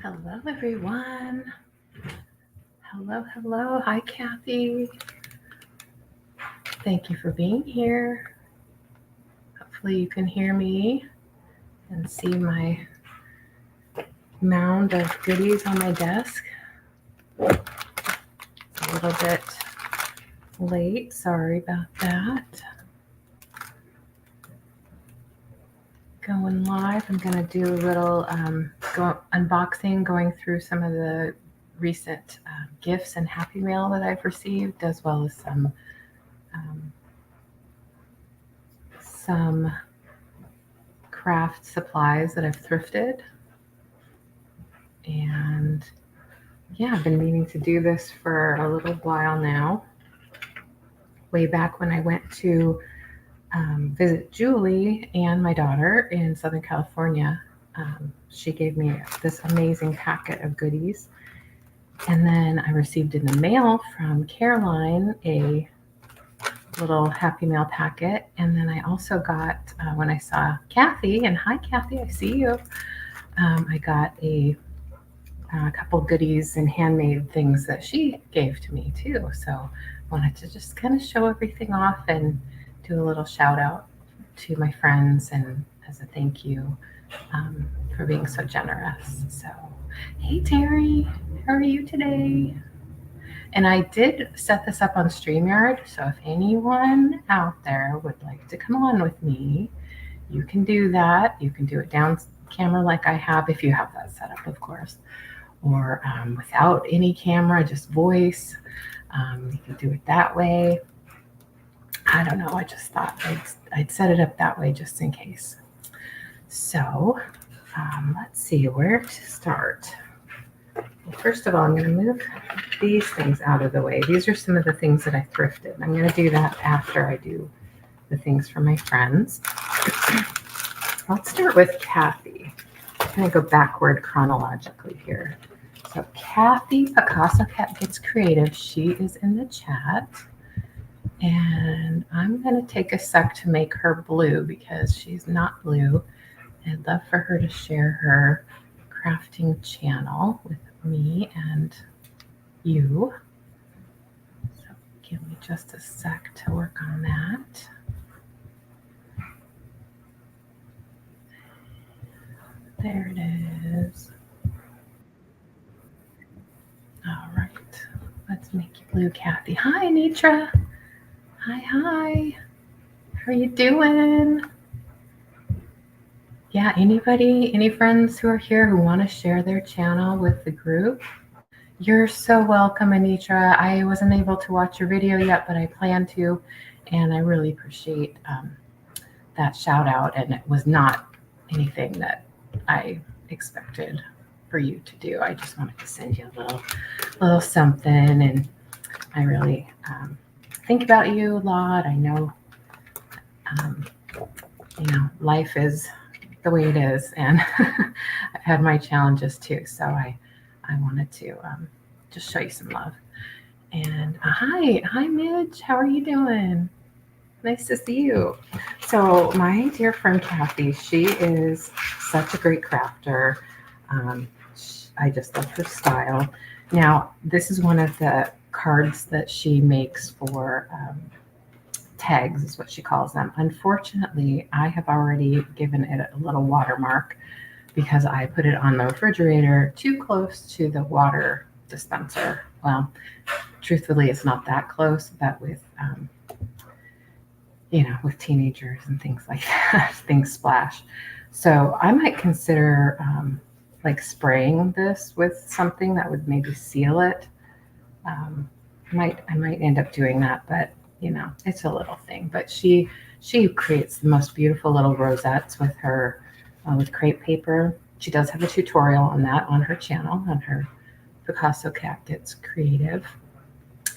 Hello, everyone. Hello, hello. Hi, Kathy. Thank you for being here. Hopefully, you can hear me and see my mound of goodies on my desk. It's a little bit late. Sorry about that. Going live. I'm going to do a little unboxing, going through some of the recent gifts and Happy Mail that I've received, as well as some craft supplies that I've thrifted. And yeah, I've been meaning to do this for a little while now. Way back when I went to visit Julie and my daughter in Southern California, she gave me this amazing packet of goodies. And then I received in the mail from Caroline a little Happy Mail packet. And then I also got, when I saw Kathy, and hi Kathy, I see you, I got a couple goodies and handmade things that she gave to me too. So wanted to just kind of show everything off and do a little shout out to my friends and as a thank you for being so generous. So, hey Terry, how are you today? And I did set this up on StreamYard, so if anyone out there would like to come on with me, you can do that. You can do it down camera like I have, if you have that set up, of course, or without any camera, just voice. You can do it that way. I don't know. I just thought I'd set it up that way just in case. So let's see where to start. Well, first of all, I'm going to move these things out of the way. These are some of the things that I thrifted. I'm going to do that after I do the things for my friends. Let's start with Kathy. I'm going to go backward chronologically here. So Kathy, Picasso Cat Gets Creative, she is in the chat. And I'm going to take a sec to make her blue because she's not blue. I'd love for her to share her crafting channel with me and you. So give me just a sec to work on that. There it is. All right, let's make you blue, Kathy. Hi, Anitra. Hi. How are you doing? Yeah, anybody, any friends who are here who want to share their channel with the group? You're so welcome, Anitra. I wasn't able to watch your video yet, but I plan to, and I really appreciate that shout out. And it was not anything that I expected for you to do. I just wanted to send you a little something, and I really think about you a lot. I know, life is the way it is, and I've had my challenges too. So I wanted to just show you some love. And hi, Midge. How are you doing? Nice to see you. So my dear friend Kathy, she is such a great crafter. I just love her style. Now, this is one of the cards that she makes for tags, is what she calls them. Unfortunately, I have already given it a little watermark because I put it on the refrigerator too close to the water dispenser. Well, truthfully, it's not that close, but with with teenagers and things like that, things splash. So I might consider like spraying this with something that would maybe seal it. I might end up doing that, but it's a little thing. But she creates the most beautiful little rosettes with her with crepe paper. She does have a tutorial on that on her channel, on her Picasso Cat Gets Creative.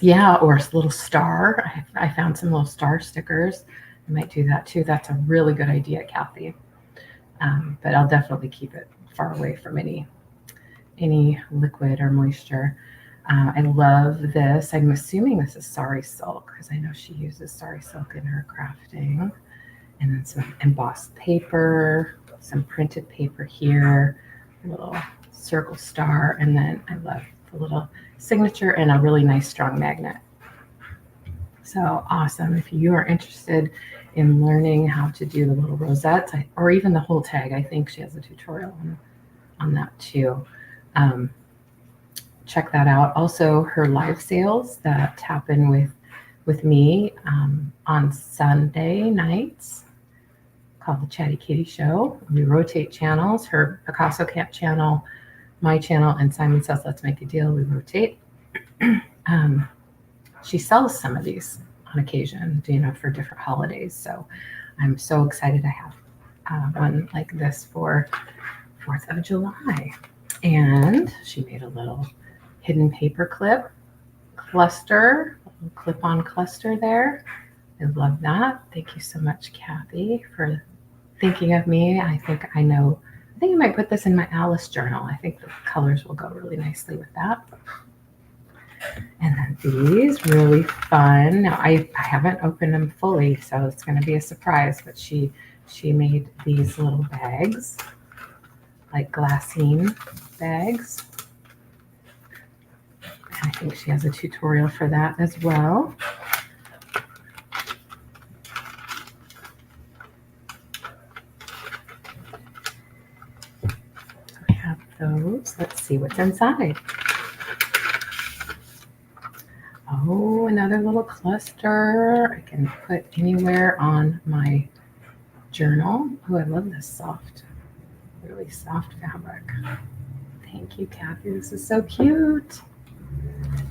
Yeah, or a little star. I found some little star stickers. I might do that too. That's a really good idea, Kathy. But I'll definitely keep it far away from any liquid or moisture. I love this. I'm assuming this is sari silk because I know she uses sari silk in her crafting. And then some embossed paper, some printed paper here, a little circle star, and then I love the little signature and a really nice strong magnet. So awesome. If you are interested in learning how to do the little rosettes or even the whole tag, I think she has a tutorial on that too. Check that out. Also, her live sales that happen with me on Sunday nights, called the Chatty Kitty Show. We rotate channels. Her Picasso Camp channel, my channel, and Simon Says Let's Make a Deal. We rotate. She sells some of these on occasion, for different holidays. So I'm so excited I have one like this for 4th of July. And she made a little hidden paper clip cluster, clip-on cluster there. I love that. Thank you so much, Kathy, for thinking of me. I think I might put this in my Alice journal. I think the colors will go really nicely with that. And then these, really fun. Now I haven't opened them fully, so it's going to be a surprise, but she made these little bags, like glassine bags. And I think she has a tutorial for that as well. So we have those. Let's see what's inside. Oh, another little cluster I can put anywhere on my journal. Oh, I love this soft, really soft fabric. Thank you, Kathy. This is so cute.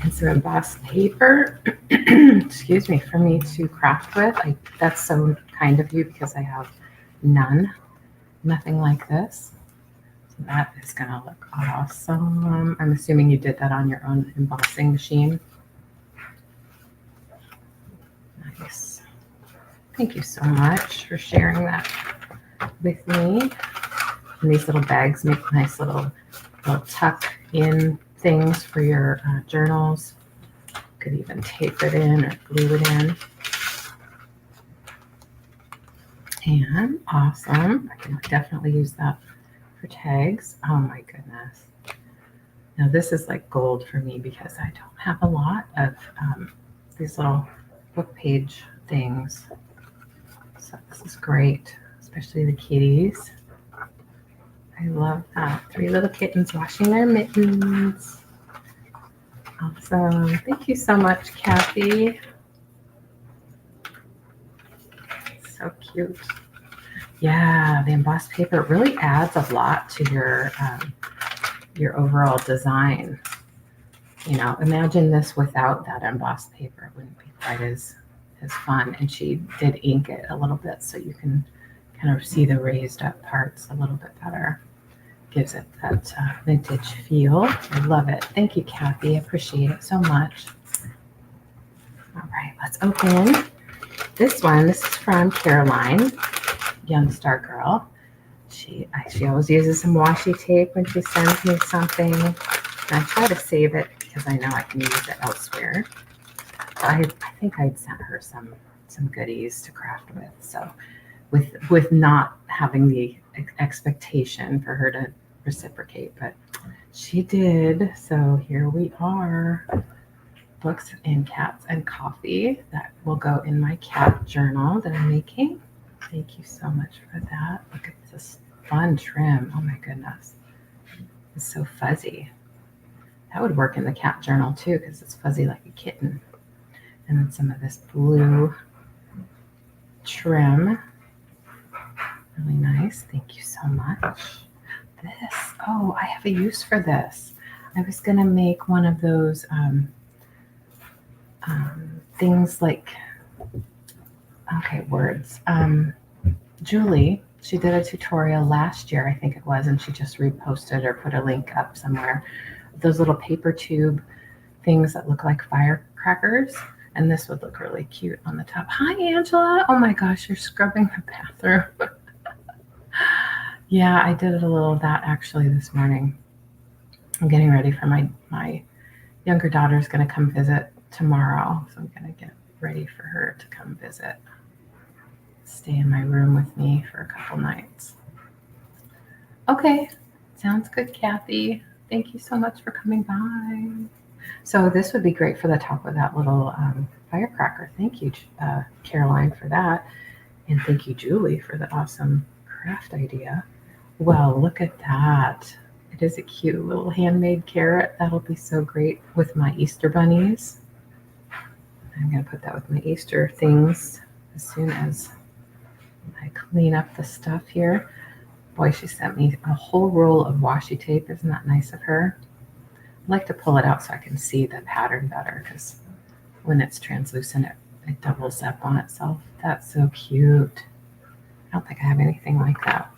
And some embossed paper, excuse me, for me to craft with. That's so kind of you because I have nothing like this. So that is gonna look awesome. I'm assuming you did that on your own embossing machine. Nice. Thank you so much for sharing that with me. And these little bags make nice little tuck in things for your journals. Could even tape it in or glue it in. And awesome. I can definitely use that for tags. Oh my goodness. Now this is like gold for me because I don't have a lot of these little book page things. So this is great, especially the kitties. I love that. 3 little kittens washing their mittens. Awesome. Thank you so much, Kathy. So cute. Yeah, the embossed paper really adds a lot to your overall design. Imagine this without that embossed paper. It wouldn't be quite as fun. And she did ink it a little bit so you can kind of see the raised up parts a little bit better. Gives it that vintage feel. I love it. Thank you, Kathy. I appreciate it so much. All right, let's open this one. This is from Caroline, Young Star Girl. She always uses some washi tape when she sends me something. And I try to save it because I know I can use it elsewhere. I think I'd sent her some goodies to craft with. So with not having the expectation for her to reciprocate, but she did. So here we are. Books and cats and coffee. That will go in my cat journal that I'm making. Thank you so much for that. Look at this fun trim. Oh my goodness. It's so fuzzy. That would work in the cat journal too because it's fuzzy like a kitten. And then some of this blue trim. Really nice. Thank you so much. This. Oh, I have a use for this. I was going to make one of those things like, okay, words. Julie, she did a tutorial last year, I think it was, and she just reposted or put a link up somewhere. Those little paper tube things that look like firecrackers. And this would look really cute on the top. Hi, Angela. Oh my gosh, you're scrubbing the bathroom. Yeah, I did a little of that actually this morning. I'm getting ready for my younger daughter's going to come visit tomorrow. So I'm going to get ready for her to come visit. Stay in my room with me for a couple nights. Okay, Sounds good, Kathy. Thank you so much for coming by. So this would be great for the top of that little firecracker. Thank you, Caroline, for that. And thank you, Julie, for the awesome craft idea. Well, look at that. It is a cute little handmade carrot. That'll be so great with my Easter bunnies. I'm going to put that with my Easter things as soon as I clean up the stuff here. Boy, she sent me a whole roll of washi tape. Isn't that nice of her? I like to pull it out so I can see the pattern better, because when it's translucent, it doubles up on itself. That's so cute. I don't think I have anything like that.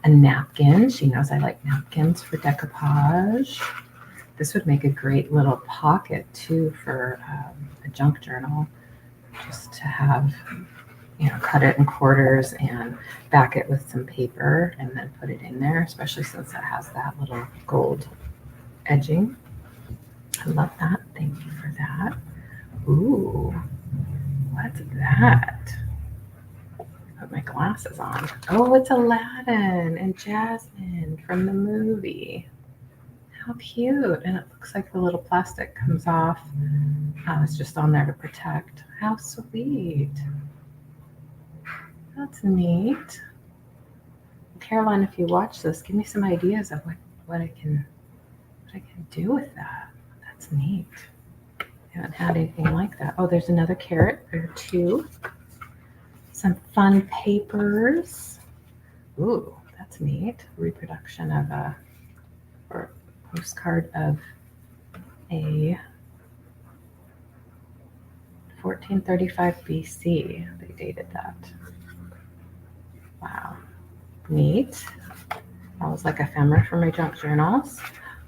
A napkin. She knows I like napkins for decoupage. This would make a great little pocket too for a junk journal, just to have, cut it in quarters and back it with some paper and then put it in there, especially since it has that little gold edging. I love that. Thank you for that. Ooh, what's that? Put my glasses on. Oh, it's Aladdin and Jasmine from the movie. How cute. And it looks like the little plastic comes off. It's just on there to protect. How sweet. That's neat. Caroline, if you watch this, give me some ideas of what I can do with that. That's neat. I haven't had anything like that. Oh, there's another carrot or two. Some fun papers. Ooh, that's neat. Reproduction of or postcard of a 1435 BC. They dated that. Wow. Neat. That was like ephemera for my junk journals.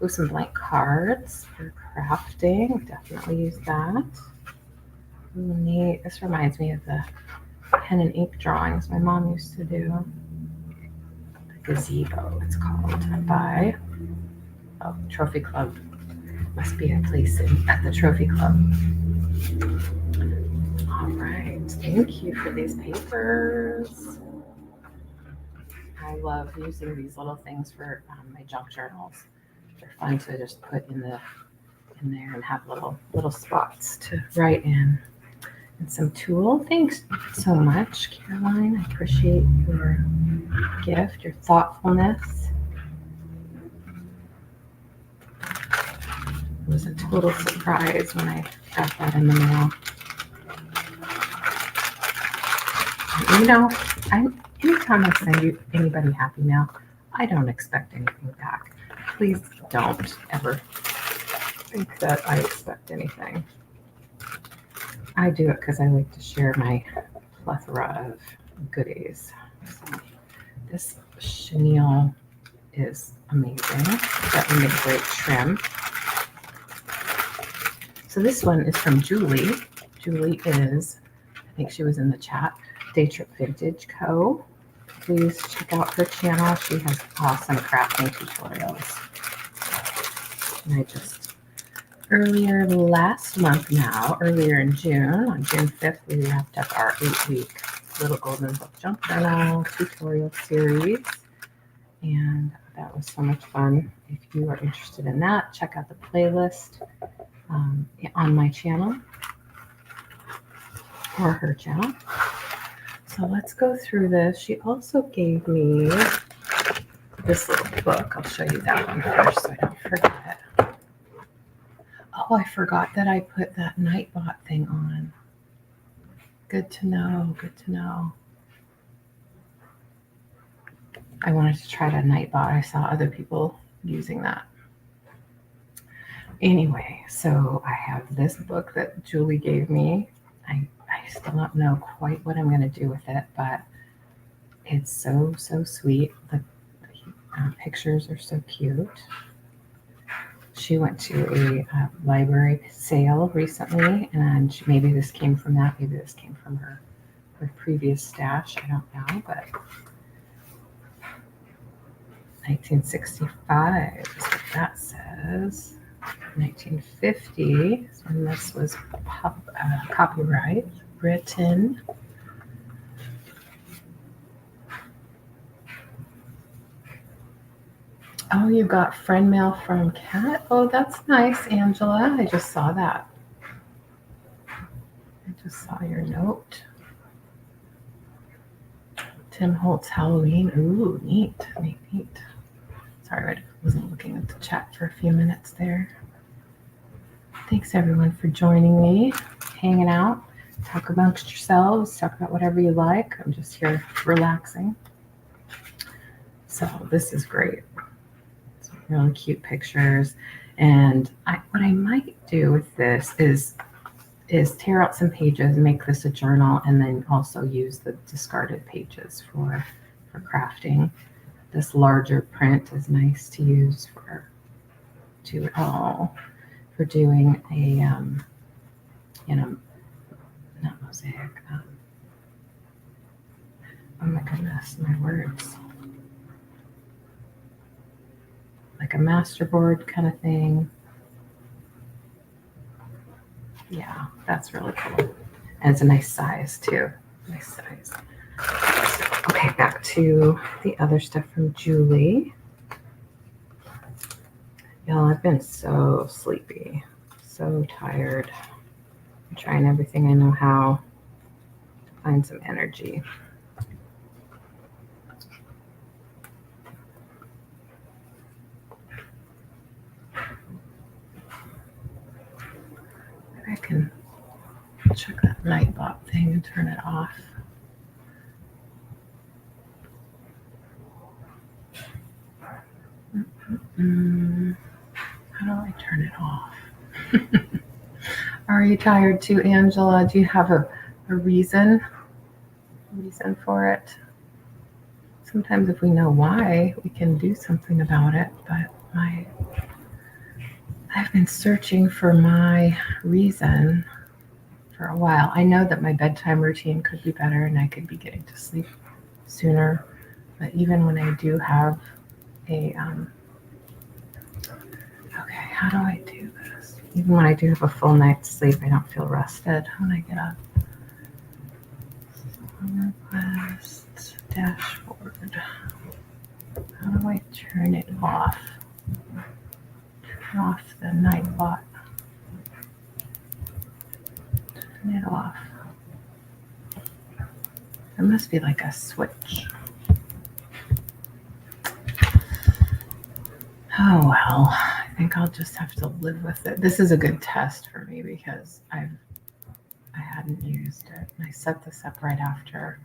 Ooh, some blank cards for crafting. Definitely use that. Ooh, neat. This reminds me of the pen and ink drawings my mom used to do. The gazebo, it's called, by Trophy Club. Must be a place at the Trophy Club. All right. Thank you for these papers. I love using these little things for my junk journals. They're fun to just put in there and have little spots to write in. And some tulle. Thanks so much, Caroline. I appreciate your gift, your thoughtfulness. It was a total surprise when I got that in the mail. Anytime I send you anybody Happy Mail, I don't expect anything back. Please don't ever think that I expect anything. I do it because I like to share my plethora of goodies. So this chenille is amazing. That would make a great trim. So this one is from Julie. Julie is, I think she was in the chat, Day Trip Vintage Co. Please check out her channel. She has awesome crafting tutorials. And I just, earlier in June, on June 5th, we wrapped up our 8-week Little Golden Book Junk Journal tutorial series. And that was so much fun. If you are interested in that, check out the playlist on my channel or her channel. So let's go through this. She also gave me this little book. I'll show you that one first so I don't forget. Oh, I forgot that I put that Nightbot thing on. Good to know. Good to know. I wanted to try that Nightbot. I saw other people using that. Anyway, so I have this book that Julie gave me. I still don't know quite what I'm going to do with it, but it's so sweet. The pictures are so cute. She went to a library sale recently, and maybe this came from that. Maybe this came from her previous stash. I don't know, but 1965 is what that says. 1950 is when this was copyright written. Oh, you got friend mail from Kat? Oh, that's nice, Angela. I just saw that. I just saw your note. Tim Holtz Halloween. Ooh, neat, neat, neat. Sorry, I wasn't looking at the chat for a few minutes there. Thanks everyone for joining me, hanging out. Talk amongst yourselves, talk about whatever you like. I'm just here relaxing. So this is great. Some really cute pictures. And what I might do with this is tear out some pages, make this a journal, and then also use the discarded pages for crafting. This larger print is nice to use for doing a not mosaic. Oh my goodness, my words. Like a masterboard kind of thing. Yeah, that's really cool. And it's a nice size too. Nice size. Okay, back to the other stuff from Julie. Y'all, I've been so sleepy, so tired. I'm trying everything I know how to find some energy. Maybe I can check that Nightbot thing and turn it off. How do I turn it off? Are you tired too, Angela? Do you have a reason for it? Sometimes if we know why, we can do something about it, but I've been searching for my reason for a while. I know that my bedtime routine could be better and I could be getting to sleep sooner, but even when I do have okay, how do I do this? Even when I do have a full night's sleep, I don't feel rested when I get up. Request dashboard. How do I turn it off? Turn off the Nightbot. Turn it off. There must be like a switch. Oh well, I think I'll just have to live with it. This is a good test for me because I hadn't used it. And I set this up right after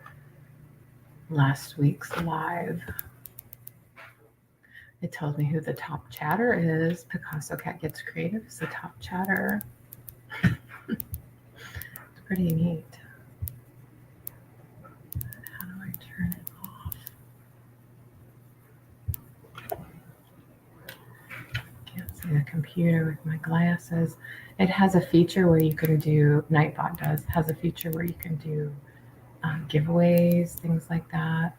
last week's live. It tells me who the top chatter is. Picasso Cat Gets Creative is the top chatter. It's pretty neat. How do I turn it off? Can't see the computer with my glasses. It has a feature where you can do, Nightbot has a feature where you can do giveaways, things like that.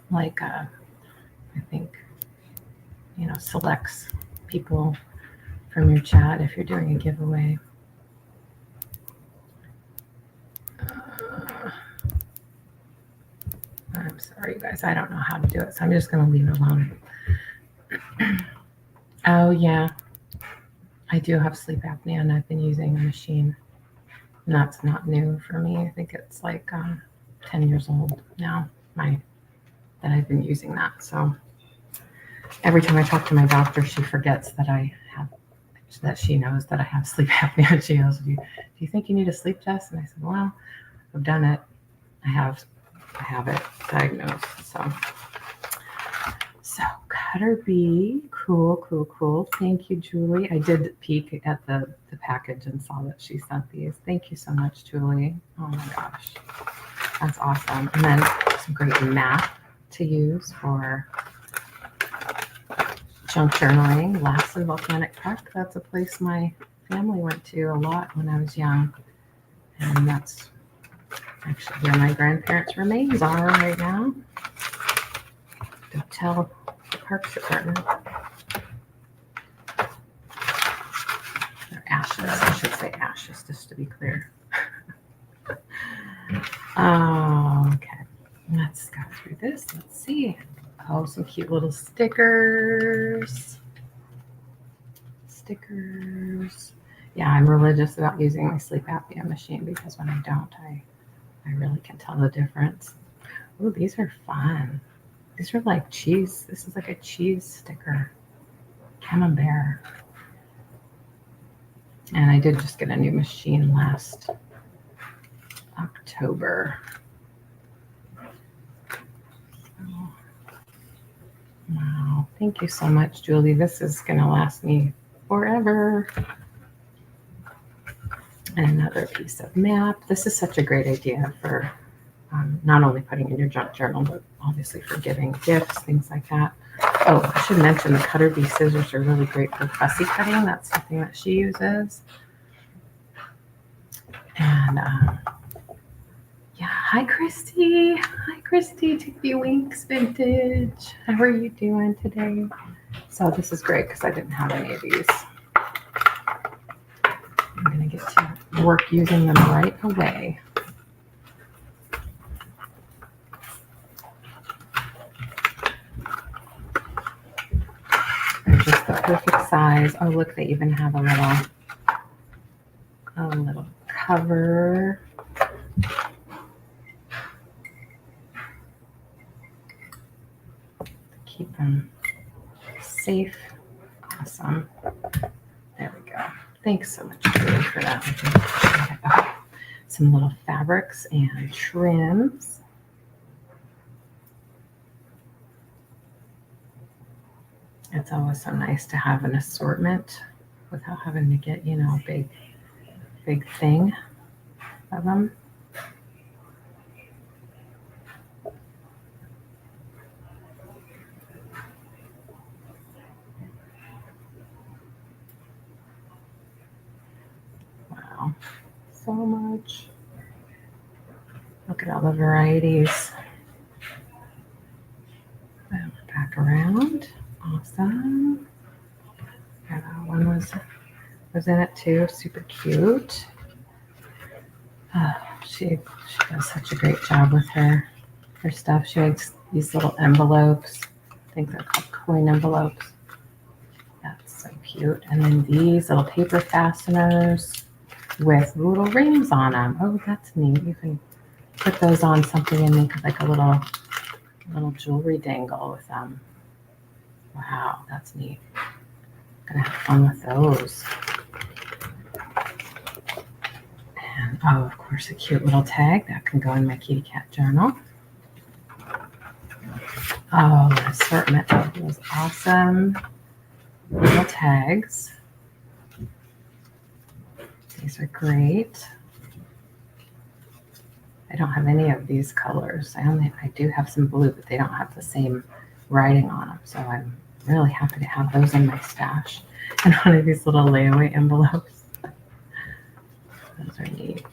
Like, I think, selects people from your chat if you're doing a giveaway. I'm sorry, you guys. I don't know how to do it, so I'm just going to leave it alone. Oh, yeah. I do have sleep apnea, and I've been using a machine. And that's not new for me. I think it's like 10 years old now that I've been using that. So every time I talk to my doctor, she forgets that she knows that I have sleep apnea. She goes, do you think you need a sleep test? And I said, well, I've done it. I have it diagnosed. So Cutter Bee, cool. Thank you, Julie. I did peek at the package and saw that she sent these. Thank you so much, Julie. Oh my gosh, that's awesome. And then some great math to use for junk journaling. Lassen Volcanic Park, that's a place my family went to a lot when I was young. And that's actually where my grandparents' remains are right now. Don't tell the Parks Department. They're ashes. I should say ashes, just to be clear. Okay, let's go through this. Let's see. Oh, some cute little stickers. Stickers. Yeah, I'm religious about using my sleep apnea machine because when I don't, I really can tell the difference. Oh, these are fun. These are like cheese. This is like a cheese sticker. Camembert. And I did just get a new machine last October. Oh, wow. Thank you so much, Julie. This is going to last me forever. And another piece of map. This is such a great idea for not only putting in your junk journal, but obviously for giving gifts, things like that. Oh, I should mention the Cutter Bee scissors are really great for fussy cutting. That's something that she uses. And yeah, hi Christy. Hi Christy, Tickby Winks Vintage. How are you doing today? So this is great because I didn't have any of these. I'm gonna get to work using them right away. They're just the perfect size. Oh look, they even have a little cover. Keep them safe. Awesome. There we go. Thanks so much, Julie, for that. Okay. Some little fabrics and trims. It's always so nice to have an assortment without having to get, a big thing of them. Wow, so much. Look at all the varieties. Back around. Awesome. Yeah, that one was in it too. Super cute. She does such a great job with her stuff. She makes these little envelopes. I think they're called coin envelopes. That's so cute. And then these little paper fasteners with little rings on them. Oh, that's neat. You can put those on something and make like a little jewelry dangle with them. Wow, that's neat. Gonna have fun with those. And oh, of course, a cute little tag that can go in my kitty cat journal. Oh, an assortment of those awesome little tags. These are great. I don't have any of these colors. I do have some blue, but they don't have the same writing on them. So I'm really happy to have those in my stash. And one of these little layaway envelopes. Those are neat.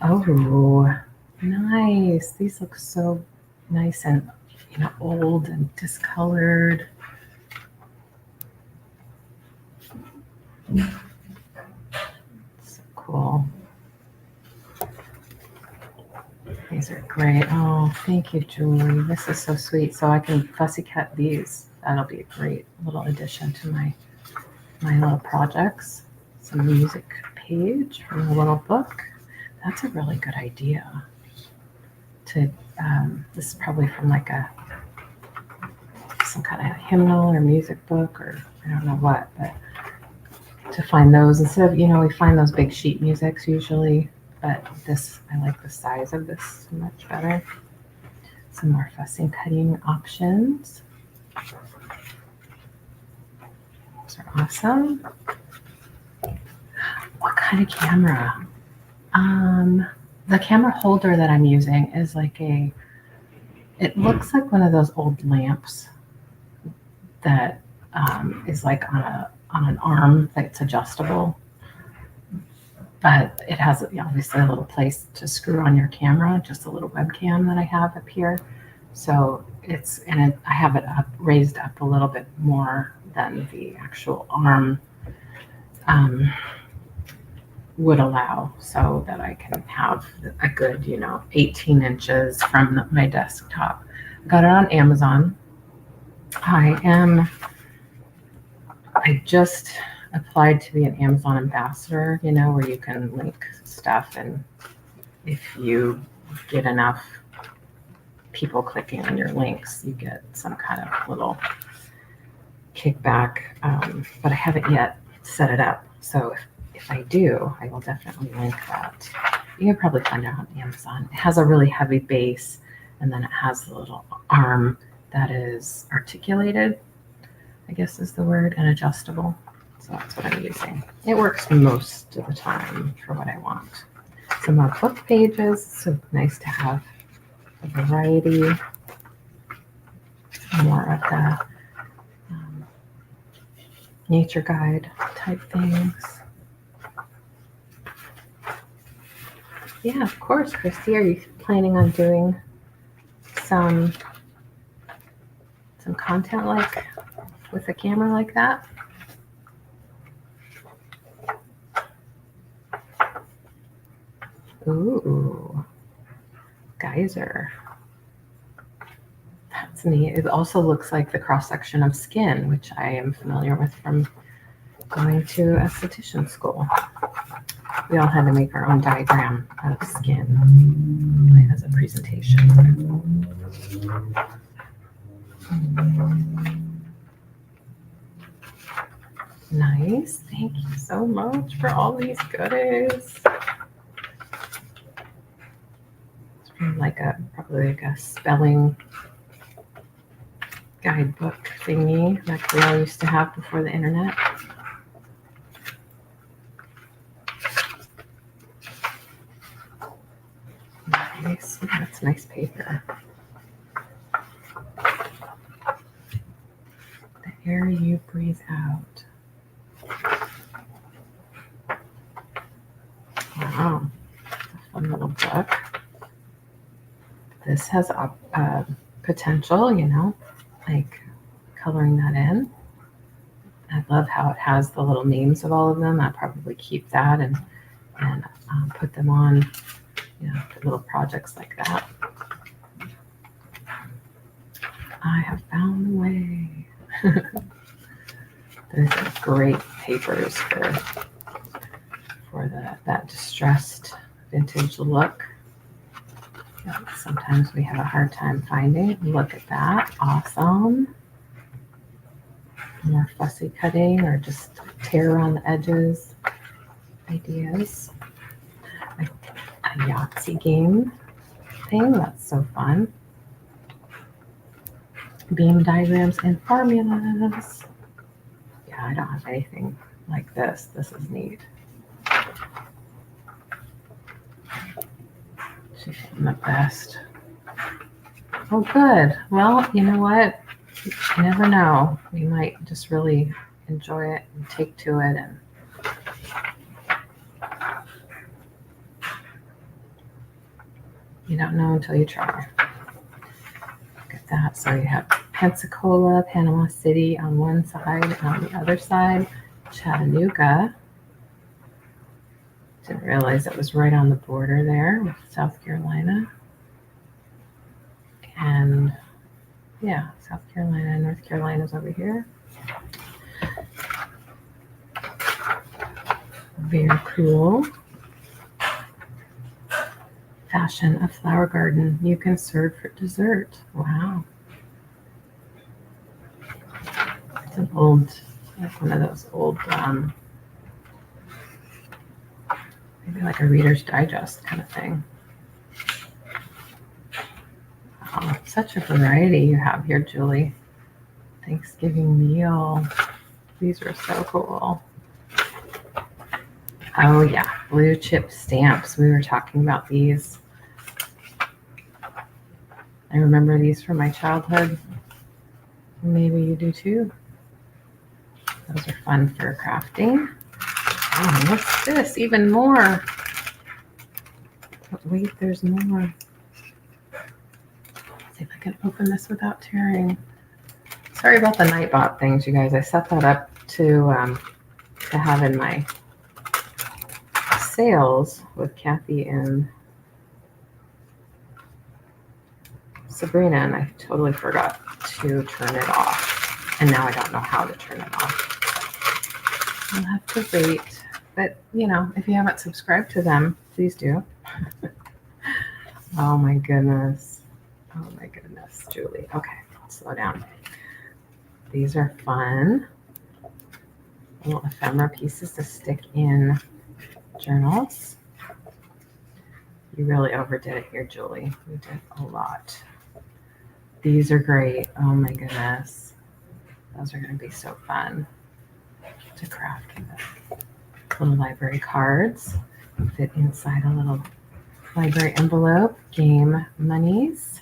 Oh, nice. These look so nice and old and discolored. So cool. These are great. Oh, thank you, Julie. This is so sweet. So I can fussy cut these. That'll be a great little addition to my little projects. Some music page from a little book. That's a really good idea. This is probably from like some kind of hymnal or music book or I don't know what, but to find those instead of, we find those big sheet musics usually, but this, I like the size of this much better. Some more fussy cutting options. Those are awesome. What kind of camera? The camera holder that I'm using is like it looks like one of those old lamps that is like on an arm that's adjustable. But it has obviously a little place to screw on your camera, just a little webcam that I have up here. So I have it raised up a little bit more than the actual arm would allow, so that I can have a good, 18 inches from my desktop got it on Amazon. I just applied to be an Amazon ambassador, you know, where you can link stuff, and if you get enough people clicking on your links, you get some kind of little kickback. But I haven't yet set it up. So if I do, I will definitely link that. You can probably find it on Amazon. It has a really heavy base, and then it has a little arm that is articulated, I guess is the word, and adjustable. So that's what I'm using. It works most of the time for what I want. Some more book pages. So nice to have a variety. More of the nature guide type things. Yeah, of course, Christy. Are you planning on doing some content like with a camera like that? Ooh, geyser. That's neat. It also looks like the cross section of skin, which I am familiar with from going to esthetician school. We all had to make our own diagram out of skin as a presentation. Nice. Thank you so much for all these goodies. It's probably like a spelling guidebook thingy like we all used to have before the internet. Nice. That's nice paper. The air you breathe out. Wow. It's a fun little book. This has a potential, you know, like coloring that in. I love how it has the little names of all of them. I'll probably keep that and put them on, you know, little projects like that. I have found the way. Those are great papers for that distressed vintage look that sometimes we have a hard time finding. Look at that. Awesome. More fussy cutting or just tear around the edges ideas. A Yahtzee game thing. That's so fun. Beam diagrams and formulas. Yeah, I don't have anything like this. This is neat. She's the best. Oh, good. Well, you know what? You never know. We might just really enjoy it and take to it. And you don't know until you try. Look at that. So you have Pensacola, Panama City on one side, and on the other side, Chattanooga. Didn't realize it was right on the border there with South Carolina. And yeah, South Carolina and North Carolina's over here. Very cool. Fashion, a flower garden you can serve for dessert. Wow. It's an old, like one of those old, maybe like a Reader's Digest kind of thing. Wow, such a variety you have here, Julie. Thanksgiving meal. These are so cool. Oh yeah, blue chip stamps. We were talking about these. I remember these from my childhood. Maybe you do too. Those are fun for crafting. Oh, what's this? Even more. But wait, there's more. Let's see if I can open this without tearing. Sorry about the Nightbot things, you guys. I set that up to have in my sales with Kathy and Sabrina, and I totally forgot to turn it off. And now I don't know how to turn it off. I'll have to wait. But, you know, if you haven't subscribed to them, please do. Oh my goodness. Oh my goodness, Julie. Okay, slow down. These are fun. Little ephemera pieces to stick in journals. You really overdid it here, Julie. You did a lot. These are great. Oh my goodness. Those are going to be so fun to craft with. Little library cards fit inside a little library envelope. Game monies.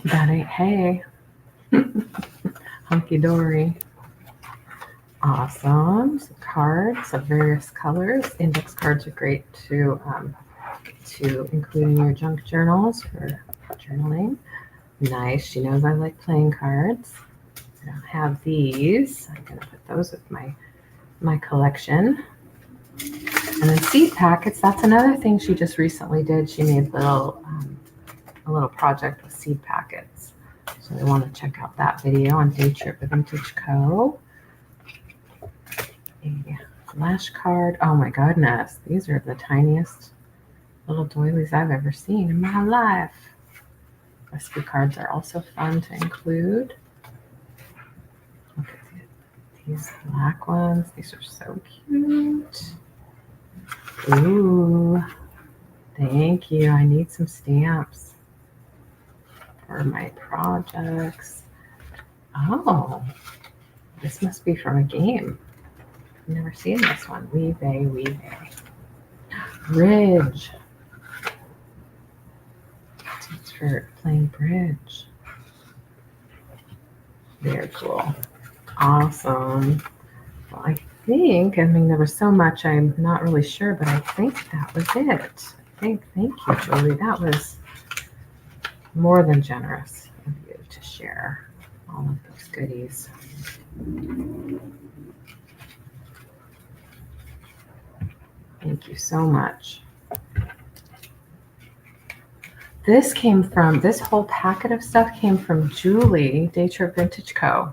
That ain't hay. Hunky dory. Awesome. Some cards of various colors. Index cards are great to include in your junk journals for journaling. Nice. She knows I like playing cards. I don't have these. I'm going to put those with my collection. And then seed packets. That's another thing she just recently did. She made a little project with seed packets. So I want to check out that video on Day Trip Vintage Co. A flashcard. Oh my goodness. These are the tiniest little doilies I've ever seen in my life. Recipe cards are also fun to include. Look at these black ones. These are so cute. Ooh, thank you. I need some stamps for my projects. Oh, this must be from a game. I've never seen this one. Weave. Bridge. It's for playing bridge. Very cool. Awesome. Well, I mean, there was so much, I'm not really sure, but I think that was it. Thank you, Julie. That was more than generous of you to share all of those goodies. Thank you so much. This whole packet of stuff came from Julie, Day Trip Vintage Co.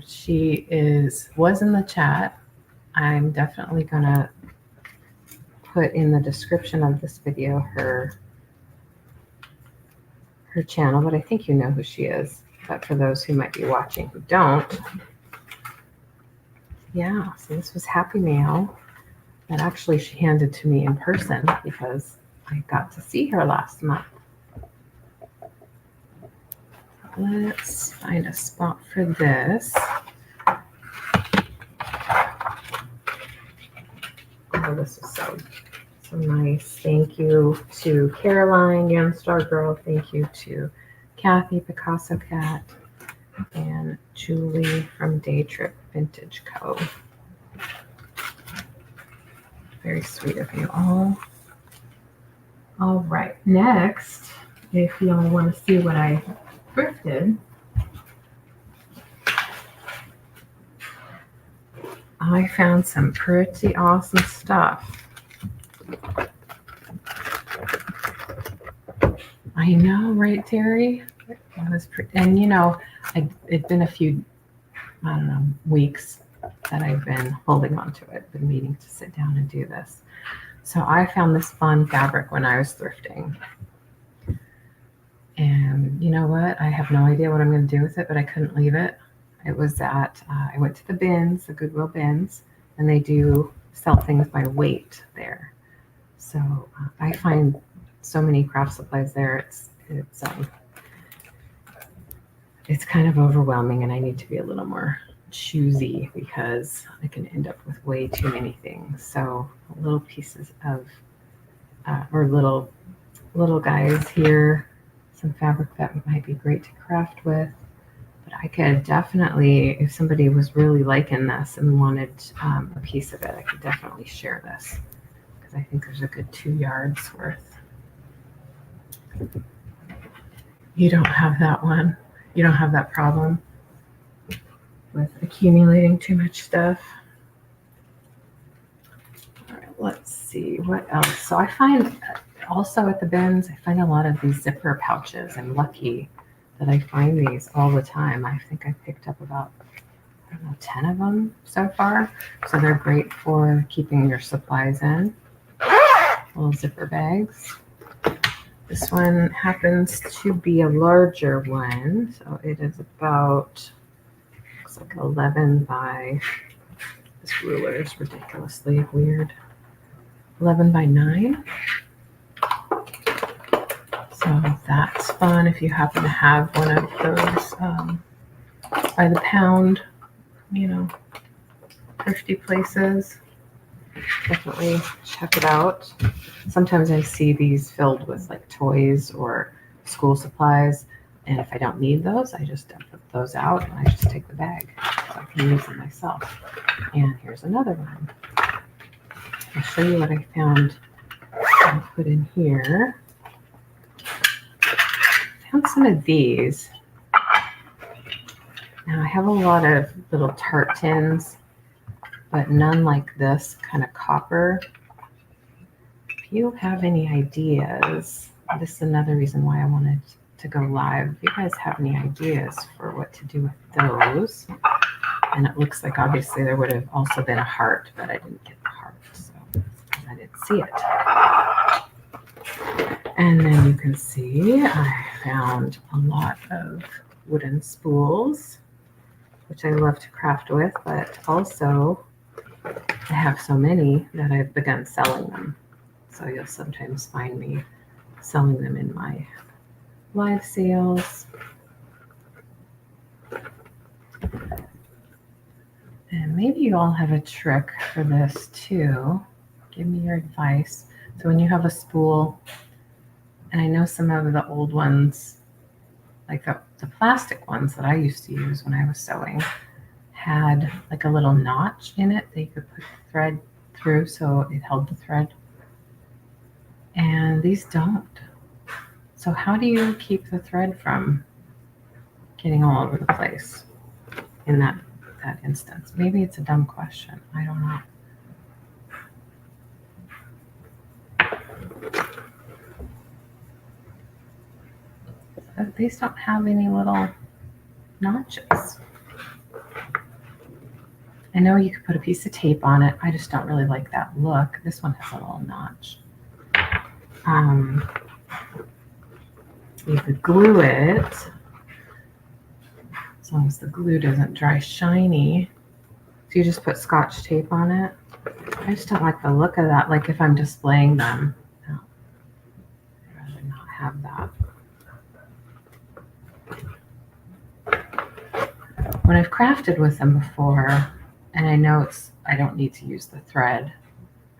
She was in the chat. I'm definitely gonna put in the description of this video her channel, but I think you know who she is. But for those who might be watching who don't, yeah, so this was Happy Mail that actually she handed to me in person because I got to see her last month. Let's find a spot for this. Oh, this is so nice. Thank you to Caroline, Young Star Girl. Thank you to Kathy, Picasso Cat, and Julie from Day Trip Vintage Co. Very sweet of you all. All right, next, if you all want to see what I thrifted, I found some pretty awesome stuff. I know, right, Terry? It was pretty, and you know, it'd been a few, I don't know, weeks that I've been holding on to it, been meaning to sit down and do this. So I found this fun fabric when I was thrifting. And you know what? I have no idea what I'm going to do with it, but I couldn't leave it. It was that I went to the bins, the Goodwill bins, and they do sell things by weight there. So I find so many craft supplies there. It's kind of overwhelming, and I need to be a little more choosy because I can end up with way too many things. So little pieces of or little guys here, some fabric that might be great to craft with. But I could definitely, if somebody was really liking this and wanted a piece of it, I could definitely share this because I think there's a good 2 yards worth. You don't have that one. You don't have that problem with accumulating too much stuff. All right, let's see what else. So I find also at the bins, I find a lot of these zipper pouches. I'm lucky that I find these all the time. I think I picked up about, I don't know, 10 of them so far. So they're great for keeping your supplies in. Little zipper bags. This one happens to be a larger one. So it is about, looks like 11 by, this ruler is ridiculously weird. 11 by 9. So that's fun if you happen to have one of those by the pound, thrifty places. Definitely check it out. Sometimes I see these filled with like toys or school supplies, and if I don't need those, I just put those out and I just take the bag so I can use them myself. And here's another one. I'll show you what I found I put in here. I found some of these. Now I have a lot of little tart tins, but none like this kind of copper. If you have any ideas, this is another reason why I wanted to go live. If you guys have any ideas for what to do with those, and it looks like obviously there would have also been a heart, but I didn't get the heart, so I didn't see it. And then you can see I found a lot of wooden spools, which I love to craft with, but also I have so many that I've begun selling them. So you'll sometimes find me selling them in my live sales. And maybe you all have a trick for this too. Give me your advice. So when you have a spool, and I know some of the old ones, like the plastic ones that I used to use when I was sewing, had like a little notch in it that you could put the thread through so it held the thread. And these don't. So how do you keep the thread from getting all over the place in that instance? Maybe it's a dumb question. I don't know. But these don't have any little notches. I know you could put a piece of tape on it. I just don't really like that look. This one has a little notch. You could glue it as long as the glue doesn't dry shiny. So you just put Scotch tape on it. I just don't like the look of that. Like if I'm displaying them, no, I'd rather not have that. When I've crafted with them before, and I know I don't need to use the thread,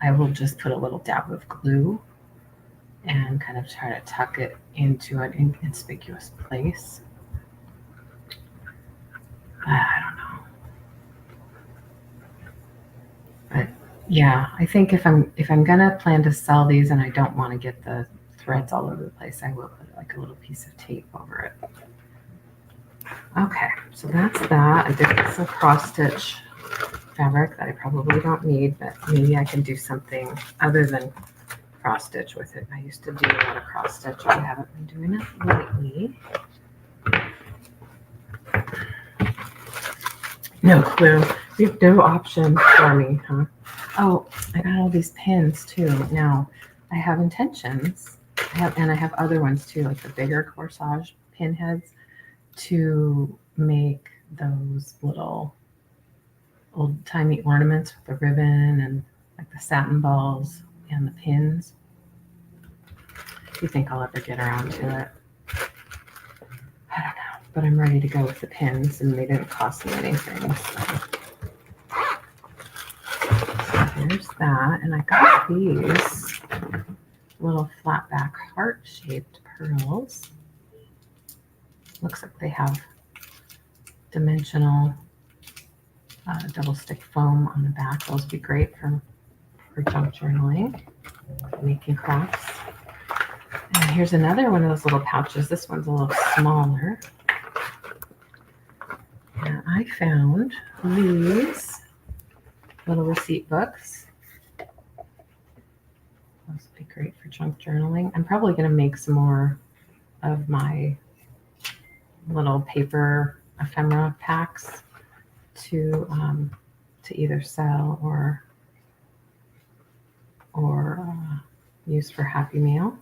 I will just put a little dab of glue and kind of try to tuck it into an inconspicuous place. I don't know. But yeah, I think if I'm gonna plan to sell these and I don't want to get the threads all over the place, I will put like a little piece of tape over it. Okay, so that's that. I did get some cross stitch fabric that I probably don't need, but maybe I can do something other than cross stitch with it. I used to do a lot of cross stitch. I haven't been doing it lately. No clue. You have no option for me, huh? Oh, I got all these pins too. Now I have intentions. I have other ones too, like the bigger corsage pin heads, to make those little old-timey ornaments with the ribbon and like the satin balls and the pins. Do you think I'll ever get around to it? I don't know, but I'm ready to go with the pins, and they didn't cost me anything. So there's that, and I got these little flat back heart-shaped pearls. Looks like they have dimensional double stick foam on the back. Those would be great for junk journaling, making crafts. And here's another one of those little pouches. This one's a little smaller. And I found these little receipt books. Those would be great for junk journaling. I'm probably going to make some more of my little paper ephemera packs to either sell or use for Happy Meal.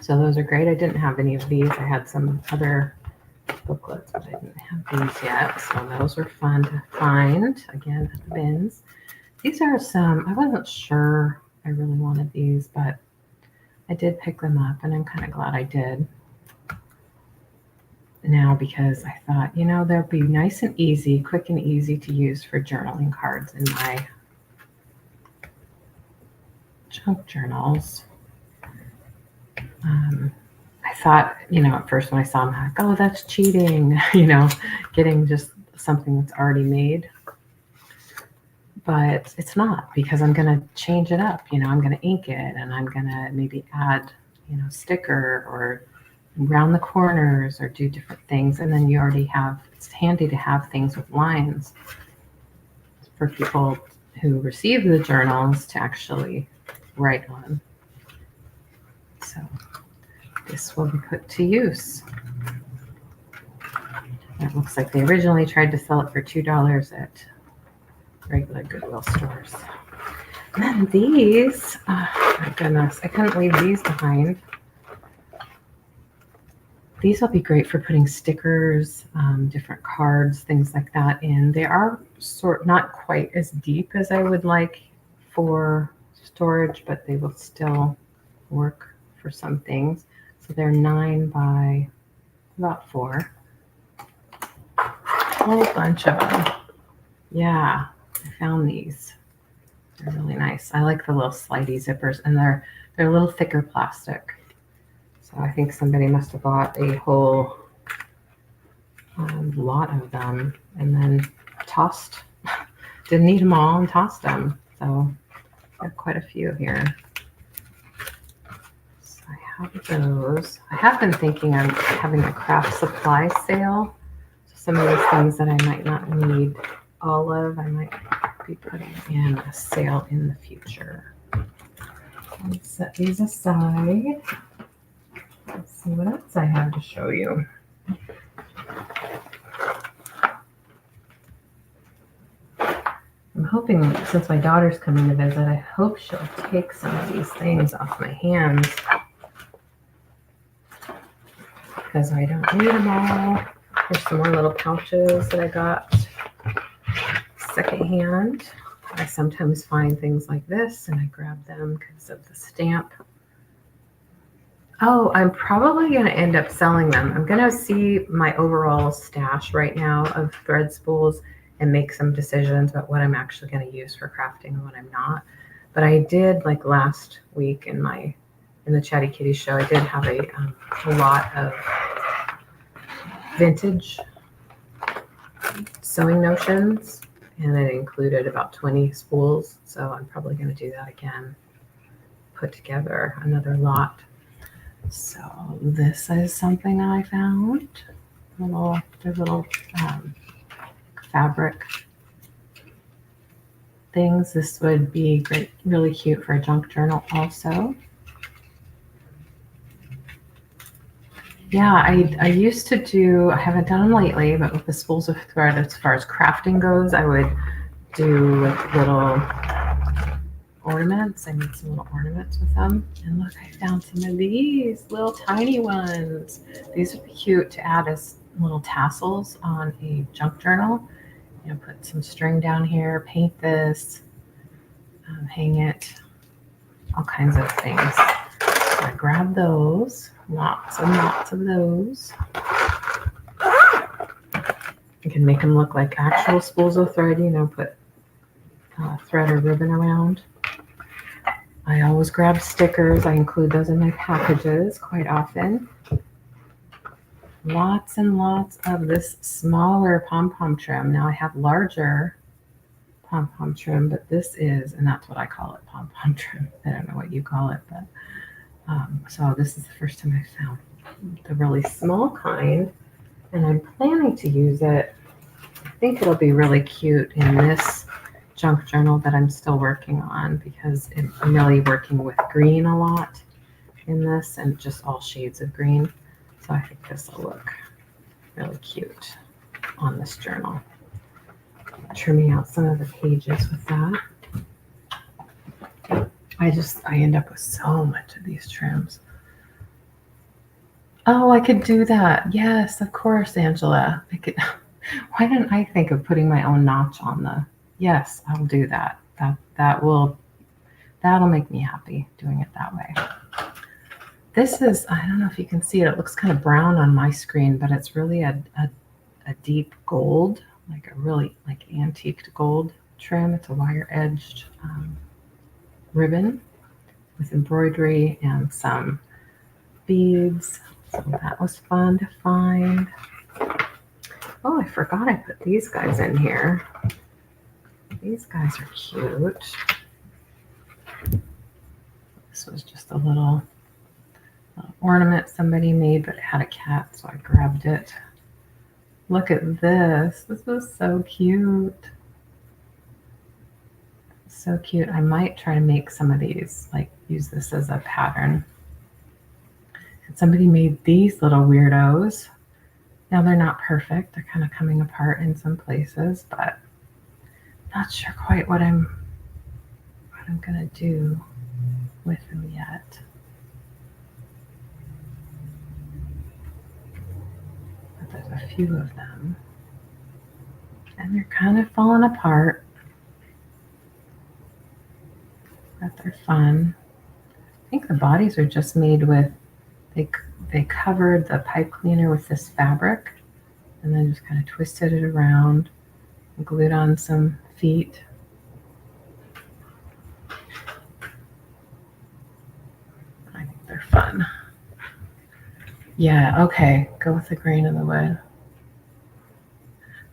So those are great. I didn't have any of these. I had some other booklets, but I didn't have these yet. So those were fun to find, again, at the bins. These are some, I wasn't sure I really wanted these, but I did pick them up, and I'm kind of glad I did now, because I thought, you know, they'll be nice and easy, quick and easy to use for journaling cards in my junk journals. I thought, you know, at first when I saw them, I'm like, oh, that's cheating, you know, getting just something that's already made. But it's not, because I'm going to change it up. You know, I'm going to ink it, and I'm going to maybe add, you know, sticker or round the corners or do different things. And then you already have, it's handy to have things with lines for people who receive the journals to actually write on. So this will be put to use. It looks like they originally tried to sell it for $2 at regular Goodwill stores. And then these, oh my goodness, I couldn't leave these behind. These will be great for putting stickers, different cards, things like that in. They are not quite as deep as I would like for storage, but they will still work for some things. So they're 9 by about 4. A whole bunch of them. Yeah, I found these. They're really nice. I like the little slidey zippers, and they're a little thicker plastic. So I think somebody must have bought a whole lot of them and then tossed, didn't eat them all and tossed them. So I have quite a few here. So I have those. I have been thinking of having a craft supply sale. So some of these things that I might not need all of, I might be putting in a sale in the future. Let's set these aside. Let's see what else I have to show you. I'm hoping, since my daughter's coming to visit, I hope she'll take some of these things off my hands, because I don't need them all. There's some more little pouches that I got secondhand. I sometimes find things like this, and I grab them because of the stamp. Oh, I'm probably going to end up selling them. I'm going to see my overall stash right now of thread spools and make some decisions about what I'm actually going to use for crafting and what I'm not. But I did, like last week in the Chatty Kitty show, I did have a lot of vintage sewing notions, and it included about 20 spools. So I'm probably going to do that again, put together another lot. So this is something I found. They're little fabric things. This would be great, really cute for a junk journal also. Yeah, I used to do, I haven't done them lately, but with the spools of thread, as far as crafting goes, I would do like little ornaments. I made some little ornaments with them. And look, I found some of these little tiny ones. These would be cute to add as little tassels on a junk journal. You know, put some string down here, paint this, hang it, all kinds of things. So I grabbed those, lots and lots of those. You can make them look like actual spools of thread, you know, put thread or ribbon around. I always grab stickers. I include those in my packages quite often. Lots and lots of this smaller pom-pom trim. Now I have larger pom-pom trim, but this is, and that's what I call it, pom-pom trim. I don't know what you call it, but so this is the first time I found the really small kind, and I'm planning to use it. I think it'll be really cute in this junk journal that I'm still working on because I'm really working with green a lot in this and just all shades of green. So I think this will look really cute on this journal. Trimming out some of the pages with that. I end up with so much of these trims. Oh, I could do that. Yes, of course, Angela. I could. Why didn't I think of putting my own notch on the? Yes, I'll do that. That'll make me happy doing it that way. This is, I don't know if you can see it. It looks kind of brown on my screen, but it's really a deep gold, like a really like antiqued gold trim. It's a wire edged ribbon with embroidery and some beads. So that was fun to find. Oh, I forgot I put these guys in here. These guys are cute. This was just a little ornament somebody made, but it had a cat, so I grabbed it. Look at this. This was so cute. So cute. I might try to make some of these, like use this as a pattern. And somebody made these little weirdos. Now they're not perfect. They're kind of coming apart in some places, but not sure quite what I'm gonna do with them yet. But there's a few of them. And they're kind of falling apart. But they're fun. I think the bodies are just made with, they covered the pipe cleaner with this fabric and then just kind of twisted it around and glued on some feet. I think they're fun. Yeah, okay, go with the grain of the wood.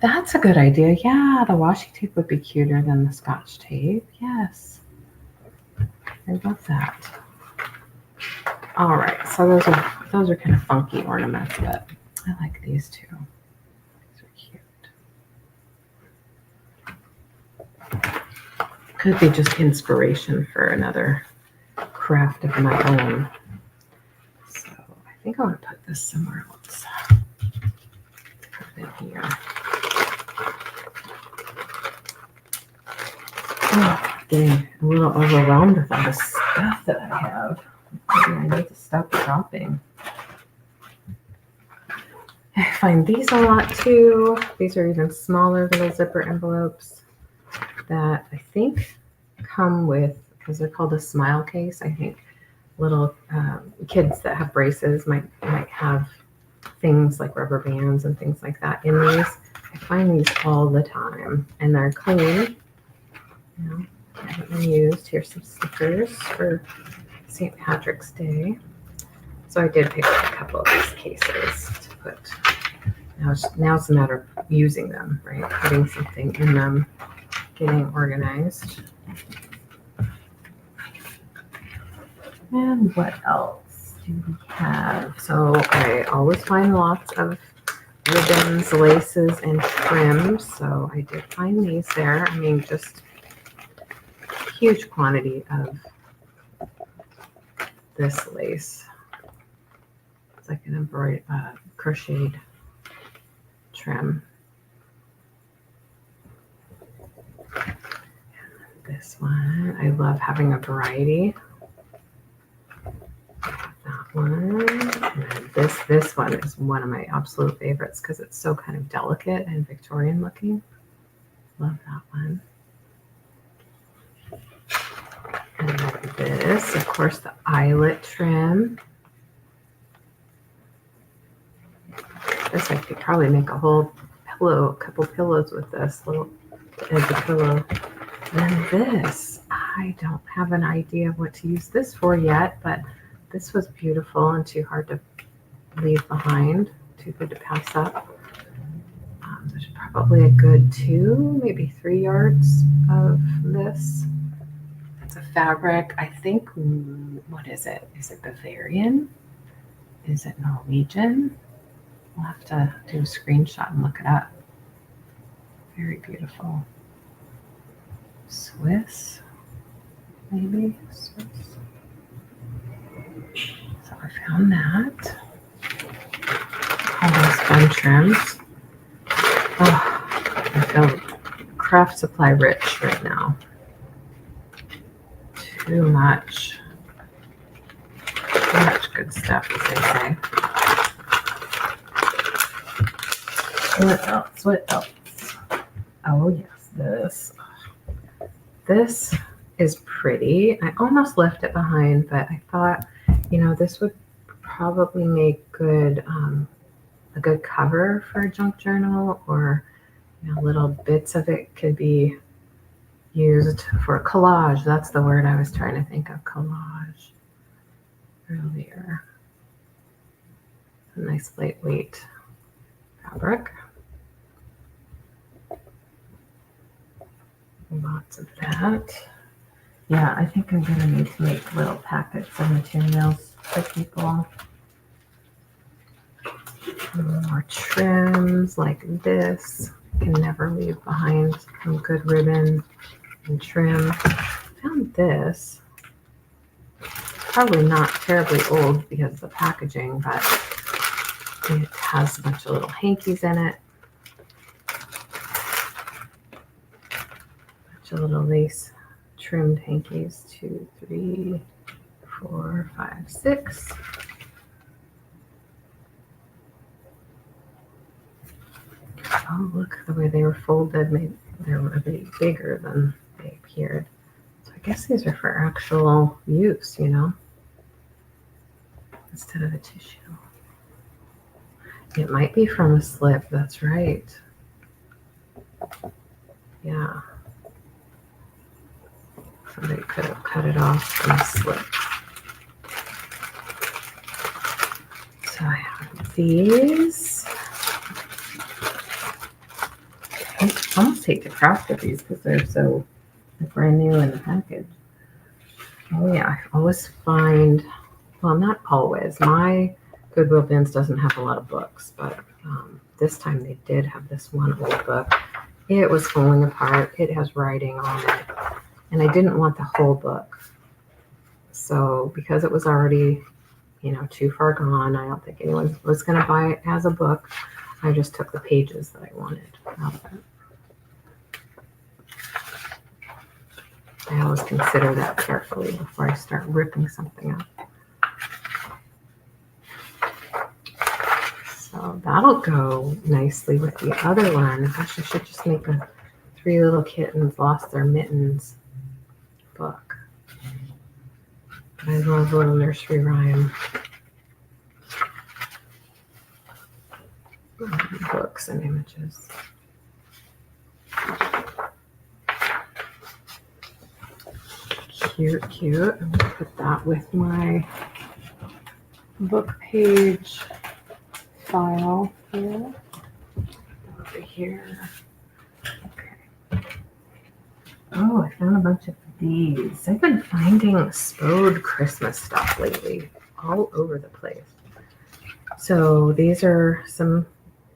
That's a good idea. Yeah, the washi tape would be cuter than the Scotch tape. Yes, I love that. All right, so those are kind of funky ornaments, but I like these too. These are cute. Could be just inspiration for another craft of my own. So I think I want to put this somewhere else. Put it in here. Oh, getting a little overwhelmed with all the stuff that I have. Maybe I need to stop shopping. I find these a lot too. These are even smaller little zipper envelopes that I think come with, because they're called a smile case. I think little kids that have braces might have things like rubber bands and things like that in these. I find these all the time, and they're clean. You know, I haven't been used. Here's some stickers for St. Patrick's Day. So I did pick up a couple of these cases to put. Now it's a matter of using them, right? Putting something in them, getting organized. And what else do we have? So I always find lots of ribbons, laces, and trims. So I did find these there. I mean, just a huge quantity of this lace. It's like an embroidered, crocheted trim. This one, I love having a variety. That one, and this one is one of my absolute favorites because it's so kind of delicate and Victorian looking. Love that one. And then this, of course, the eyelet trim. This I could probably make a whole pillow, a couple pillows with this little edge of pillow. And then this, I don't have an idea of what to use this for yet, but this was beautiful and too hard to leave behind, too good to pass up. There's probably a good 2, maybe 3 yards of this. It's a fabric, I think, what is it? Is it Bavarian? Is it Norwegian? We'll have to do a screenshot and look it up. Very beautiful. Swiss, maybe Swiss. So I found that. All those fun trims. Oh, I feel craft supply rich right now. Too much good stuff, as they say. What else? What else? Oh yes, this is pretty. I almost left it behind, but I thought, this would probably make good a good cover for a junk journal, or little bits of it could be used for collage. That's the word I was trying to think of, collage, earlier. A nice lightweight fabric. Lots of that. Yeah, I think I'm going to need to make little packets of materials for people. More trims like this. Can never leave behind some good ribbon and trim. Found this. Probably not terribly old because of the packaging, but it has a bunch of little hankies in it. A bunch of little lace trimmed hankies. 2, 3, 4, 5, 6. Oh, look, the way they were folded, maybe they were a bit bigger than they appeared. So I guess these are for actual use, instead of a tissue. It might be from a slip, that's right. Yeah. Somebody could have cut it off from a slip. So I have these. I almost hate to craft with these because they're so brand new in the package. Oh yeah, I always find, well, not always. My Goodwill bins doesn't have a lot of books, but this time they did have this one old book. It was falling apart. It has writing on it, and I didn't want the whole book. So because it was already, too far gone, I don't think anyone was going to buy it as a book. I just took the pages that I wanted out of it. I always consider that carefully before I start ripping something up. So that'll go nicely with the other one. Gosh, I should just make a 3 Little Kittens Lost Their Mittens book. I love little nursery rhyme books and images. Cute, cute. I'm going to put that with my book page file here. Over here. Okay. Oh, I found a bunch of these. I've been finding Spode Christmas stuff lately all over the place. So these are some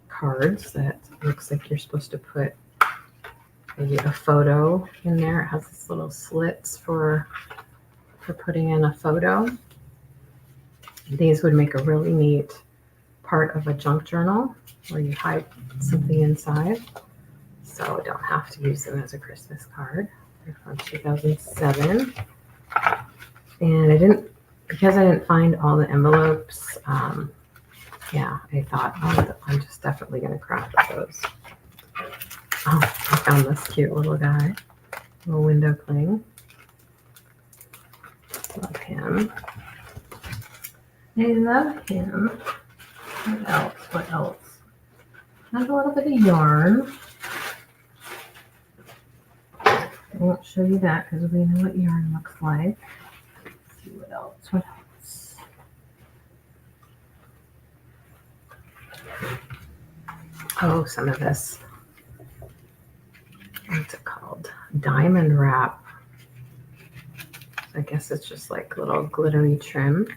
cards that looks like you're supposed to put maybe a photo in there. It has this little slits for putting in a photo. These would make a really neat part of a junk journal where you hide something inside. So I don't have to use them as a Christmas card. They're from 2007. And because I didn't find all the envelopes, yeah, I thought, oh, I'm just definitely going to craft with those. Oh, I found this cute little guy, little window cling. Love him. I love him. What else? What else? I have a little bit of yarn. I won't show you that because we know what yarn looks like. Let's see what else. What else? Oh, some of this. What's it called? Diamond wrap. I guess it's just like little glittery trim.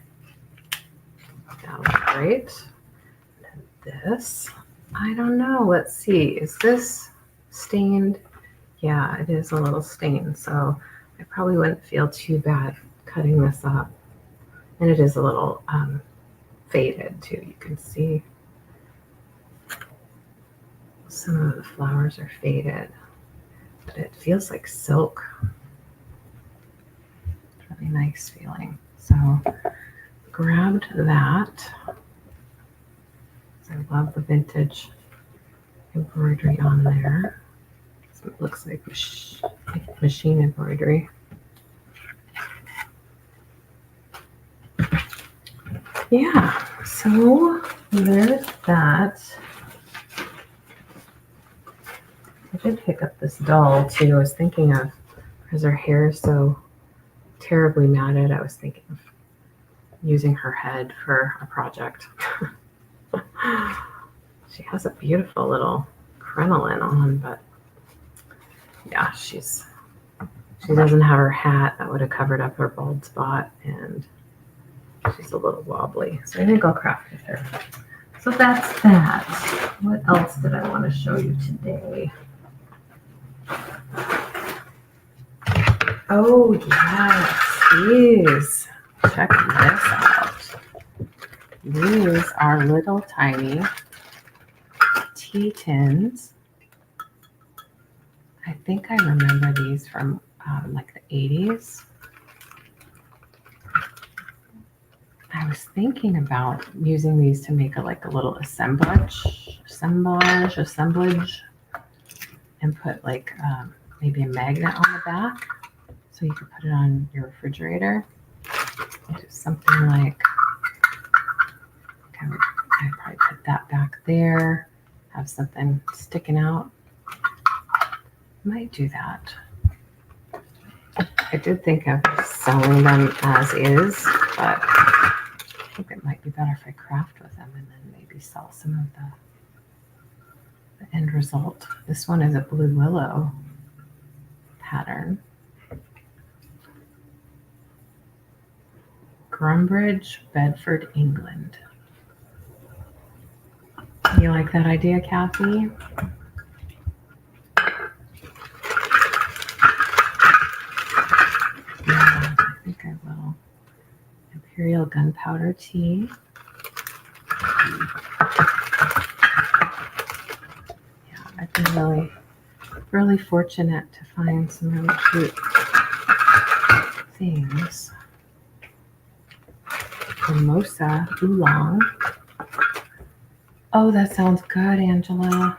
That looks great. And this, I don't know. Let's see. Is this stained? Yeah, it is a little stained, so I probably wouldn't feel too bad cutting this up. And it is a little faded too. You can see some of the flowers are faded, but it feels like silk. Really nice feeling. So grabbed that. I love the vintage embroidery on there. So it looks like machine embroidery. Yeah, so there's that. I did pick up this doll too. I was thinking of, because her hair is so terribly matted, I was thinking of using her head for a project. She has a beautiful little crinoline on, but yeah, she doesn't have her hat that would have covered up her bald spot, and she's a little wobbly. So I think I'll craft with her. So that's that. What else did I want to show you today? Oh yes, these. Check this out. These are little tiny tea tins. I think I remember these from like the 80s. I was thinking about using these to make a little assemblage, and put like maybe a magnet on the back, so you could put it on your refrigerator. Do something like, I'd probably put that back there, have something sticking out. Might do that. I did think of selling them as is, but I think it might be better if I craft with them and then maybe sell some of the end result. This one is a blue willow pattern. Grumbridge, Bedford, England. You like that idea, Kathy? Yeah, I think I will. Imperial gunpowder tea. Yeah, I've been really fortunate to find some really cute things. Mimosa oolong. Oh, that sounds good, Angela.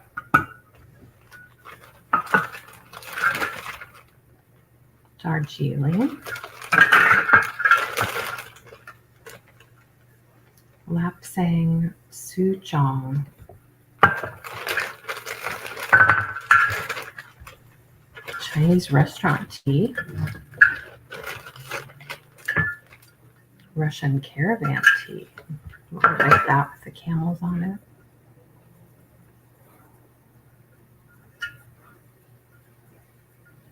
Darjeeling. Lapsang Souchong. Chinese restaurant tea. Russian caravan tea. I like that with the camels on it.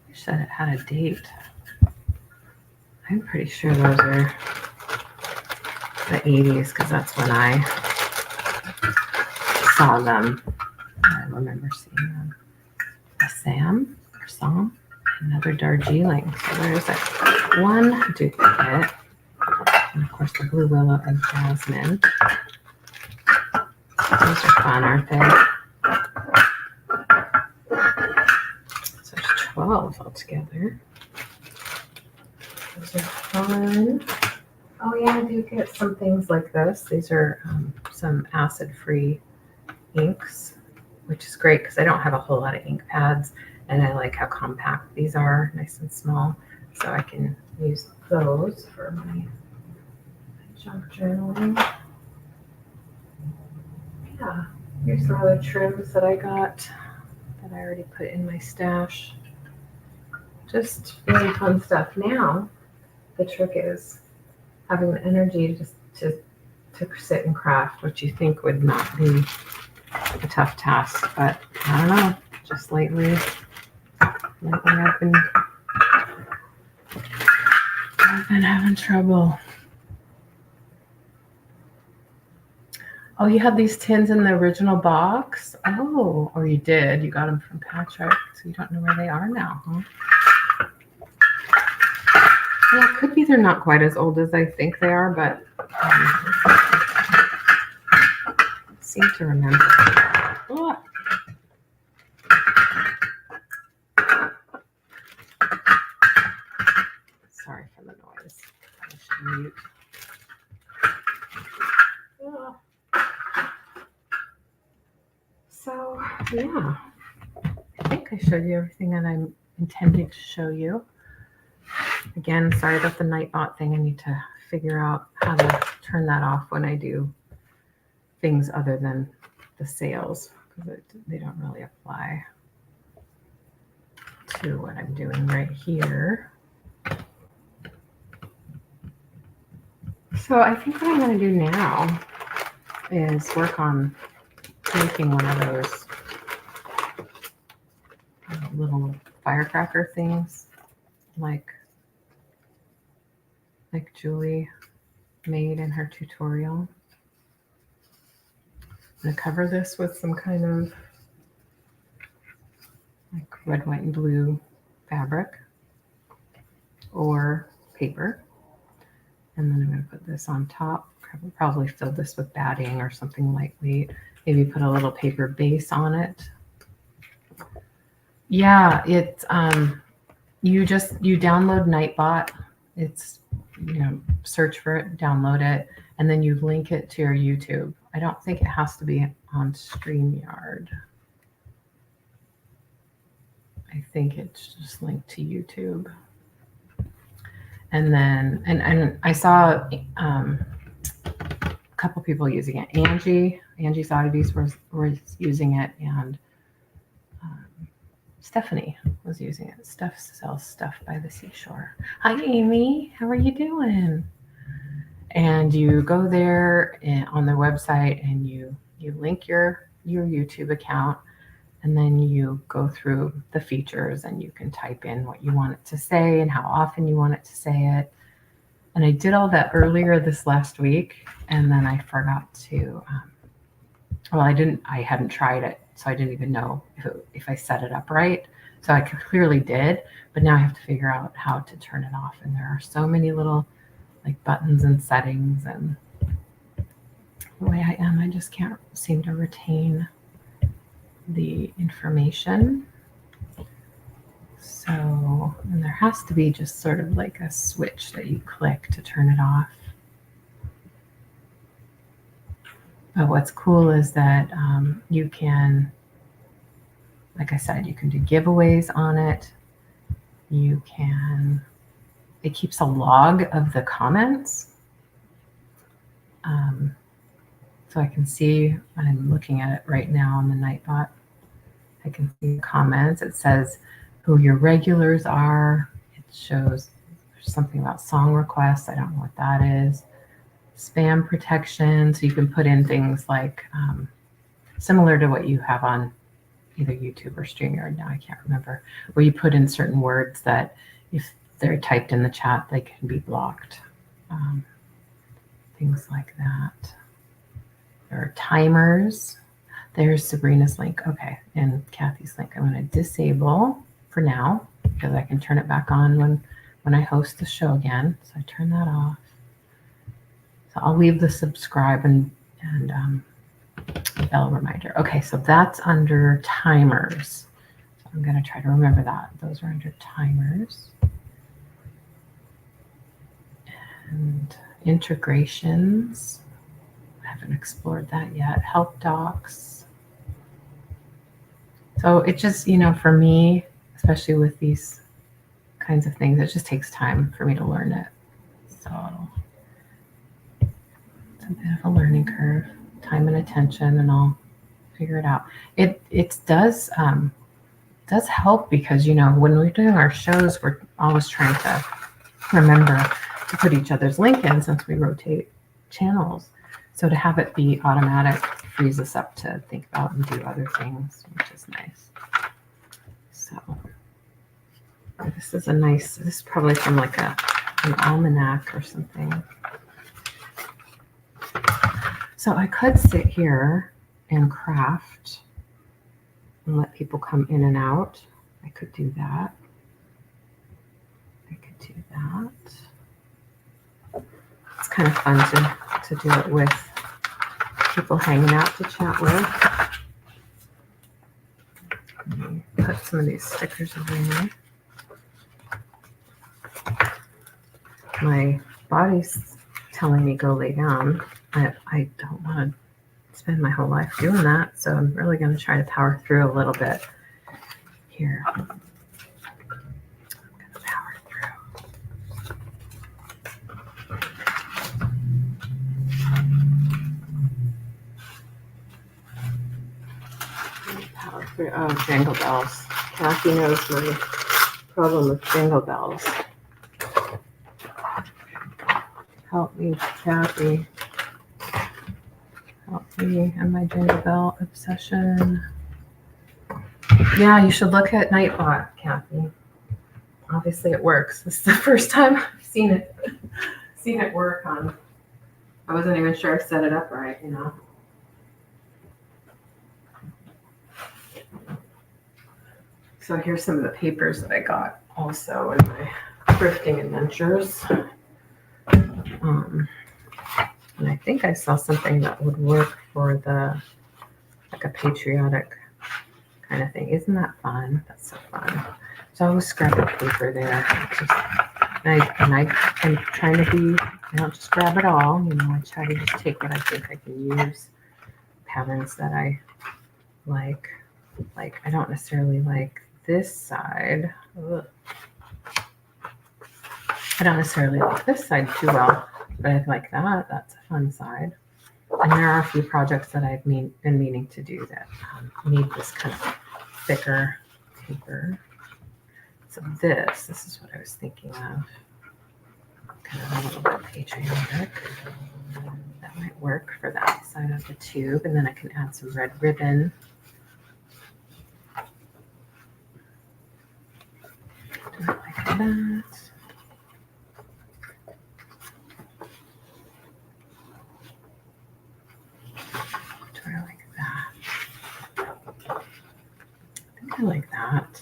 You said it had a date. I'm pretty sure those are the 80s, because that's when I saw them. I remember seeing them. Assam or Assam, another Darjeeling. So there's one duplicate. And of course the blue willow and jasmine. Those are fun, aren't they? So there's 12 altogether. Those are fun. Oh yeah, I do get some things like this. These are some acid-free inks, which is great because I don't have a whole lot of ink pads, and I like how compact these are, nice and small. So I can use those for my junk journaling. Yeah, here's some other trims that I got that I already put in my stash. Just really fun stuff. Now, the trick is having the energy to sit and craft, which you think would not be a tough task, but I don't know. Just lately I've been having trouble. Oh, you had these tins in the original box? Oh, or you did. You got them from Patrick, so you don't know where they are now, huh? Yeah, it could be they're not quite as old as I think they are, but I seem to remember. Oh. Sorry for the noise. I should mute. Oh. So, yeah, I think I showed you everything that I'm intending to show you. Again, sorry about the Nightbot thing. I need to figure out how to turn that off when I do things other than the sales, because they don't really apply to what I'm doing right here. So I think what I'm going to do now is work on making one of those little firecracker things like Julie made in her tutorial. I'm going to cover this with some kind of like red, white, and blue fabric or paper. And then I'm going to put this on top. Probably fill this with batting or something lightweight. Maybe put a little paper base on it. Yeah, it's you download Nightbot. It's, search for it, download it, and then you link it to your YouTube. I don't think it has to be on StreamYard. I think it's just linked to YouTube. And then, and I saw a couple people using it. Angie's Oddities was using it, and Stephanie was using it. Steph sells stuff by the seashore. Hi, Amy. How are you doing? And you go there on their website, and you link your YouTube account, and then you go through the features, and you can type in what you want it to say and how often you want it to say it. And I did all that earlier this last week, and then I forgot to. I hadn't tried it, so I didn't even know if I set it up right. So I clearly did, but now I have to figure out how to turn it off. And there are so many little like buttons and settings, and the way I am, I just can't seem to retain the information. So, and there has to be just sort of like a switch that you click to turn it off. But what's cool is that you can, like I said, you can do giveaways on it. It keeps a log of the comments. So I can see, I'm looking at it right now on the Nightbot. I can see the comments. It says who your regulars are. It shows something about song requests. I don't know what that is. Spam protection. So you can put in things like similar to what you have on either YouTube or StreamYard now, I can't remember, where you put in certain words that if they're typed in the chat, they can be blocked. Things like that. There are timers. There's Sabrina's link. Okay, and Kathy's link. I'm going to disable for now because I can turn it back on when I host the show again. So I turn that off. So I'll leave the subscribe and bell reminder. Okay, so that's under timers. So I'm going to try to remember that. Those are under timers. And integrations. I haven't explored that yet. Help docs. So it just, for me, especially with these kinds of things, it just takes time for me to learn it. So it's a bit of a learning curve, time and attention, and I'll figure it out. It does help because, when we're doing our shows, we're always trying to remember to put each other's link in since we rotate channels. So to have it be automatic frees us up to think about and do other things, which is nice. So this is this is probably from like an almanac or something. So I could sit here and craft and let people come in and out. I could do that. I could do that. It's kind of fun to do it with people hanging out to chat with. Let me put some of these stickers away. My body's telling me go lay down. I don't want to spend my whole life doing that, so I'm really going to try to power through a little bit here. I'm going to power through. Power through. Oh, jingle bells. Kathy knows my problem with jingle bells. Help me, Kathy. Help me and my jingle bell obsession. Yeah, you should look at Nightbot, Kathy. Obviously it works. This is the first time I've seen it work on. I wasn't even sure I set it up right, you know. So here's some of the papers that I got also in my thrifting adventures. And I think I saw something that would work for like a patriotic kind of thing. Isn't that fun? That's so fun. So I always scrap the paper there. I'm trying to be, I don't just grab it all. You know, I try to just take what I think I can use. Patterns that I like. Like, I don't necessarily like this side. Ugh. I don't necessarily like this side too well, but I like that. That's a fun side. And there are a few projects that I've been meaning to do that need this kind of thicker paper. So this is what I was thinking of. Kind of a little bit patriotic. That might work for that side of the tube. And then I can add some red ribbon. Do it like that. I like that.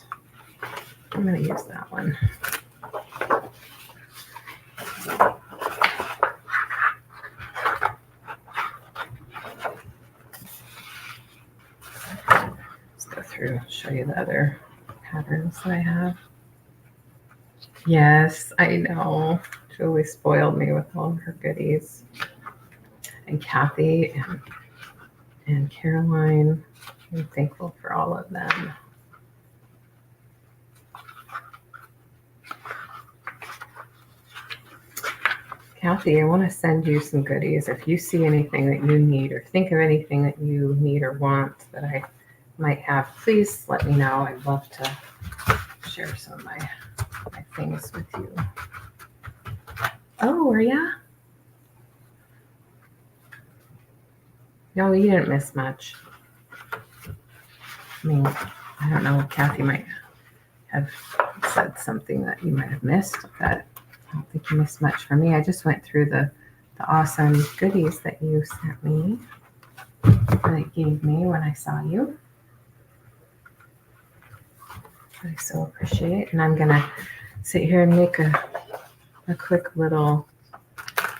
I'm going to use that one. Let's go through and show you the other patterns that I have. Yes, I know. Julie spoiled me with all of her goodies. And Kathy and Caroline, I'm thankful for all of them. Kathy, I want to send you some goodies. If you see anything that you need or think of anything that you need or want that I might have, please let me know. I'd love to share some of my things with you. Oh, are ya? No, you didn't miss much. I mean, I don't know. Kathy might have said something that you might have missed, but I don't think you missed much for me. I just went through the awesome goodies that you sent me, that gave me when I saw you. I so appreciate. And I'm going to sit here and make a quick little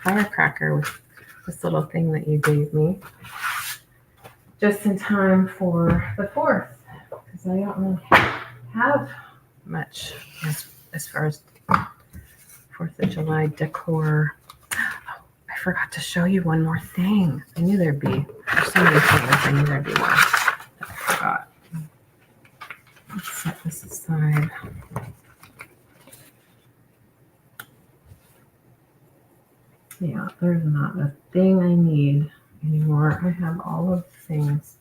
firecracker with this little thing that you gave me. Just in time for the 4th, because I don't really have much as far as 4th of July decor. Oh, I forgot to show you one more thing. I knew there'd be, there's so many things, I knew there'd be one that I forgot. Let's set this aside. Yeah, there's not a thing I need anymore. I have all of the things.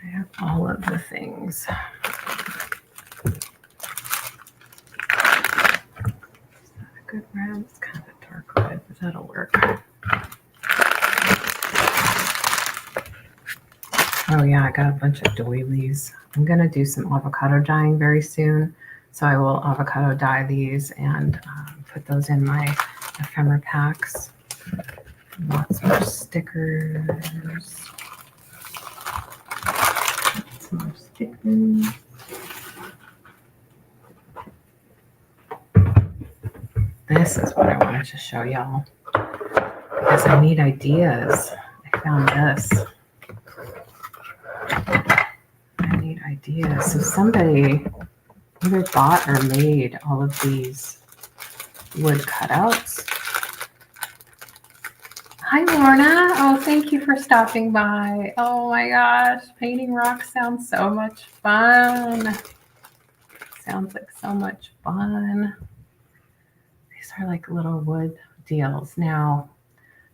I have all of the things. Is that a good red? It's kind of a dark red, but that'll work. Oh yeah, I got a bunch of doilies. I'm gonna do some avocado dyeing very soon. So I will avocado dye these and put those in my ephemera packs Lots more stickers. Some more stickers. This is what I wanted to show y'all because I need ideas. I found this. I need ideas. So somebody either bought or made all of these wood cutouts. Hi, Lorna. Oh, thank you for stopping by. Oh my gosh, painting rocks sounds so much fun. Sounds like so much fun. These are like little wood deals. Now,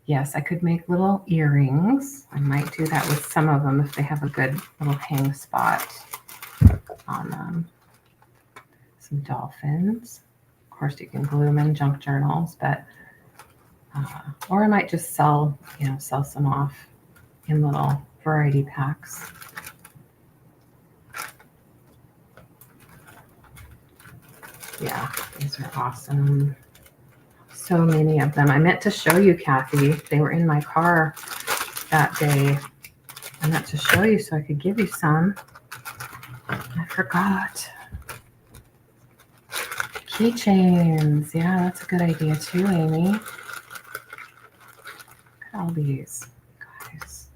yes, I could make little earrings. I might do that with some of them if they have a good little hang spot on them. Some dolphins. Of course, you can glue them in junk journals, but or I might just sell some off in little variety packs. Yeah, these are awesome. So many of them. I meant to show you, Kathy. They were in my car that day. I meant to show you so I could give you some. I forgot. Keychains. Yeah, that's a good idea too, Amy. Look at all these, guys.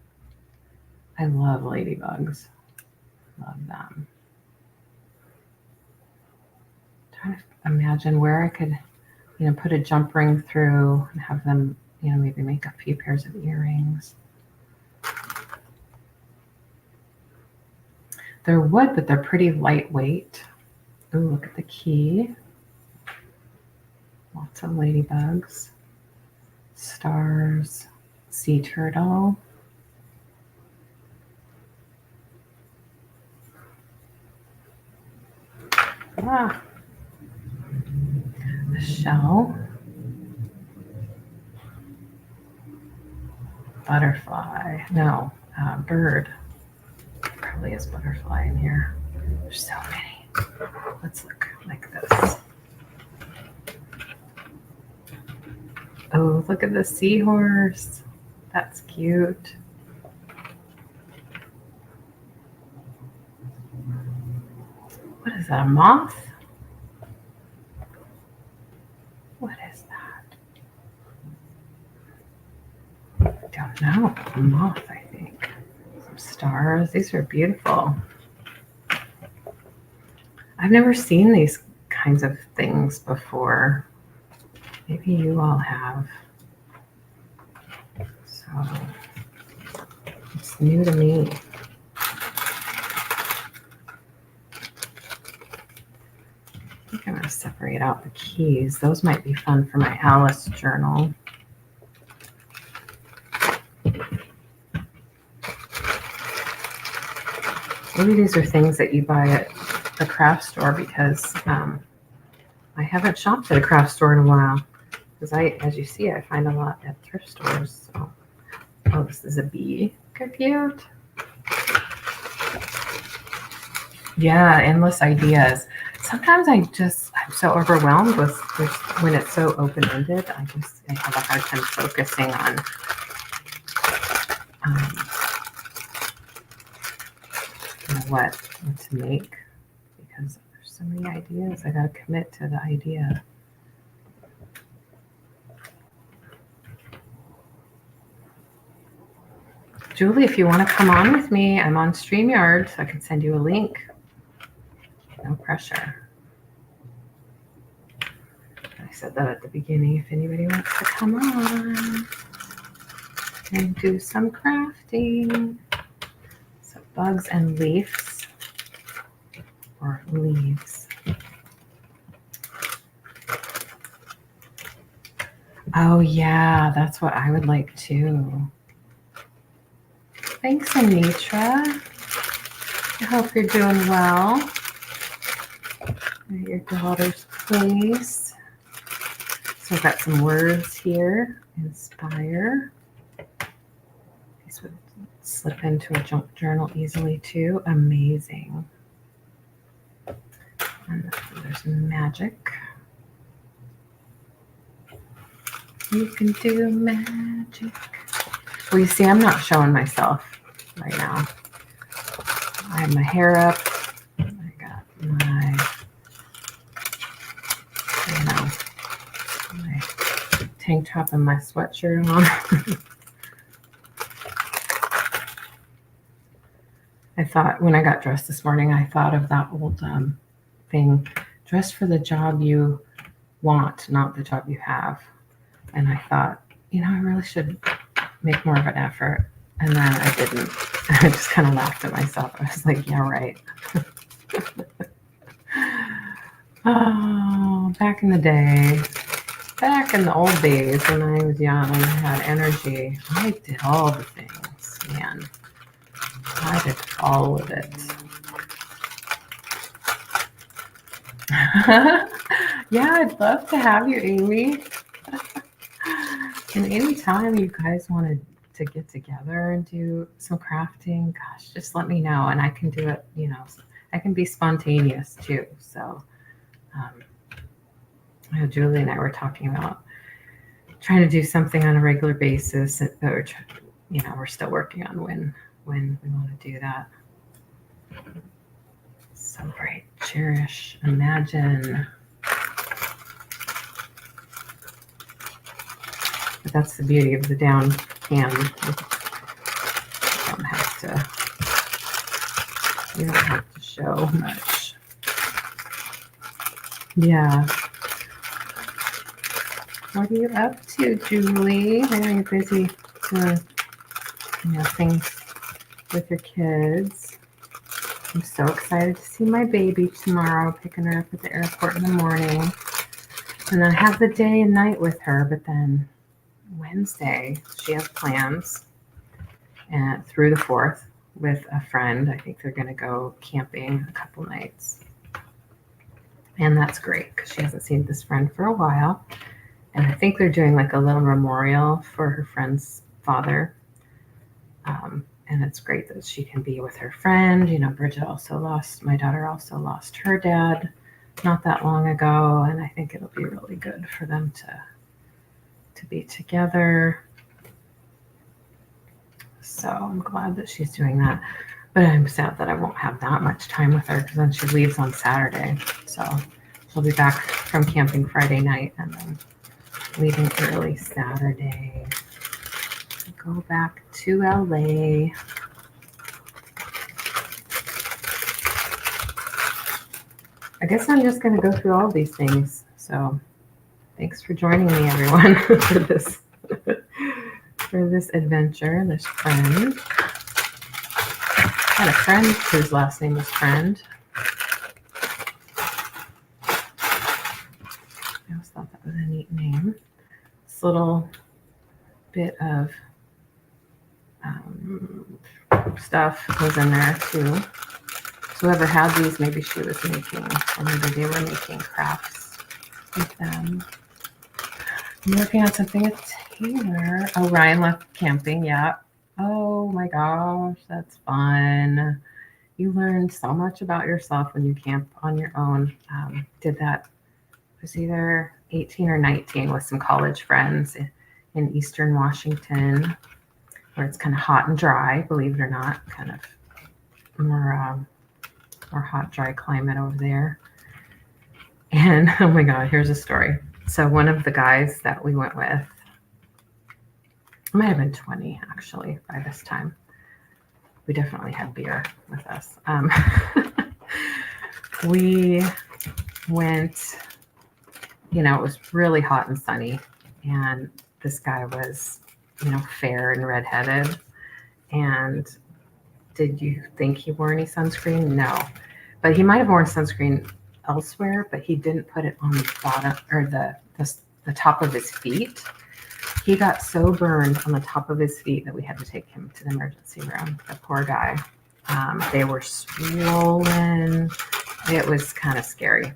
I love ladybugs. Love them. I'm trying to imagine where I could, put a jump ring through and have them, maybe make a few pairs of earrings. They're wood, but they're pretty lightweight. Ooh, look at the key. Lots of ladybugs. Stars. Sea turtle. Ah. The shell. Butterfly. No, bird. Probably is butterfly in here. There's so many. Let's look like this. Oh, look at the seahorse. That's cute. What is that, a moth? What is that? I don't know. A moth, I think. Some stars. These are beautiful. I've never seen these kinds of things before. Maybe you all have. So it's new to me. I think I'm going to separate out the keys. Those might be fun for my Alice journal. Maybe these are things that you buy at the craft store because I haven't shopped at a craft store in a while. Because as you see, I find a lot at thrift stores. So. Oh, this is a bee. Look how cute. Yeah, endless ideas. Sometimes I'm so overwhelmed with when it's so open-ended. I have a hard time focusing on what to make because there's so many ideas. I gotta commit to the idea. Julie, if you want to come on with me, I'm on StreamYard, so I can send you a link. No pressure. I said that at the beginning. If anybody wants to come on and do some crafting. So bugs and leaves, or leaves. Oh yeah, that's what I would like too. Thanks, Anitra. I hope you're doing well at your daughter's place. So I've got some words here. Inspire. These would slip into a junk journal easily too. Amazing. And there's magic. You can do magic. Well, you see, I'm not showing myself right now. I have my hair up. I got my, my tank top and my sweatshirt on. I thought when I got dressed this morning, I thought of that old thing, dress for the job you want, not the job you have. And I thought, I really should make more of an effort. And then I didn't. I just kind of laughed at myself. I was like, yeah, right. Oh, back in the day, back in the old days when I was young and I had energy, I did all the things, man. I did all of it. Yeah, I'd love to have you, Amy. And anytime you guys wanted to get together and do some crafting, gosh, just let me know and I can do it, I can be spontaneous too. So Julie and I were talking about trying to do something on a regular basis, but we're still working on when we want to do that. Celebrate, cherish, imagine. But that's the beauty of the down can. You don't have to show much. Yeah. What are you up to, Julie? I know you're busy doing, things with your kids. I'm so excited to see my baby tomorrow, picking her up at the airport in the morning. And then I have the day and night with her, but then Wednesday she has plans and through the 4th with a friend. I think they're going to go camping a couple nights. And that's great because she hasn't seen this friend for a while. And I think they're doing like a little memorial for her friend's father. And it's great that she can be with her friend. Bridget my daughter also lost her dad not that long ago. And I think it'll be really good for them to be together. So I'm glad that she's doing that. But I'm sad that I won't have that much time with her because then she leaves on Saturday. So she'll be back from camping Friday night and then leaving early Saturday. Go back to LA. I guess I'm just going to go through all these things. So thanks for joining me, everyone, for this adventure, this friend. I had a friend whose last name was Friend. I always thought that was a neat name. This little bit of stuff goes in there too. So whoever had these, maybe she was making, or maybe they were making crafts with them. I'm working on something with Taylor. Oh, Ryan left camping. Yeah. Oh my gosh, that's fun. You learn so much about yourself when you camp on your own. Did that, it was either 18 or 19 with some college friends in Eastern Washington, where it's kind of hot and dry, believe it or not, kind of more hot, dry climate over there. And oh my God, here's a story. So one of the guys that we went with, might have been 20 actually by this time. We definitely had beer with us. We went, it was really hot and sunny, and this guy was, fair and redheaded. And did you think he wore any sunscreen? No, but he might have worn sunscreen elsewhere, but he didn't put it on the bottom or the top of his feet. He got so burned on the top of his feet that we had to take him to the emergency room. The poor guy. They were swollen. It was kind of scary.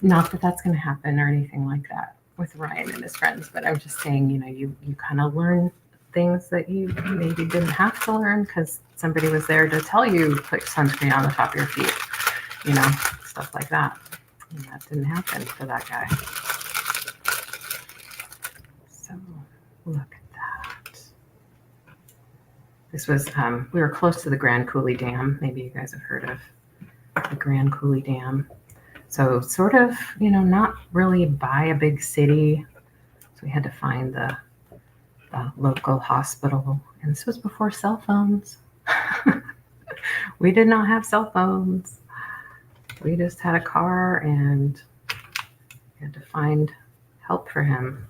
Not that that's going to happen or anything like that with Ryan and his friends, but I'm just saying, you kind of learn things that you maybe didn't have to learn because somebody was there to tell you put sunscreen on the top of your feet, stuff like that. And that didn't happen for that guy. So Look at that. This was, we were close to the Grand Coulee Dam. Maybe you guys have heard of the Grand Coulee Dam. So sort of, not really by a big city. So we had to find the local hospital. And this was before cell phones. We did not have cell phones. We just had a car and had to find help for him.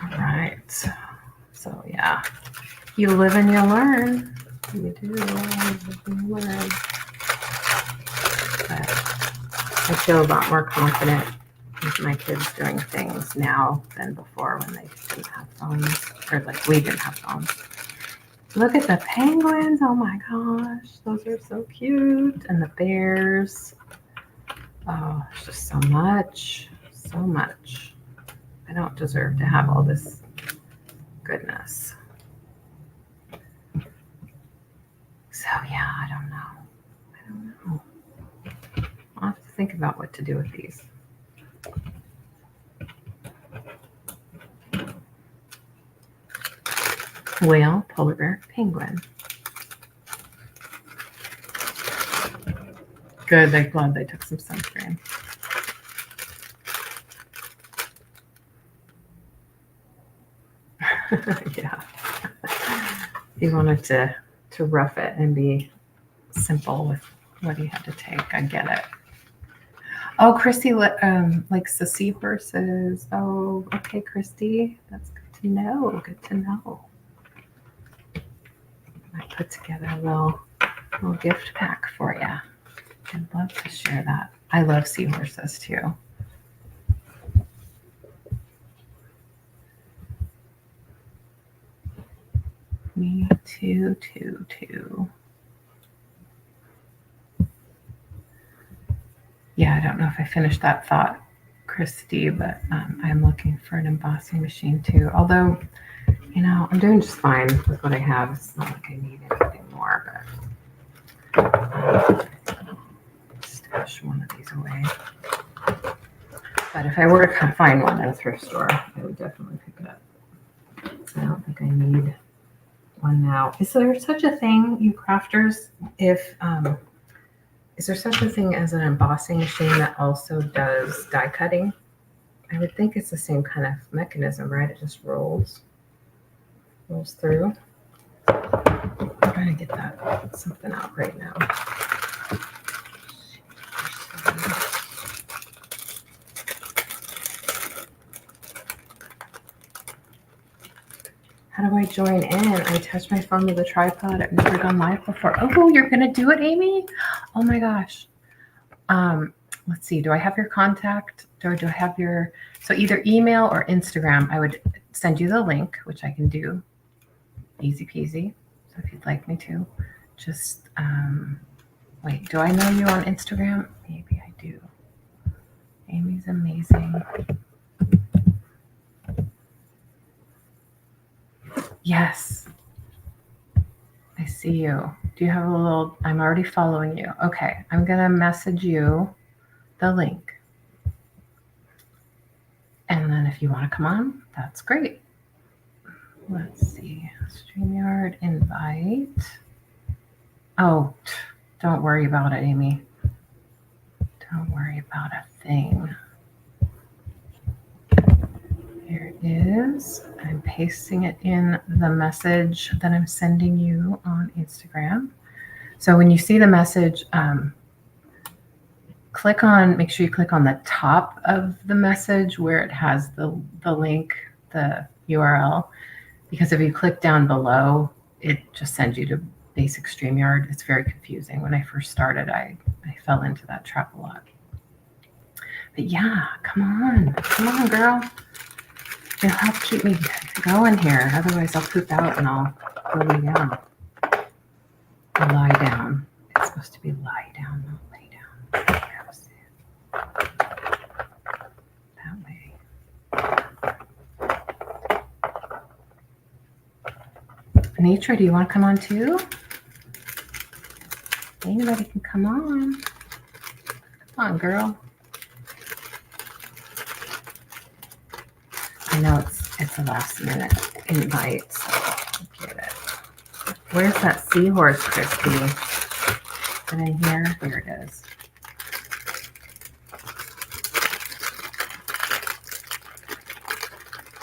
All right. So yeah, you live and you learn. You do live and you learn. But I feel a lot more confident with my kids doing things now than before when they didn't have phones, or like we didn't have phones. Look at the penguins. Oh my gosh, those are so cute. And the bears. Oh, it's just so much, so much. I don't deserve to have all this goodness. So yeah, I don't know. I'll have to think about what to do with these. Whale, polar bear, penguin. Good, I'm glad they took some sunscreen. Yeah. He wanted to rough it and be simple with what he had to take. I get it. Oh, Christy likes the seahorses. Oh, okay, Christy. That's good to know. Good to know. I put together a little gift pack for you. I'd love to share that. I love seahorses too. Me too. Yeah, I don't know if I finished that thought, Christy, but I'm looking for an embossing machine too. Although, I'm doing just fine with what I have. It's not like I need anything more, but stash one of these away. But if I were to find one at a thrift store, I would definitely pick it up. I don't think I need one now. Is there such a thing, you crafters, is there such a thing as an embossing machine that also does die cutting? I would think it's the same kind of mechanism, right? It just rolls through. I'm trying to get that something out right now. How do I join in? I touched my phone with a tripod. I've never gone live before. Oh, you're going to do it, Amy? Oh my gosh. Let's see. Do I have your contact? Or do I have your... So either email or Instagram. I would send you the link, which I can do. Easy peasy. So if you'd like me to. Just, wait. Do I know you on Instagram? Maybe I do. Amy's amazing. Yes. I see you. Do you have a little, I'm already following you. Okay. I'm going to message you the link. And then if you want to come on, that's great. Let's see. StreamYard invite. Oh, don't worry about it, Amy. Don't worry about a thing. Here it is. I'm pasting it in the message that I'm sending you on Instagram. So when you see the message, make sure you click on the top of the message where it has the link, the URL, because if you click down below, it just sends you to basic StreamYard. It's very confusing. When I first started, I fell into that trap a lot. But yeah, come on, girl. You'll help keep me going here. Otherwise, I'll poop out and I'll go lay down. Lie down. It's supposed to be lie down, not lay down. That way. Nature, do you want to come on too? Anybody can come on. Come on, girl. I know it's a last minute invite, so I get it. Where's that seahorse, Christy? Is it in here? Here it is.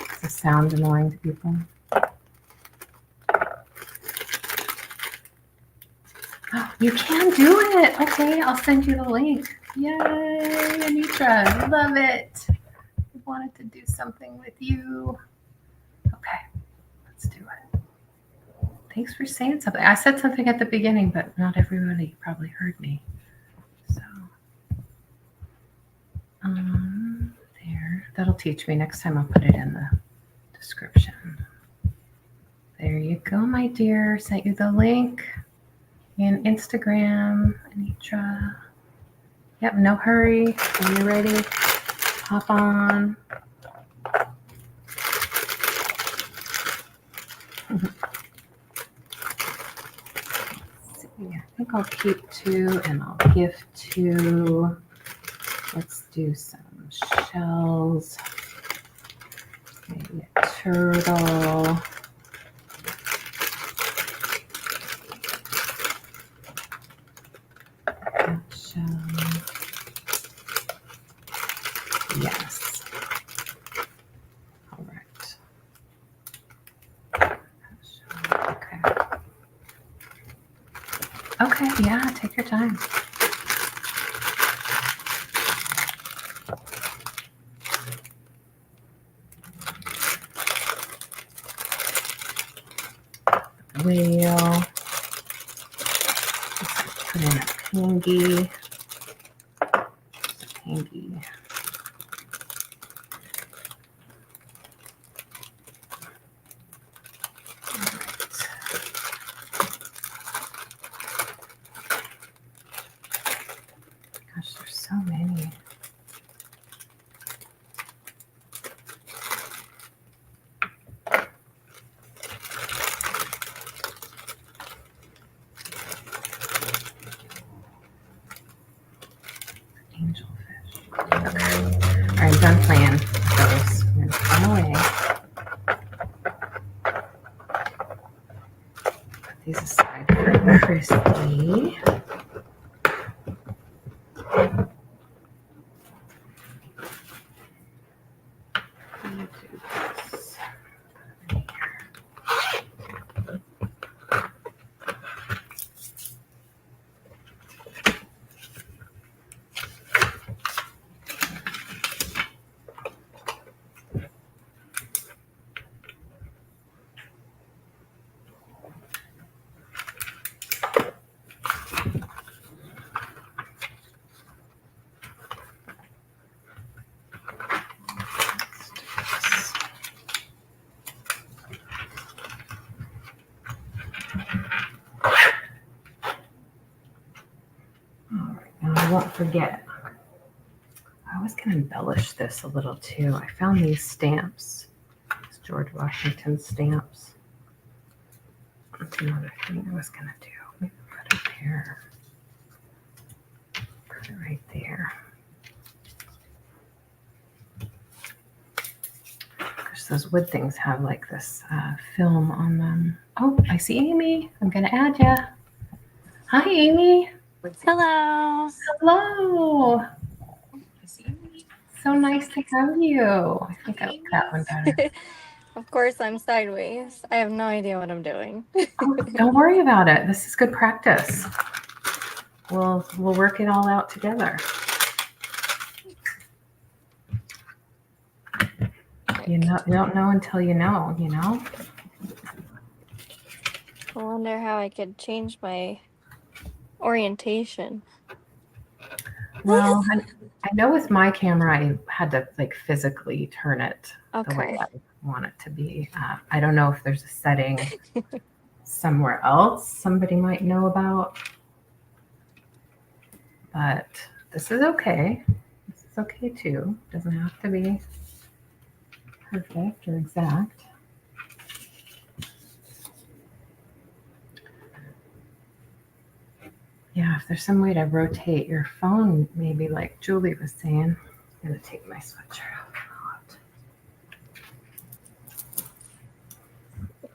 Does the sound annoying to people? Oh, you can do it. Okay, I'll send you the link. Yay, Anitra, love it. I wanted to do something with you. Okay, let's do it. Thanks for saying something. I said something at the beginning, but not everybody probably heard me. So, there. That'll teach me. Next time I'll put it in the description. There you go, my dear. Sent you the link in Instagram, Anitra. Yep, no hurry. When you're ready, hop on. I think I'll keep 2 and I'll gift 2. Let's do some shells. Maybe a turtle. Shell. Yes. All right. Okay. Okay, yeah, take your time. Whale. Put in a pingy. Pingy. Gosh, there's so many. Angelfish. Okay. All right, I'm done playing with those. I'm going to put them away. Put these aside for Christy. I won't forget. I was going to embellish this a little too. I found these stamps, these George Washington stamps. That's another thing I was going to do. Maybe put it there. Put it right there. Because those wood things have like this film on them. Oh, I see Amy. I'm going to add you. Hi, Amy. Hello. Hello. So nice to have you. I think I like that one better. Of course, I'm sideways. I have no idea what I'm doing. Oh, don't worry about it. This is good practice. We'll work it all out together. You don't know until you know, you know? I wonder how I could change my orientation. Well, I know with my camera, I had to like physically turn it the way Okay. I want it to be. I don't know if there's a setting somewhere else somebody might know about, but this is okay. This is okay too. Doesn't have to be perfect or exact. Yeah, if there's some way to rotate your phone, maybe like Julie was saying. I'm gonna take my sweatshirt off.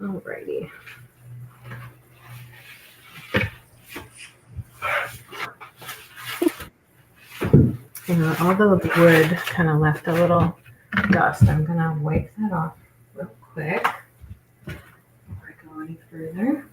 Alrighty. Although the wood kind of left a little dust, I'm gonna wipe that off real quick before I go any further.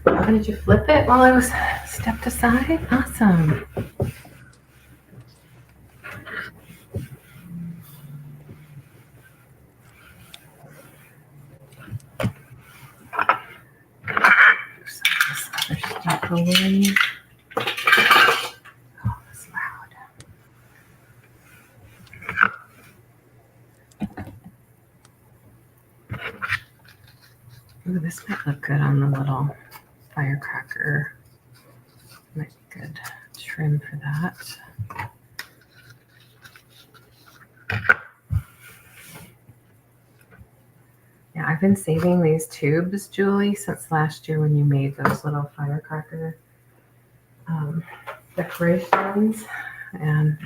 Oh, did you flip it while I was stepped aside? Awesome. There's some stuff away. Oh, it's loud. Ooh, this might look good on the little firecracker. Might be good trim for that. Yeah, I've been saving these tubes, Julie, since last year when you made those little firecracker decorations. And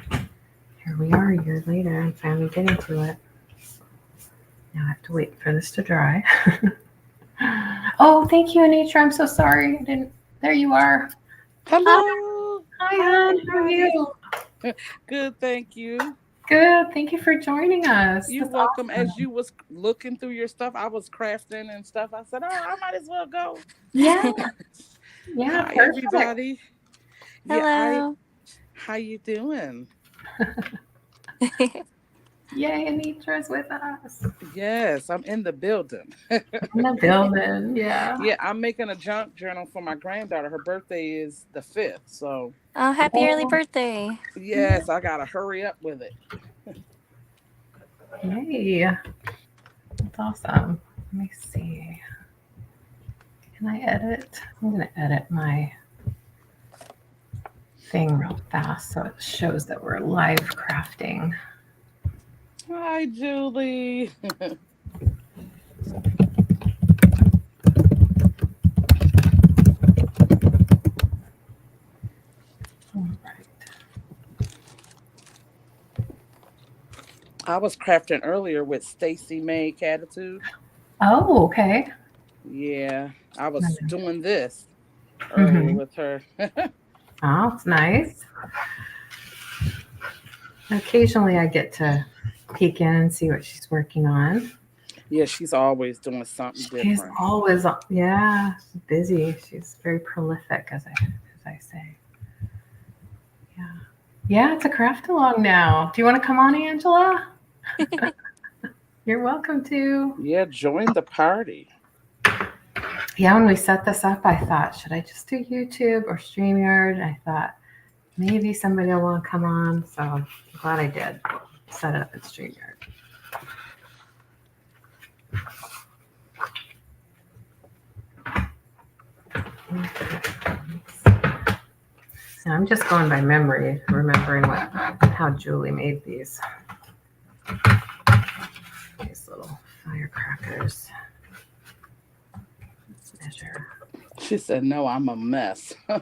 here we are a year later. I'm finally getting to it. Now I have to wait for this to dry. Oh, thank you, Anitra. I'm so sorry. I didn't. There you are. Hello. Hi, hon. How are you? Good, thank you. Good. Thank you for joining us. You're That's welcome. awesome. As you was looking through your stuff, I was crafting and stuff. I said, "Oh, I might as well go." Yeah. Yeah. Hi, Perfect. everybody. Hello. How you doing? Yay, Anitra's with us. Yes, I'm in the building. In the building. Yeah. Yeah, I'm making a junk journal for my granddaughter. Her birthday is the 5th, so Oh, happy early birthday. yes, I gotta hurry up with it. Yay. That's awesome. Let me see. Can I edit? I'm going to edit my thing real fast so it shows that we're live crafting. Hi, Julie. All right. I was crafting earlier with Stacy May Catitude. Oh, okay. Yeah, I was doing this earlier with her. Oh, it's nice. Occasionally I get to peek in and see what she's working on. Yeah, she's always doing something She's different. always, yeah, she's busy. She's very prolific, as I say. Yeah. Yeah, it's a craft along now. Do you want to come on, Angela? You're welcome to. Yeah, join the party. Yeah, when we set this up, I thought, should I just do YouTube or StreamYard? I thought maybe somebody will want to come on, so I'm glad I did set it up at StreamYard. And I'm just going by memory, remembering how Julie made these little firecrackers. Let's measure. She said, "No, I'm a mess." Oh,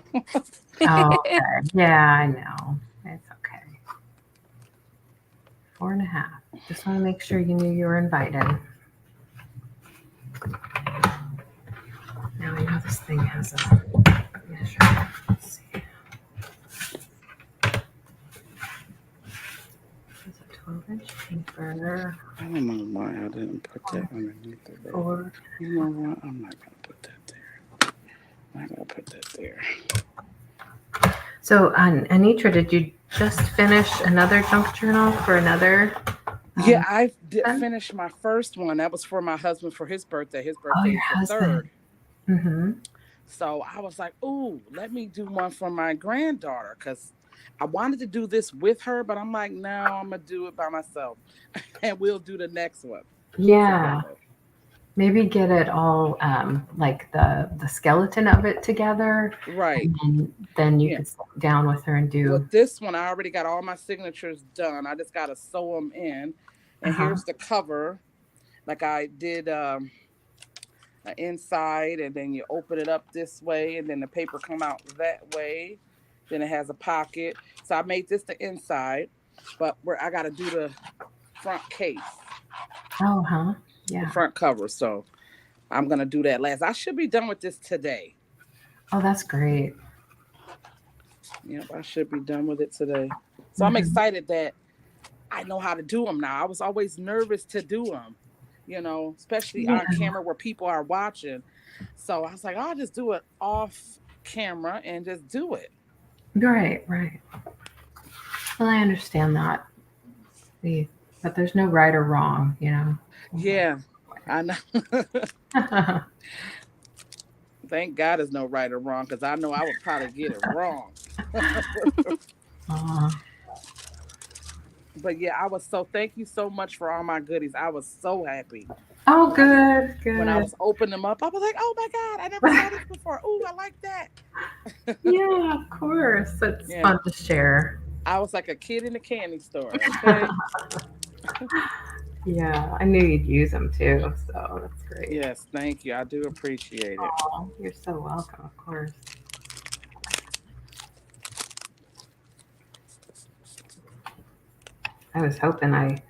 okay. Yeah, I know. It's okay. 4.5. Just want to make sure you knew you were invited. Now I know this thing has a measure. Let's see. It's a 12-inch paper. I don't know why I didn't put that underneath it. Or you know what? I'm not gonna put that there. I'm not gonna put that there. So, Anitra, did you just finish another junk journal for another? Yeah, I did finish my first one. That was for my husband for his birthday. His birthday is the 3rd. Mm-hmm. So I was like, "Ooh, let me do one for my granddaughter," because I wanted to do this with her, but I'm like, "No, I'm gonna do it by myself, and we'll do the next one." Yeah. together. maybe get it all like the skeleton of it together, Right. and then you Yeah. could sit down with her and Well, do. this one I already got all my signatures done. I just got to sew them in. And Uh-huh. here's the cover. Like I did inside, and then you open it up this way, and then the paper come out that way. Then it has a pocket. So I made this the inside, but where I got to do the front case, Oh, huh. the Yeah. front cover. So I'm gonna do that last. I should be done with this today. Oh, that's great. Yep, I should be done with it today. So I'm Mhm. excited that I know how to do them now. I was always nervous to do them, especially Yeah. on camera where people are watching. So I was like, I'll just do it off camera and just do it. Right, right. Well, I understand that. But there's no right or wrong. Yeah, I know. Thank God there's no right or wrong, because I know I would probably get it wrong. Aw. But yeah, thank you so much for all my goodies. I was so happy. Oh, When I was good, when I good. was opening them up, I was like, oh my God, I never saw this before. Oh, I like that. Yeah, of course. It's Yeah. fun to share. I was like a kid in a candy store, okay? Yeah, I knew you'd use them too, so that's great. Yes, thank you. I do appreciate it. Oh, you're so welcome, of course. I was hoping I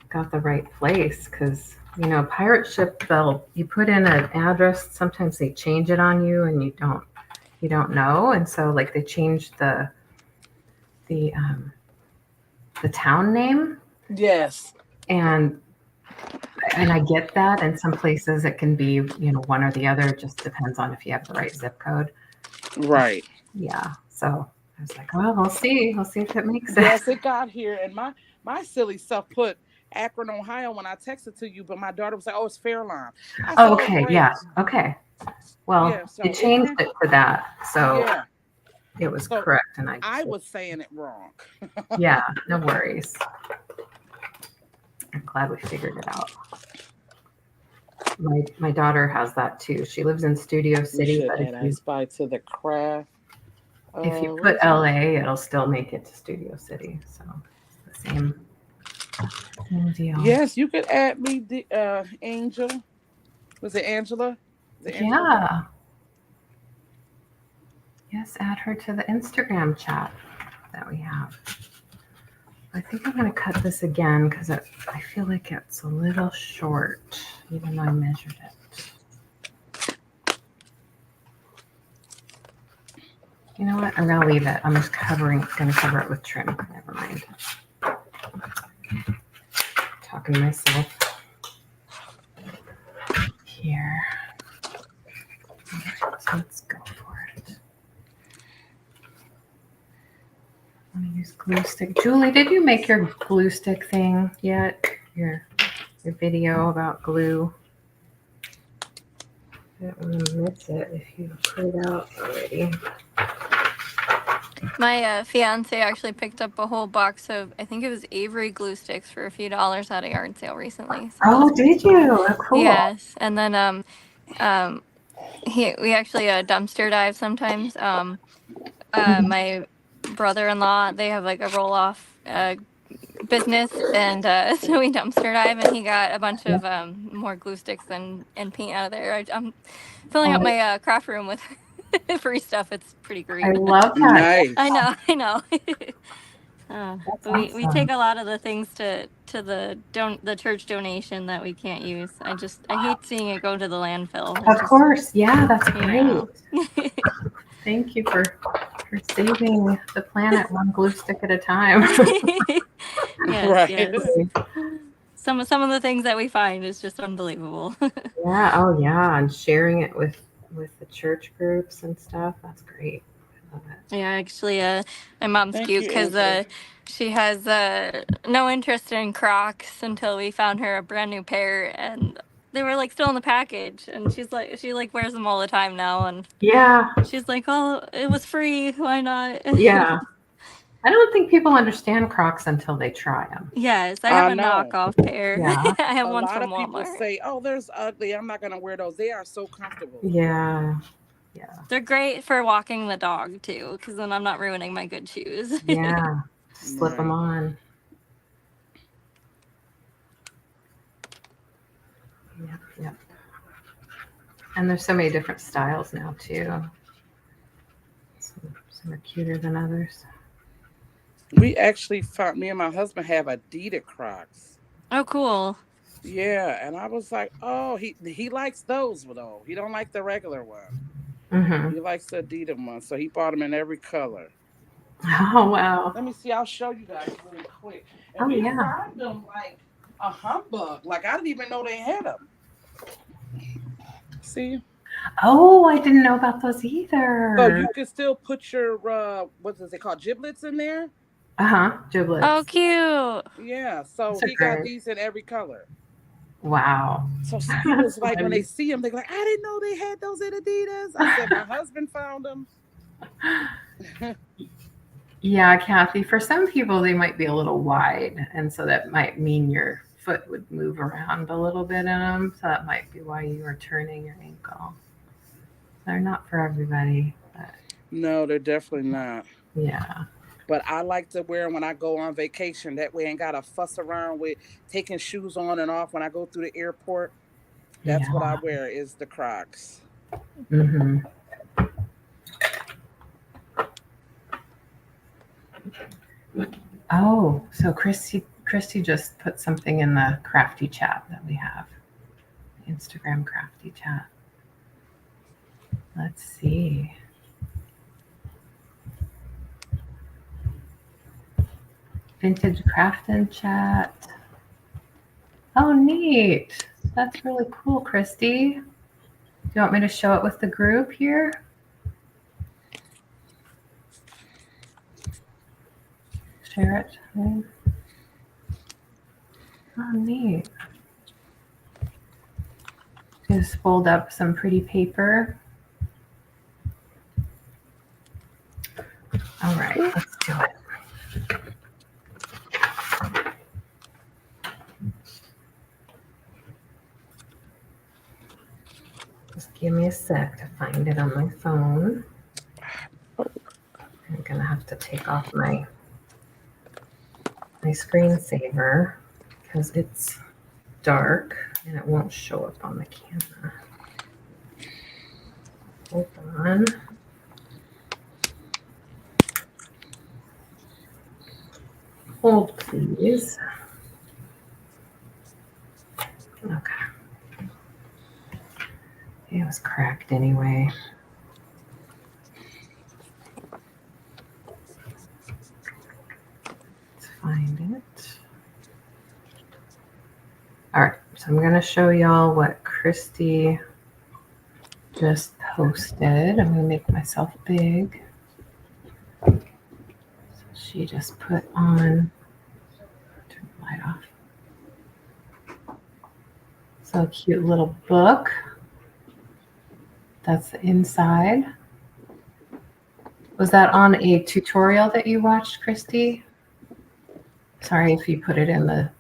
got the right place because pirate ship, you put in an address, sometimes they change it on you and you don't know, and so like they changed the the town name, Yes, and I get that. In some places it can be one or the other. It just depends on if you have the right zip code. right. Yeah, so I was like, well, we'll see if it makes it. Yes, it got here, and my silly self put Akron, Ohio when I texted to you, but my daughter was like, "Oh, it's Fairlawn." I said, Oh, "Oh, okay, yeah, great." okay. Well, Yeah, you so it changed came. it to that, so Yeah, it was so correct, and I I was saying it wrong. yeah, no worries. I'm glad we figured it out. My daughter has that too. She lives in Studio We City, should but if add I you Spy to the craft. if you What put is it? LA, it'll still make it to Studio City. So it's the same deal. Yes, you could add me the Angel. Was it Angela? Is it Angela? Yeah. Yes, add her to the Instagram chat that we have. I think I'm going to cut this again because I feel like it's a little short, even though I measured it. You know what? I'm going to leave it. I'm just going to cover it with trim. Never mind. Talking to myself here. All right, so let's go for it. I'm going to use glue stick. Julie, did you make your glue stick thing yet? Your video about glue? I don't want to miss it if you put it out already. My fiance actually picked up a whole box of, I think it was Avery glue sticks for a few dollars at a yard sale recently. So Oh, did you? Oh, cool. yes, and then we actually dumpster dive sometimes. My brother-in-law, they have like a roll-off business, and so we dumpster dive, and he got a bunch of more glue sticks and paint out of there. I'm filling up Oh, my craft room with free stuff. It's pretty I great. love that. Nice. I know. That's But we awesome. take a lot of the things to the church donation that we can't use. I hate seeing it go to the landfill. It's Of just, course. Yeah, that's great. yeah. Thank you for saving the planet one glue stick at a time. Yes, Right. yes. Some of the things that we find is just unbelievable. Yeah. Oh, yeah. And sharing it with the church groups and stuff. That's great. I love it. Yeah, actually, my mom's Thank cute you, because Angela. she has no interest in Crocs until we found her a brand new pair, and they were like still in the package, and she like wears them all the time now, and Yeah. she's like, "Oh, it was free, why not?" Yeah. I don't think people understand Crocs until they try them. Yes, I have I a know. knockoff pair. Yeah. I have A ones lot from of people Walmart. say, "Oh, there's ugly. I'm not gonna wear those. They are so comfortable." Yeah. Yeah. They're great for walking the dog too, because then I'm not ruining my good shoes. Yeah. Slip them Right. on. Yep. Yep. And there's so many different styles now too. Some are cuter than others. We actually found me and my husband have Adidas Crocs. Oh, cool. Yeah, and I was like, "Oh, he likes those though. He don't like the regular one. Mm-hmm. He likes the Adidas one, so he bought them in every color." Oh wow. Let me see. I'll show you guys really quick. And Oh we yeah. found them like a humbug. Like I didn't even know they had them. See, Oh, I didn't know about those so either. you can still put your what is it called, giblets in there. Uh-huh. Oh, Giblets. cute. Yeah, so Those are he got great. these in every color. Wow. So some That's people's like when they funny. see them, they're like, "I didn't know they had those in Adidas." I said, "My husband found them." Yeah, Kathy, for some people they might be a little wide, and so that might mean your foot would move around a little bit in them. So that might be why you were turning your ankle. They're not for everybody, but No, they're definitely not. yeah. But I like to wear them when I go on vacation. That way, I ain't gotta fuss around with taking shoes on and off when I go through the airport. That's what I Yeah. wear is the Crocs. Mm-hmm. Oh, so Christy just put something in the crafty chat that we have. Instagram crafty chat. Let's see. Vintage crafting chat. Oh, neat. That's really cool, Christy. Do you want me to show it with the group here? Share it. Oh, neat. Just fold up some pretty paper. All right, let's do it. Just give me a sec to find it on my phone. I'm gonna have to take off my screensaver because it's dark and it won't show up on the camera. Hold on. Hold, please. Okay. It was cracked anyway. Let's find it. All right, so I'm gonna show y'all what Christy just posted. I'm gonna make myself big. So she just put on, turn the light off. So a cute little book. That's the inside. Was that on a tutorial that you watched, Christy? Sorry if you put it in the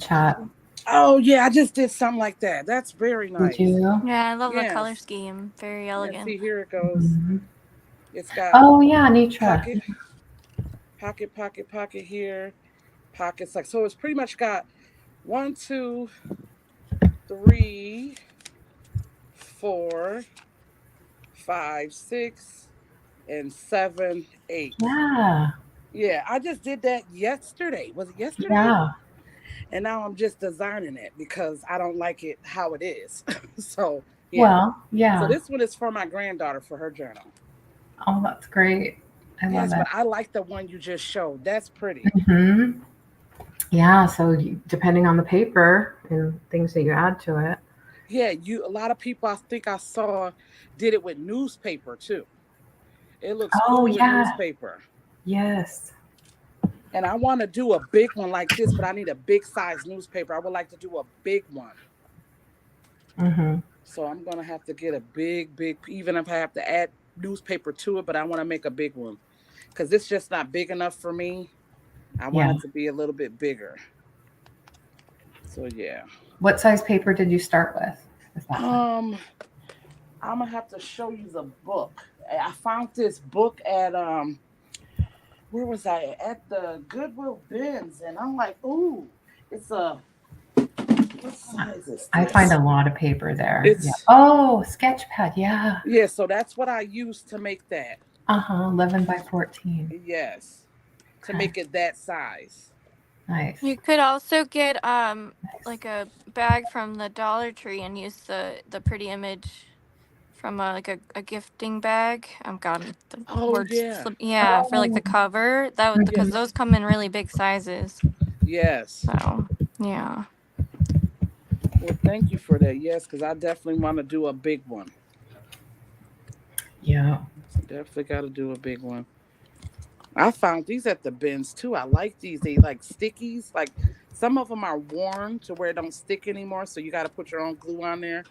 chat. Oh yeah, I just did something like that. That's very Did nice. you? Yeah, I love the color Yes. scheme. Very Yeah, elegant. see here it goes. Mhm. It's got Oh yeah, Nitra. pocket here, pockets like so. It's pretty much got 1, 2, 3, 4, 5, 6, and 7, 8. Yeah, Yeah, I just did that yesterday. Was it yesterday? yeah. And now I'm just designing it because I don't like it how it is. So yeah. Well, So yeah. this one is for my granddaughter for her journal. Oh, that's great. I love Yes, it. but I like the one you just showed. That's pretty. Hmm. Yeah, so depending on the paper and things that you add to it. Yeah, a lot of people I think I saw did it with newspaper too. It looks Oh cool with yeah, newspaper. yes. And I want to do a big one like this, but I need a big size newspaper. I would like to do a big one. Hmm. So I'm going to have to get a big, even if I have to add newspaper to it, but I want to make a big one. because it's just not big enough for me. I want Yeah. it to be a little bit bigger. So yeah. What size paper did you start with that one? I'm gonna have to show you the book. I found this book at where was I at the Goodwill bins, and I'm like, ooh, it's a what size is I this? find a lot of paper there. Yeah. It's Oh, sketch pad. Yeah. yeah, so that's what I used to make that. 11 by 14. Yes, to Okay. make it that size. Nice. You could also get Nice. like a bag from the Dollar Tree and use the pretty image from like a gifting bag. God, the Oh words yeah, slip. Yeah, for like Oh. the cover. That would, yeah, because those come in really big sizes. yes. So yeah. Well, thank you for that. Yes, because I definitely want to do a big one. Yeah. Definitely got to do a big one. I found these at the bins too. I like these. They like stickies. Like some of them are worn to where it don't stick anymore, so you got to put your own glue on there.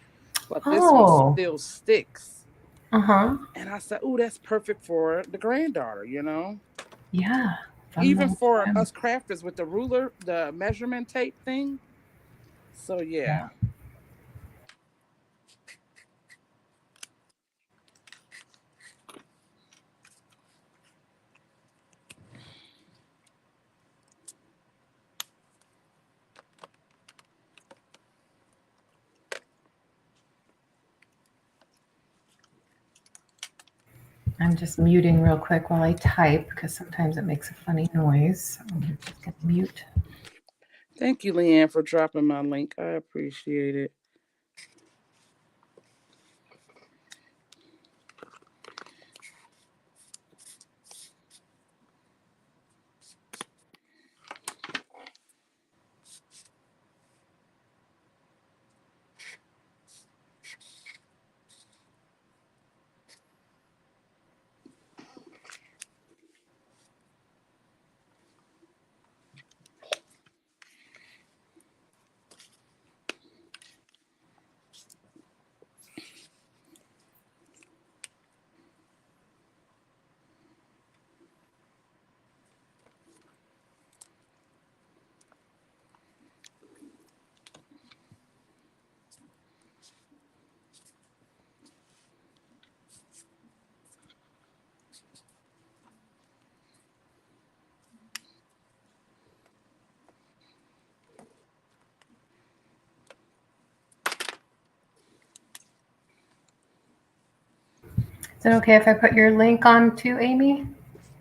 But this one Oh. still sticks. Uh-huh. And I said, "Ooh, that's perfect for the granddaughter." Yeah. Even Thumbnail for trim. us crafters with the ruler, the measurement tape thing. So Yeah. yeah. I'm just muting real quick while I type because sometimes it makes a funny noise. So I'm just going to mute. Thank you, Leanne, for dropping my link. I appreciate it. Is it okay if I put your link on too, Amy?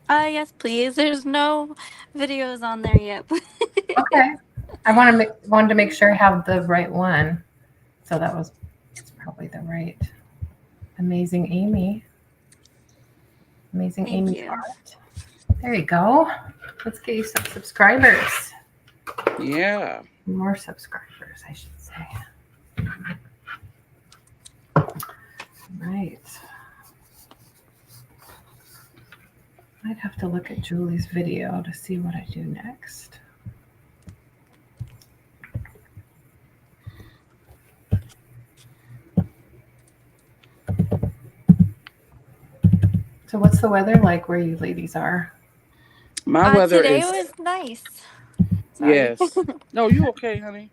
Yes, please. There's no videos on there yet. Okay. I wanted to make sure I have the right one. So it's probably the right Amazing Amy. Amazing Thank Amy's you. art. There you go. Let's get you some subscribers. Yeah. More subscribers, I should say. Right. I'd have to look at Julie's video to see what I do next. So what's the weather like where you ladies are? My weather Today is was nice. Sorry. yes. No, you okay, honey?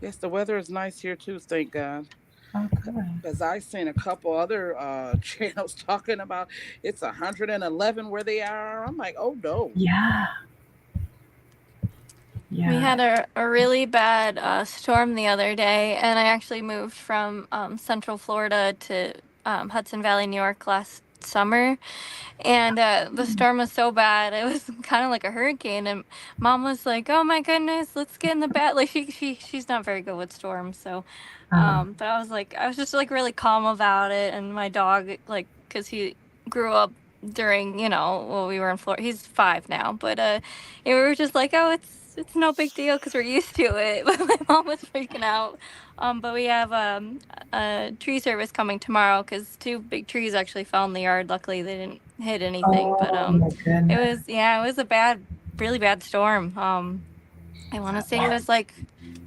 Yes, the weather is nice here too, thank God. Oh, good. Because I seen a couple other channels talking about it's 111 where they are. I'm like, oh no. Yeah. Yeah. We had a really bad storm the other day, and I actually moved from Central Florida to Hudson Valley, New York last summer. And the storm was so bad, it was kind of like a hurricane. And Mom was like, "Oh my goodness, let's get in the bed." Like she's not very good with storms, so. But I was just like really calm about it, and my dog, like, because he grew up during, well, we were in Florida. He's 5 now, but we were just like, oh, it's no big deal because we're used to it. But my mom was freaking out. But we have a tree service coming tomorrow because 2 big trees actually fell in the yard. Luckily, they didn't hit anything. But oh my goodness. it was a really bad storm. I want to say it was like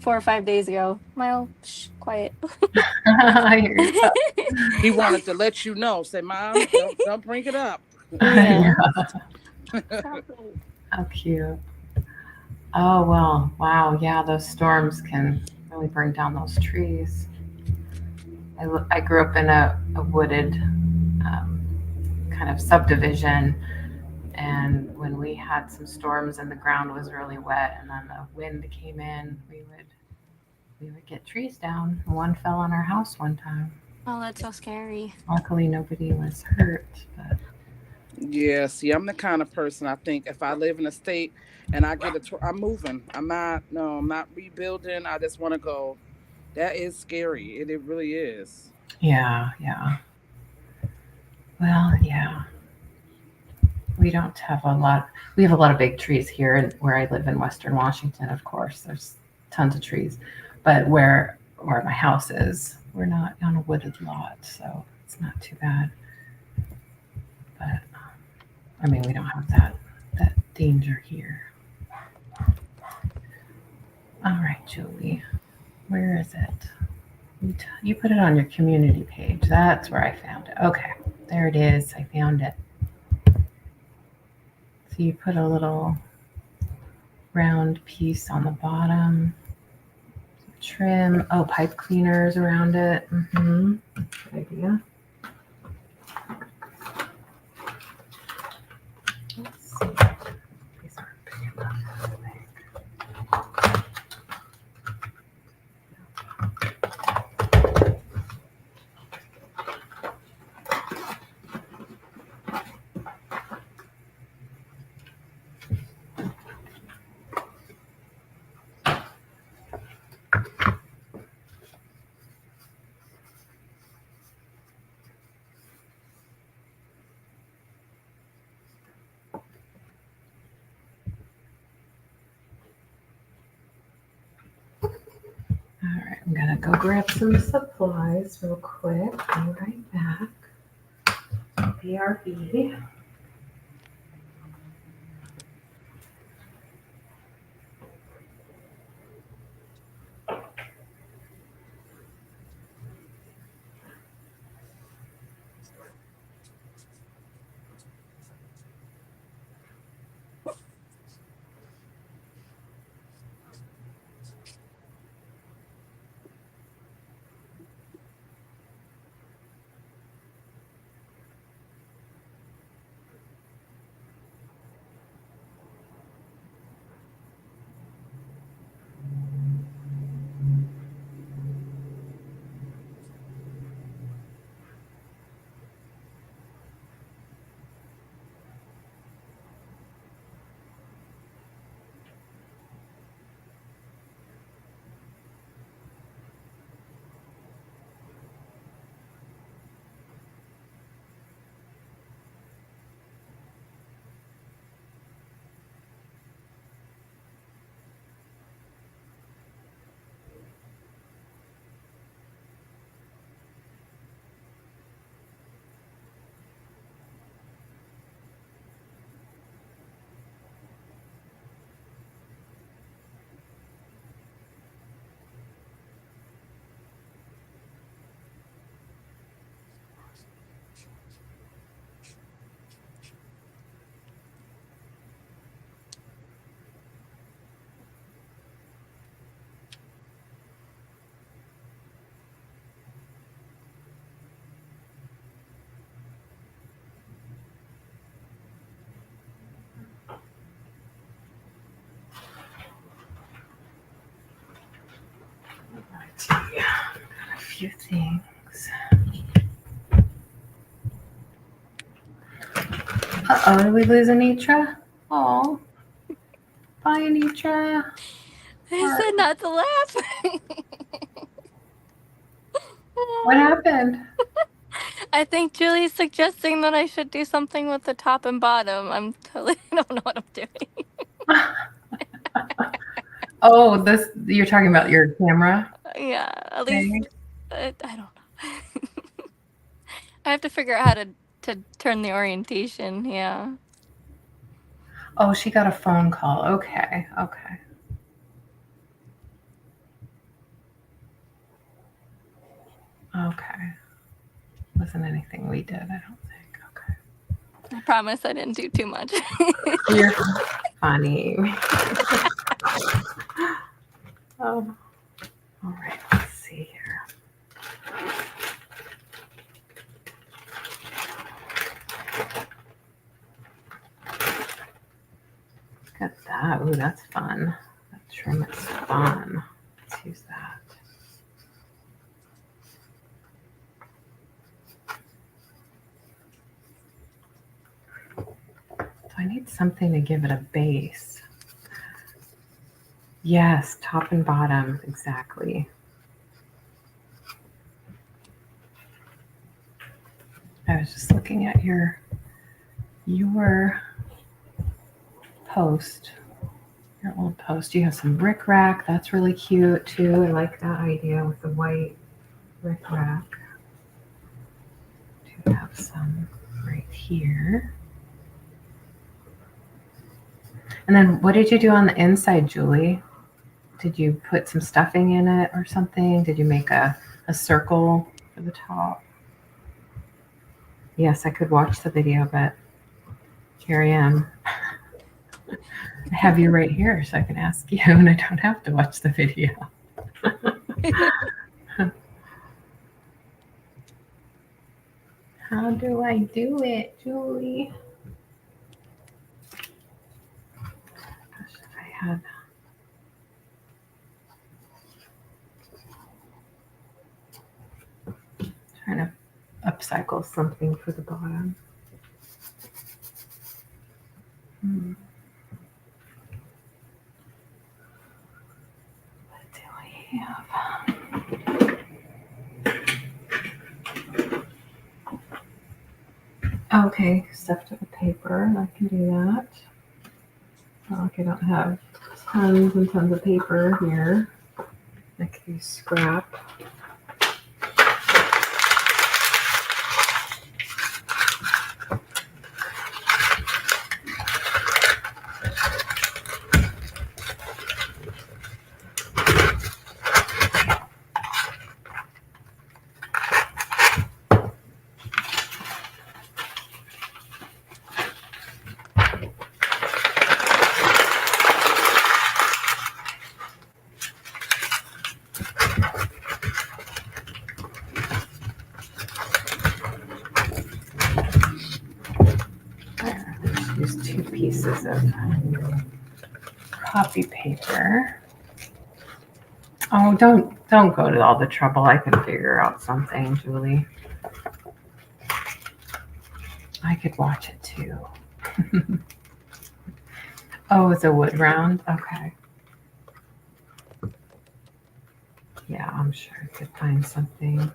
4 or 5 days ago. Mile, quiet. I hear you. He wanted to let you know. Say, Mom, don't bring it up. Yeah. How cute. Oh, well, wow. Yeah, those storms can really bring down those trees. I grew up in a wooded kind of subdivision, and when we had some storms and the ground was really wet and then the wind came in, we would get trees down. One fell on our house one time. Oh, that's so scary. Luckily, nobody was hurt, but Yeah, see, I'm the kind of person I think if I live in a state and I get I'm moving. I'm not, no, I'm not rebuilding. I just want to go. That is scary. It really is. yeah, yeah. Well, yeah. We don't have a lot. We have a lot of big trees here, and where I live in Western Washington, of course, there's tons of trees. But where my house is, we're not on a wooded lot, so it's not too bad. But I mean, we don't have that danger here. All right, Julie, where is it? You put it on your community page. That's where I found it. Okay, there it is. I found it. So you put a little round piece on the bottom. Trim. Oh, pipe cleaners around it. Mm-hmm. Good idea. Let's see. These aren't big enough, I think. All right, I'm gonna go grab some supplies real quick. Be right back. BRB. Got a few things. Uh-oh, did we lose Anitra? Oh, bye, Anitra. I said not to laugh. What happened? I think Julie's suggesting that I should do something with the top and bottom. I don't know what I'm doing. Oh, this you're talking about your camera Yeah, at least thing? I don't know. I have to figure out how to turn the orientation. Yeah. Oh, she got a phone call. Okay, okay. Okay. Wasn't anything we did, I don't think. Okay. I promise I didn't do too much. You're funny. Oh, all right. Let's see here. Look at that. Ooh, that's fun. That trim is fun. Let's use that. So I need something to give it a base. Yes, top and bottom, exactly. I was just looking at your post, your old post. You have some rickrack. That's really cute too. I like that idea with the white rickrack. Do have some right here. And then what did you do on the inside, Julie? Did you put some stuffing in it or something? Did you make a circle for the top? Yes, I could watch the video, but here I am. I have you right here so I can ask you and I don't have to watch the video. How do I do it, Julie? Gosh, if I had... Trying to upcycle something for the bottom. What do I have? Okay, stuff to the paper. I can do that. Like I don't have tons and tons of paper here. I can use scrap. Use 2 pieces of copy paper. Oh, don't go to all the trouble. I can figure out something, Julie. I could watch it too. Oh, it's a wood round? Okay. Yeah, I'm sure I could find something.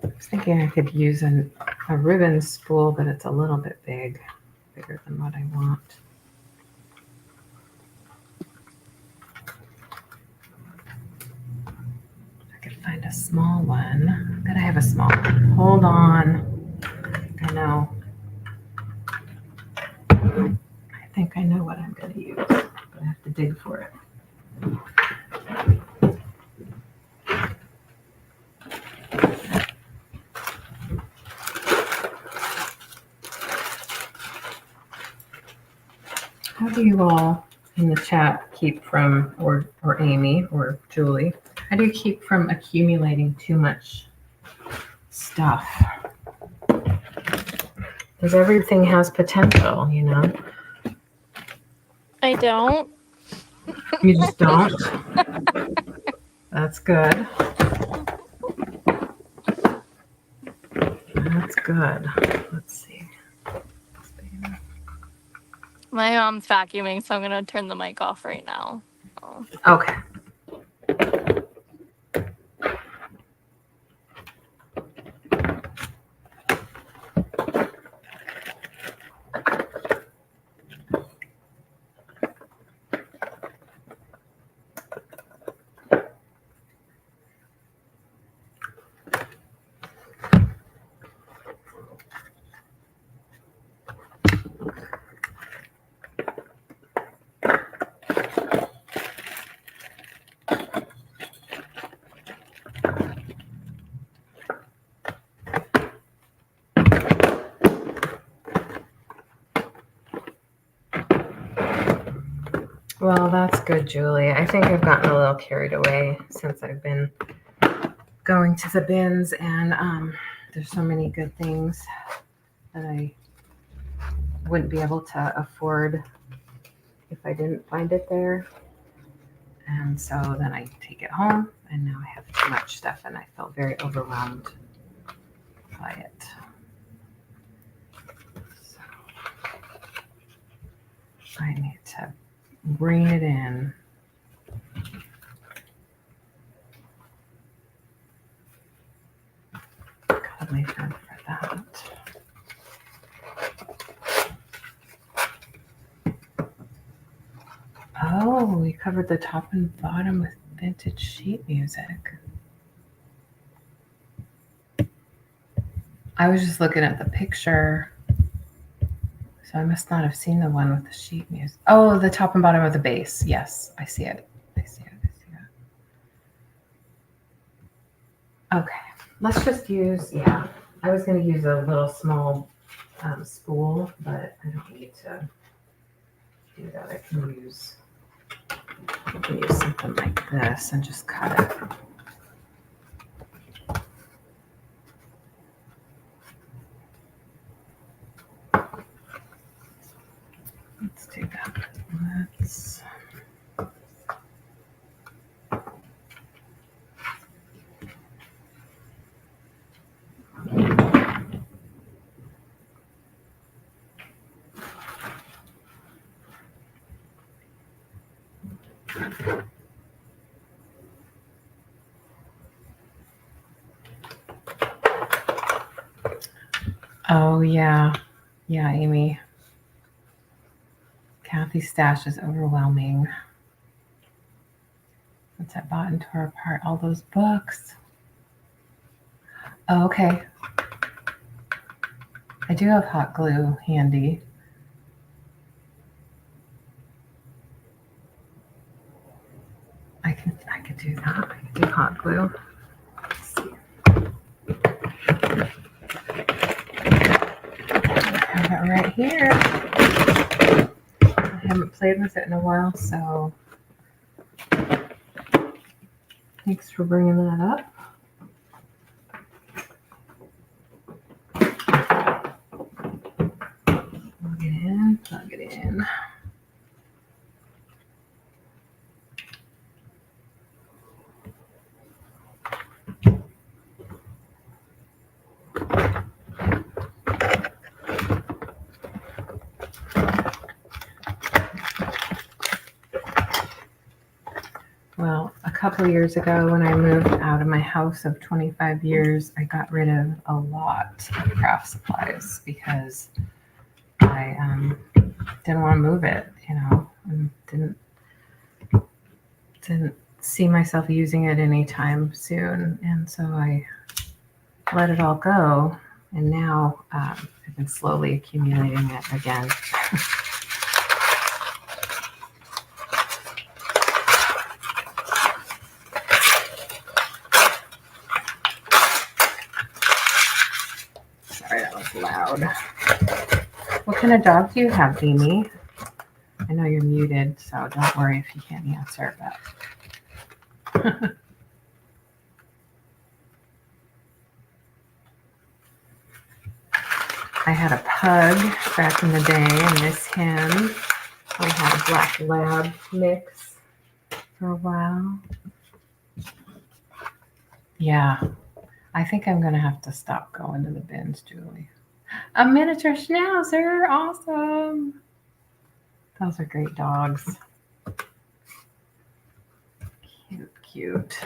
I was thinking I could use a ribbon spool, but it's a little bit bigger than what I want. I could find a small one. I bet I have a small one. Hold on. I know. I think I know what I'm going to use, but I have to dig for it. How do you all in the chat keep from, or Amy or Julie, how do you keep from accumulating too much stuff? Because everything has potential, you know? I don't. You just don't? That's good. That's good. Let's see. My mom's vacuuming, so I'm gonna turn the mic off right now. Oh. Okay. Well, that's good, Julie. I think I've gotten a little carried away since I've been going to the bins, and there's so many good things that I wouldn't be able to afford if I didn't find it there. And so then I take it home, and now I have too much stuff, and I felt very overwhelmed by it. So I need to bring it in. Called my friend for that. Oh, we covered the top and bottom with vintage sheet music. I was just looking at the picture, so I must not have seen the one with the sheet music. Oh, the top and bottom of the base. Yes, I see it. I see it. Okay, let's just use, yeah, I was going to use a little small spool, but I don't need to do that. I can use something like this and just cut it. Let's do that. Let's. Oh, yeah. Yeah, Amy. Kathy's stash is overwhelming. Since I bought and tore apart all those books. Oh, okay. I do have hot glue handy. I could do that. I could do hot glue. Let's see. I have it right here. I haven't played with it in a while, so thanks for bringing that up. Plug it in. Well, a couple of years ago when I moved out of my house of 25 years, I got rid of a lot of craft supplies because I didn't want to move it, and didn't see myself using it anytime soon. And so I let it all go. And now I've been slowly accumulating it again. Sorry, that was loud. What kind of dog do you have, Amy? I know you're muted, so don't worry if you can't answer, but I had a pug back in the day. I miss him. We had a black lab mix for a while. Yeah, I think I'm going to have to stop going to the bins, Julie. A miniature schnauzer. Awesome. Those are great dogs. Cute.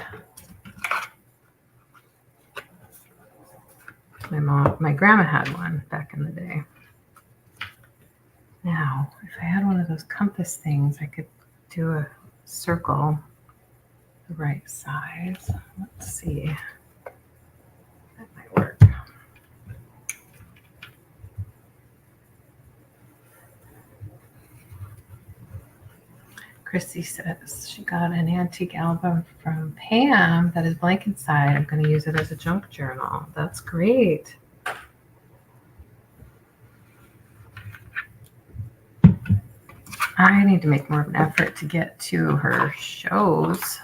My grandma had one back in the day. Now, if I had one of those compass things, I could do a circle the right size. Let's see. That might work. Christy says she got an antique album from Pam that is blank inside. I'm going to use it as a junk journal. That's great. I need to make more of an effort to get to her shows,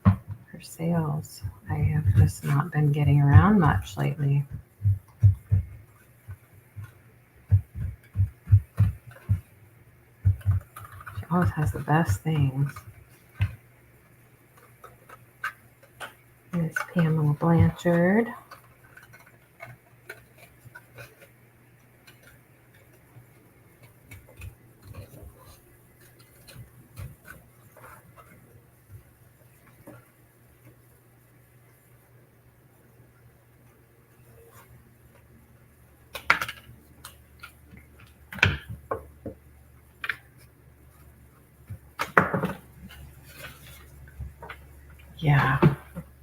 her sales. I have just not been getting around much lately. She always has the best things. Miss Pamela Blanchard. Yeah,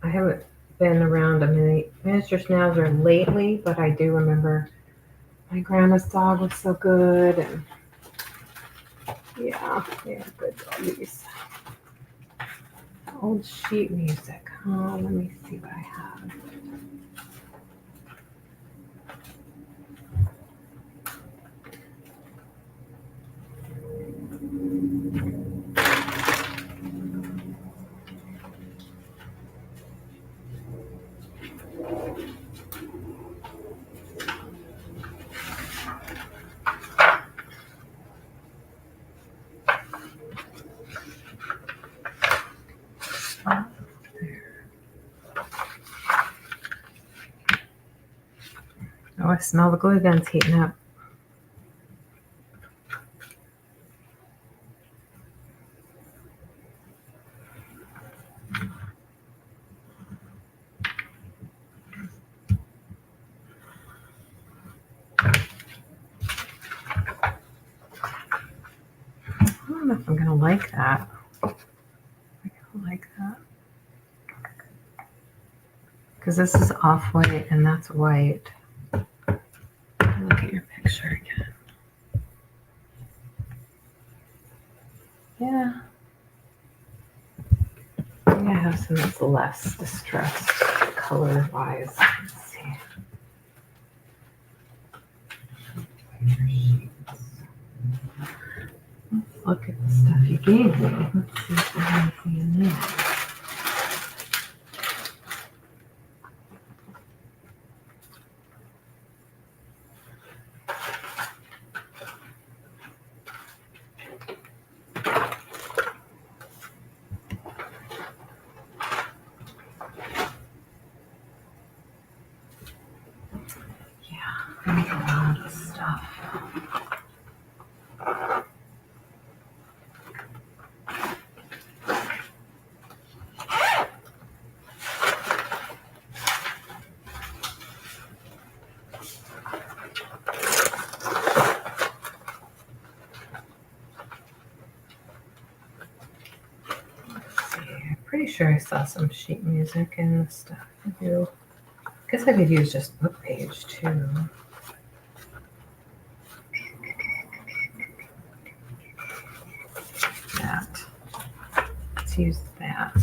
I haven't been around a miniature schnauzer lately, but I do remember my grandma's dog was so good, and yeah, they are good doggies. Old sheet music. Oh, let me see what I have. Oh, I smell the glue guns heating up. I don't know if I'm gonna like that. I don't like that. Because this is off-white and that's white. Look at your picture again. Yeah. Maybe I have some that's less distressed color-wise. Let's see. Let's look at the stuff you gave me. Let's see if there's anything in there. There's a lot of stuff. Let's see. I'm pretty sure I saw some sheet music in the stuff. I do. Guess I could use just book page too. That. Let's use that.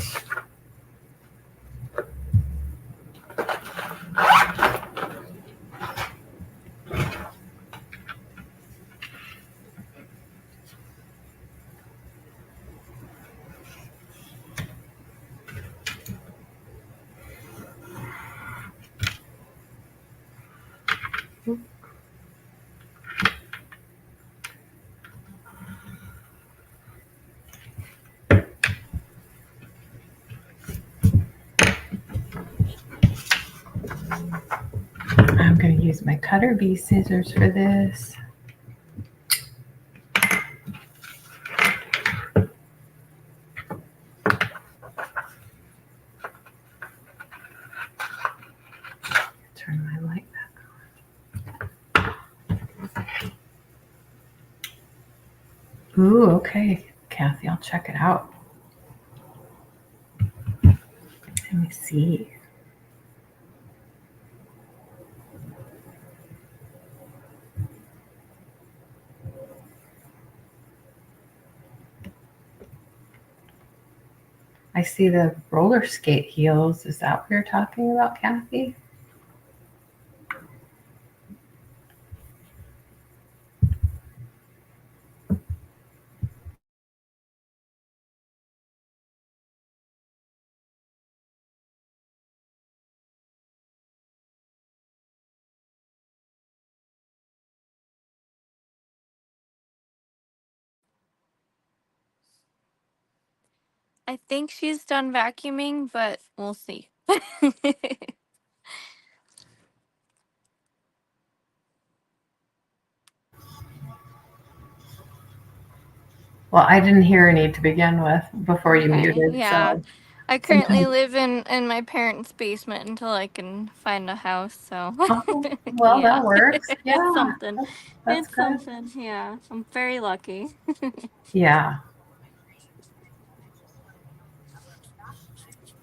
I'm going to use my cutter bee scissors for this. Turn my light back on. Ooh, okay, Kathy, I'll check it out. Let me see. I see the roller skate heels. Is that what you're talking about, Kathy? I think she's done vacuuming, but we'll see. Well, I didn't hear any to begin with before you Okay, muted, yeah. so I currently sometimes. live in my parents' basement until I can find a house, so Oh, well, that yeah. works. It's Yeah, something. that's It's good. something, yeah. I'm very lucky. Yeah.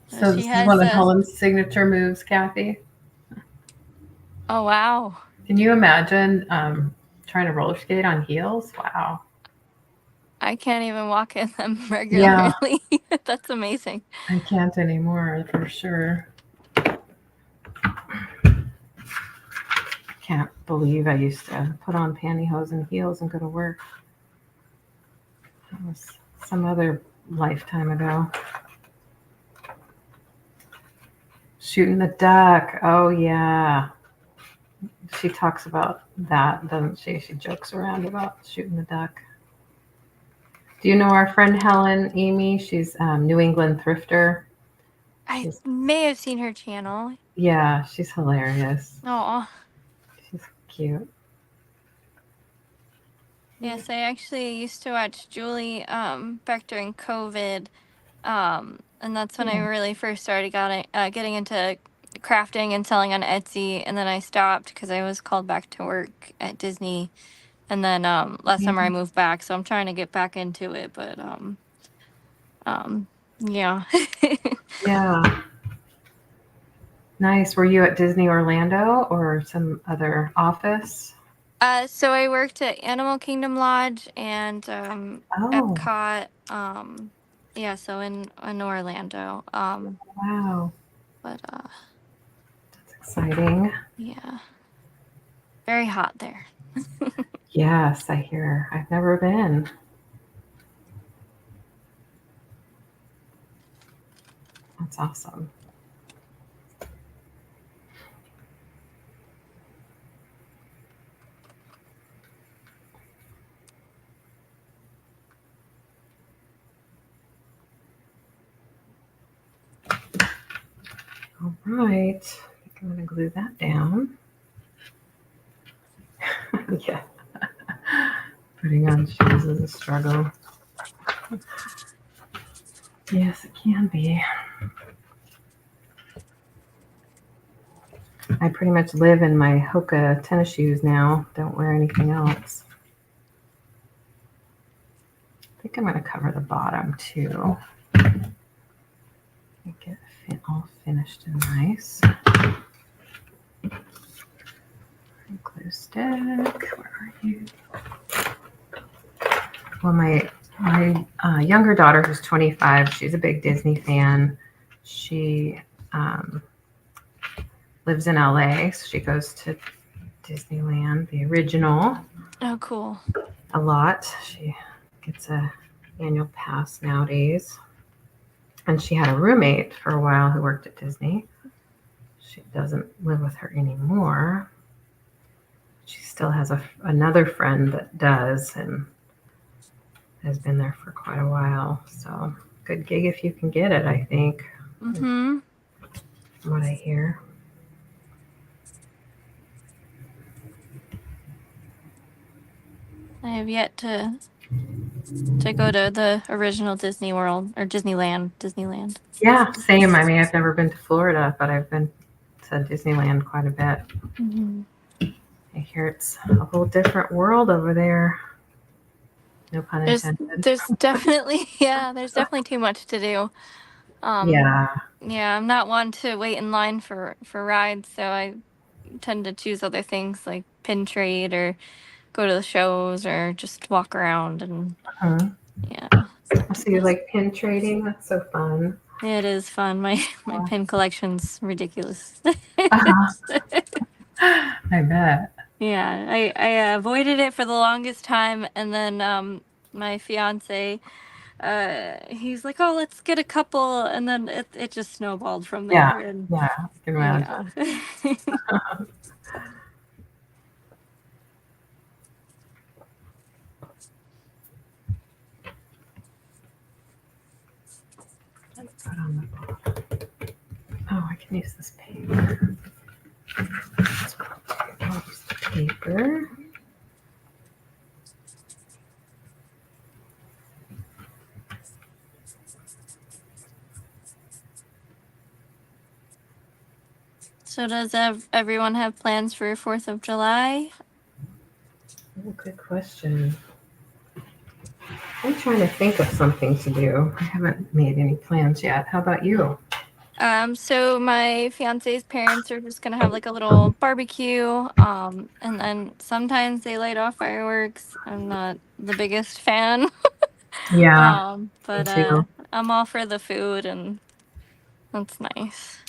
So She this is one has of a Helen's signature moves, Kathy. Oh wow. Can you imagine trying to roller skate on heels? Wow. I can't even walk in them Yeah, regularly. That's amazing. I can't anymore for sure. Can't believe I used to put on pantyhose and heels and go to work. That was some other lifetime ago. Shooting the duck. Oh, yeah. She talks about that, doesn't she? She jokes around about shooting the duck. Do you know our friend Helen Amy? She's New England thrifter. I She's, may have seen her channel. yeah, she's hilarious. Oh, She's cute. yes, I actually used to watch Julie back during COVID. And that's when I Yeah. really first started getting into crafting and selling on Etsy, and then I stopped because I was called back to work at Disney. And then last Yeah. summer I moved back, so I'm trying to get back into it, but yeah. Yeah. Nice. Were you at Disney Orlando or some other office? So I worked at Animal Kingdom Lodge and Oh, Epcot. Yeah, so in Orlando. wow. But That's exciting. yeah, very hot there. Yes, I hear. I've never been. That's awesome. All right. I think I'm going to glue that down. Yeah. Putting on shoes is a struggle. Yes, it can be. I pretty much live in my Hoka tennis shoes now. Don't wear anything else. I think I'm going to cover the bottom too. Get it all finished and nice. Glue stick. Where are you? Well, my younger daughter, who's 25, she's a big Disney fan. She lives in LA, so she goes to Disneyland, the original, Oh, cool. a lot. She gets a annual pass nowadays. And she had a roommate for a while who worked at Disney. She doesn't live with her anymore. She still has another friend that does and has been there for quite a while. So good gig if you can get it, I think, Mm-hmm. from what I hear. I have yet to go to the original Disney World or Disneyland. Disneyland. Yeah, same. I mean, I've never been to Florida, but I've been to Disneyland quite a bit. Mm-hmm. I hear it's a whole different world over there. No pun intended. There's definitely there's definitely too much to do. Um, Yeah, yeah, I'm not one to wait in line for rides, so I tend to choose other things like pin trade or go to the shows or just walk around and uh-huh. yeah. So you like pin trading? That's so fun. It is fun. My pin collection's ridiculous. Uh-huh. I bet. Yeah, I avoided it for the longest time, and then my fiance he's like, "Oh, let's get a couple," and then it just snowballed from Yeah, there, and yeah, I can yeah. imagine. put on the bottom. Oh, I can use this paper. I'll use the paper. So does everyone have plans for 4th of July? Oh, good question. I'm trying to think of something to do. I haven't made any plans yet. How about you? So my fiance's parents are just gonna have like a little barbecue. And then sometimes they light off fireworks. I'm not the biggest fan. Yeah, me But too. I'm all for the food, and that's nice.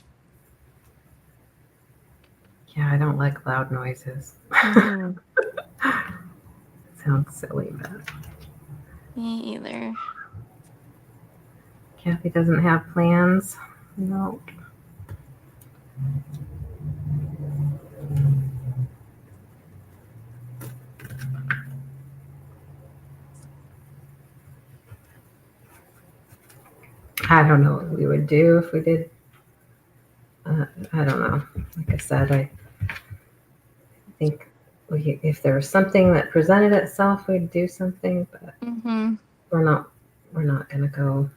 Yeah, I don't like loud noises. Mm-hmm. Sounds silly, but Me either. Kathy doesn't have plans. No. I don't know what we would do if we did. I don't know. Like I said, I think if there was something that presented itself, we'd do something, but Mm-hmm. we're not. We're not going to go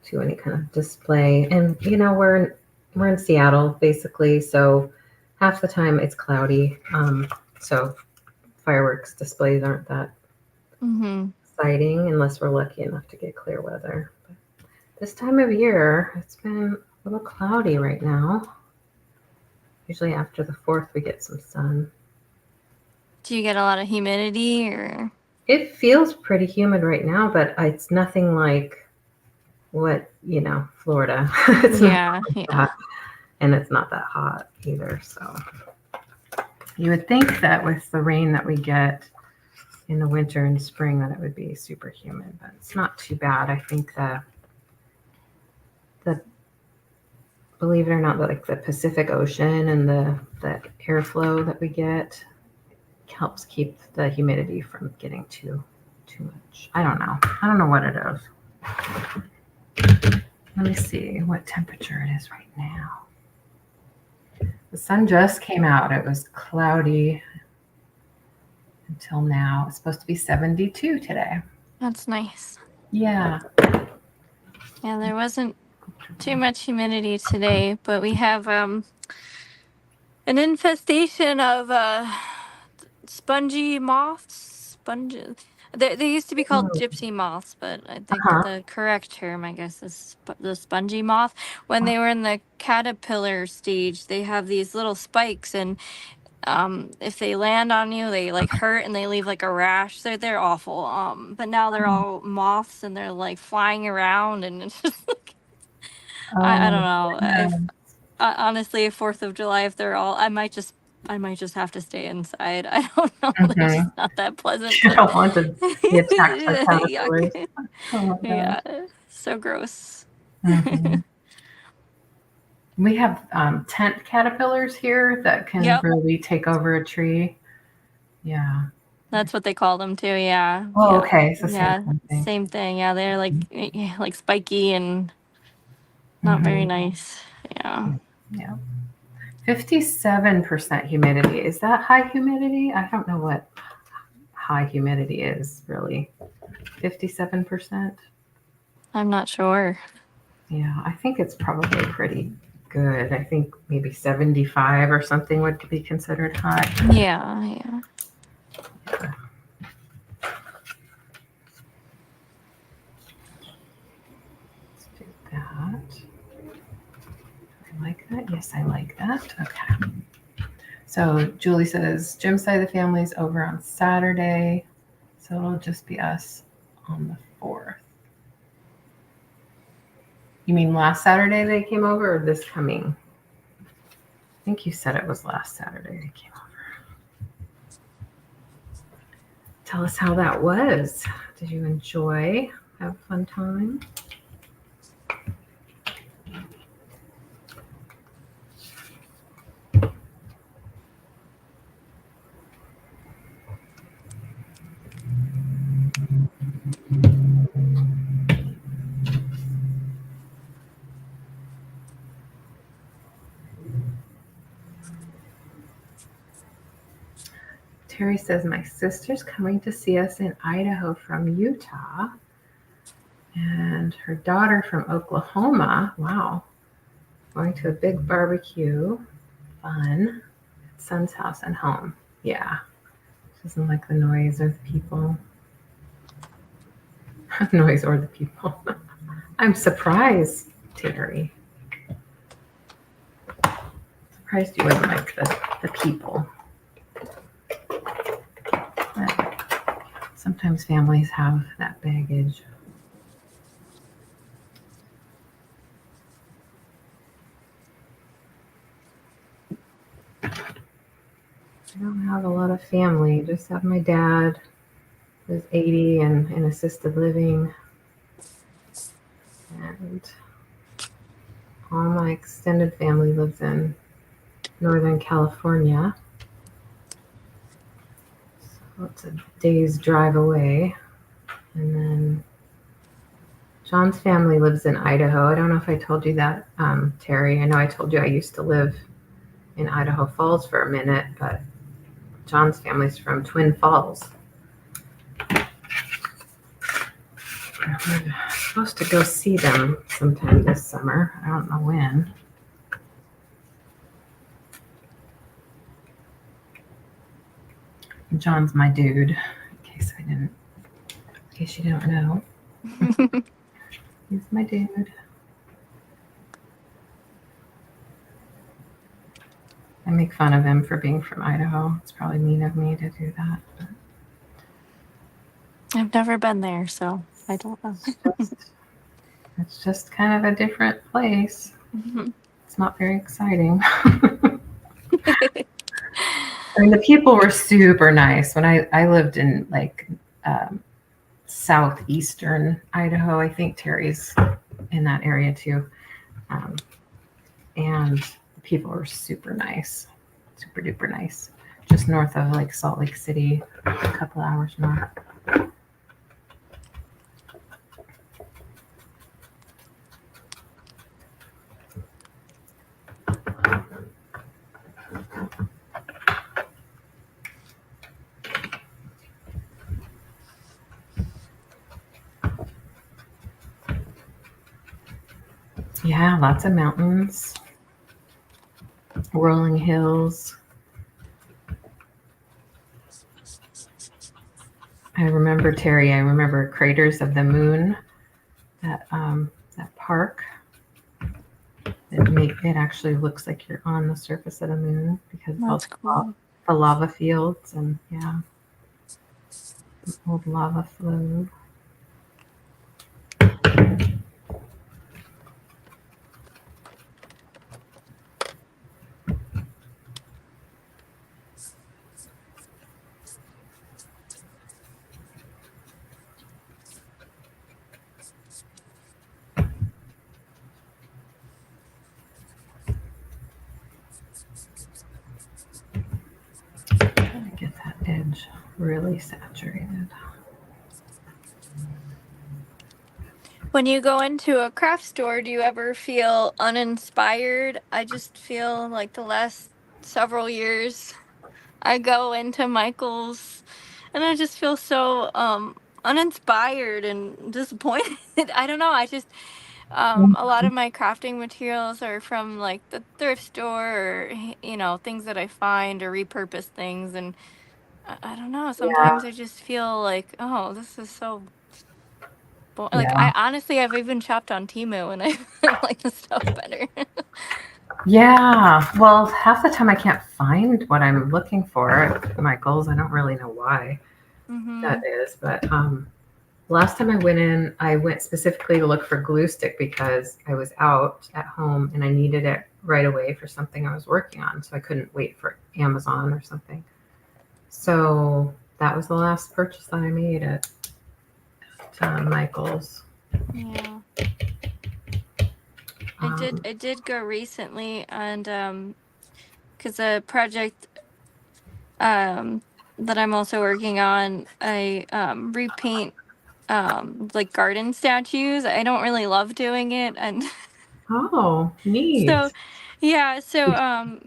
to any kind of display. And we're in Seattle basically, so half the time it's cloudy. So fireworks displays aren't that Mm-hmm. exciting unless we're lucky enough to get clear weather. But this time of year, it's been a little cloudy right now. Usually after the 4th, we get some sun. Do you get a lot of humidity or? It feels pretty humid right now, but it's nothing like Florida. It's not Yeah, like yeah. that. And it's not that hot either. So you would think that with the rain that we get in the winter and spring that it would be super humid, but it's not too bad. I think the believe it or not, like the Pacific Ocean and the airflow that we get helps keep the humidity from getting too much. I don't know. I don't know what it is. Let me see what temperature it is right now. The sun just came out. It was cloudy until now. It's supposed to be 72 today. That's nice. Yeah. Yeah, there wasn't too much humidity today, but we have an infestation of spongy moths. Sponges. They used to be called Oh, gypsy moths, but I think uh-huh. the correct term, I guess, is the spongy moth. When they were in the caterpillar stage, they have these little spikes, and if they land on you, they like hurt and they leave like a rash. They're awful. But now they're all moths and they're like flying around, and it's just like I don't Oh, know. yeah. If honestly, 4th of July, if they're all, I might just have to stay inside. I don't know. They're Mm-hmm. just not that pleasant You to. don't want to be attacked by caterpillars. Yuck. Oh my Yeah, gosh. so gross. Mm-hmm. We have tent caterpillars here that can Yep, really take over a tree. Yeah. that's what they call them too. Yeah, Oh, yeah, okay. It's the same yeah. kind of thing. Same thing. Yeah, they're like spiky and not very Mm-hmm. nice. Yeah. Yeah. 57% humidity. Is that high humidity? I don't know what high humidity is really. 57%? I'm not sure. Yeah, I think it's probably pretty good. I think maybe 75 or something would be considered high. Yeah, yeah. Let's do that. I like that. Yes, I like that. Okay. So Julie says Jim's side of the family's over on Saturday. So it'll just be us on the 4th. You mean last Saturday they came over or this coming? I think you said it was last Saturday they came over. Tell us how that was. Did you enjoy? Have a fun time? Terry says, my sister's coming to see us in Idaho from Utah, and her daughter from Oklahoma. Wow. Going to a big barbecue. Fun. Son's house and home. Yeah. Doesn't like the noise or the people. Noise or the people. I'm surprised, Terry. Surprised you wouldn't like the people. But sometimes families have that baggage. I don't have a lot of family. Just have my dad, who's 80 and in assisted living. And all my extended family lives in Northern California. So it's a day's drive away. And then John's family lives in Idaho. I don't know if I told you that, Terry. I know I told you I used to live in Idaho Falls for a minute, but John's family's from Twin Falls. We're supposed to go see them sometime this summer. I don't know when. John's my dude, in case you don't know. He's my dude. I make fun of him for being from Idaho. It's probably mean of me to do that. But I've never been there, so I don't know. It's just kind of a different place. Mm-hmm. It's not very exciting. I mean, the people were super nice. When I lived in like southeastern Idaho, I think Terry's in that area too. And the people were super nice, super duper nice. Just north of like Salt Lake City, a couple hours north. Yeah, lots of mountains, rolling hills. I remember, Terry, Craters of the Moon, that park. It actually looks like you're on the surface of the moon because That's cool. The lava fields and yeah, the old lava flow. Get that edge really saturated. When you go into a craft store, do you ever feel uninspired? I just feel like the last several years I go into Michael's and I just feel so uninspired and disappointed. I don't know. I just a lot of my crafting materials are from like the thrift store or things that I find or repurpose things, and I don't know. Yeah, Sometimes I just feel like, oh, this is so like yeah. I honestly I've even shopped on Temu and I like the stuff better. Yeah, well, half the time I can't find what I'm looking for at Michael's. I don't really know why that is, but last time I went in, I went specifically to look for glue stick because I was out at home and I needed it right away for something I was working on, so I couldn't wait for Amazon or something. So that was the last purchase that I made at Michael's. Yeah. I did go recently, and because a project that I'm also working on, I repaint like garden statues. I don't really love doing it, and Oh, neat. so yeah, so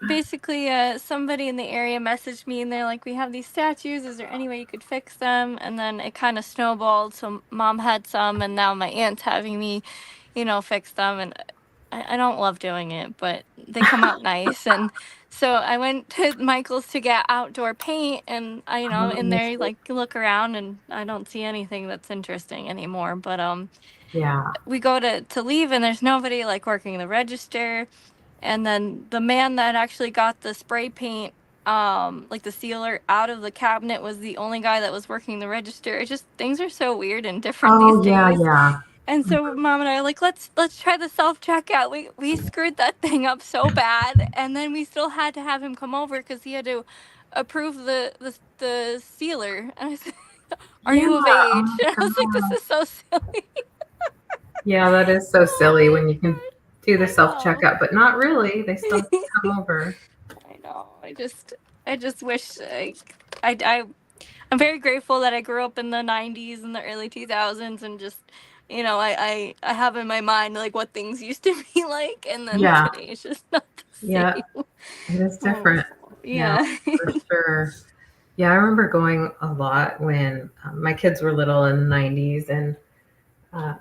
basically, somebody in the area messaged me and they're like, we have these statues. Is there any way you could fix them? And then it kind of snowballed. So mom had some, and now my aunt's having me, fix them. And I don't love doing it, but they come out nice. And so I went to Michael's to get outdoor paint, and in there, like, look around, and I don't see anything that's interesting anymore. But Yeah. we go to leave, and there's nobody like working the register. And then the man that actually got the spray paint, like the sealer, out of the cabinet was the only guy that was working the register. It just, things are so weird and different these Oh, yeah, days. yeah. And so mom and I are like, let's try the self checkout. We screwed that thing up so bad, and then we still had to have him come over because he had to approve the sealer. And I said, "Are Yeah. you of age?" Oh, And I was like, "This God. is so silly." Yeah, that is so silly when you can do the I self know. checkout, but not really. They still have to come over. I know. I just wish I'm very grateful that I grew up in the 90s and the early 2000s, and just, I have in my mind like what things used to be like, and then Yeah. today it's just not the Yeah, same. it is Oh, different. Yeah, yeah. for sure. Yeah, I remember going a lot when my kids were little in the 90s and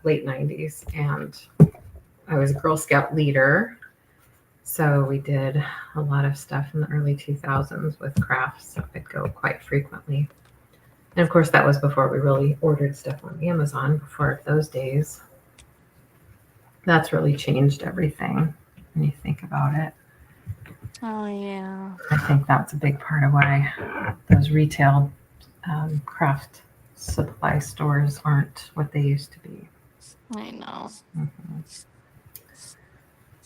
late 90s, and I was a Girl Scout leader. So we did a lot of stuff in the early 2000s with crafts. So I'd go quite frequently. And of course, that was before we really ordered stuff on Amazon, before those days. That's really changed everything when you think about it. Oh, yeah. I think that's a big part of why those retail craft supply stores aren't what they used to be. I know. Mhm.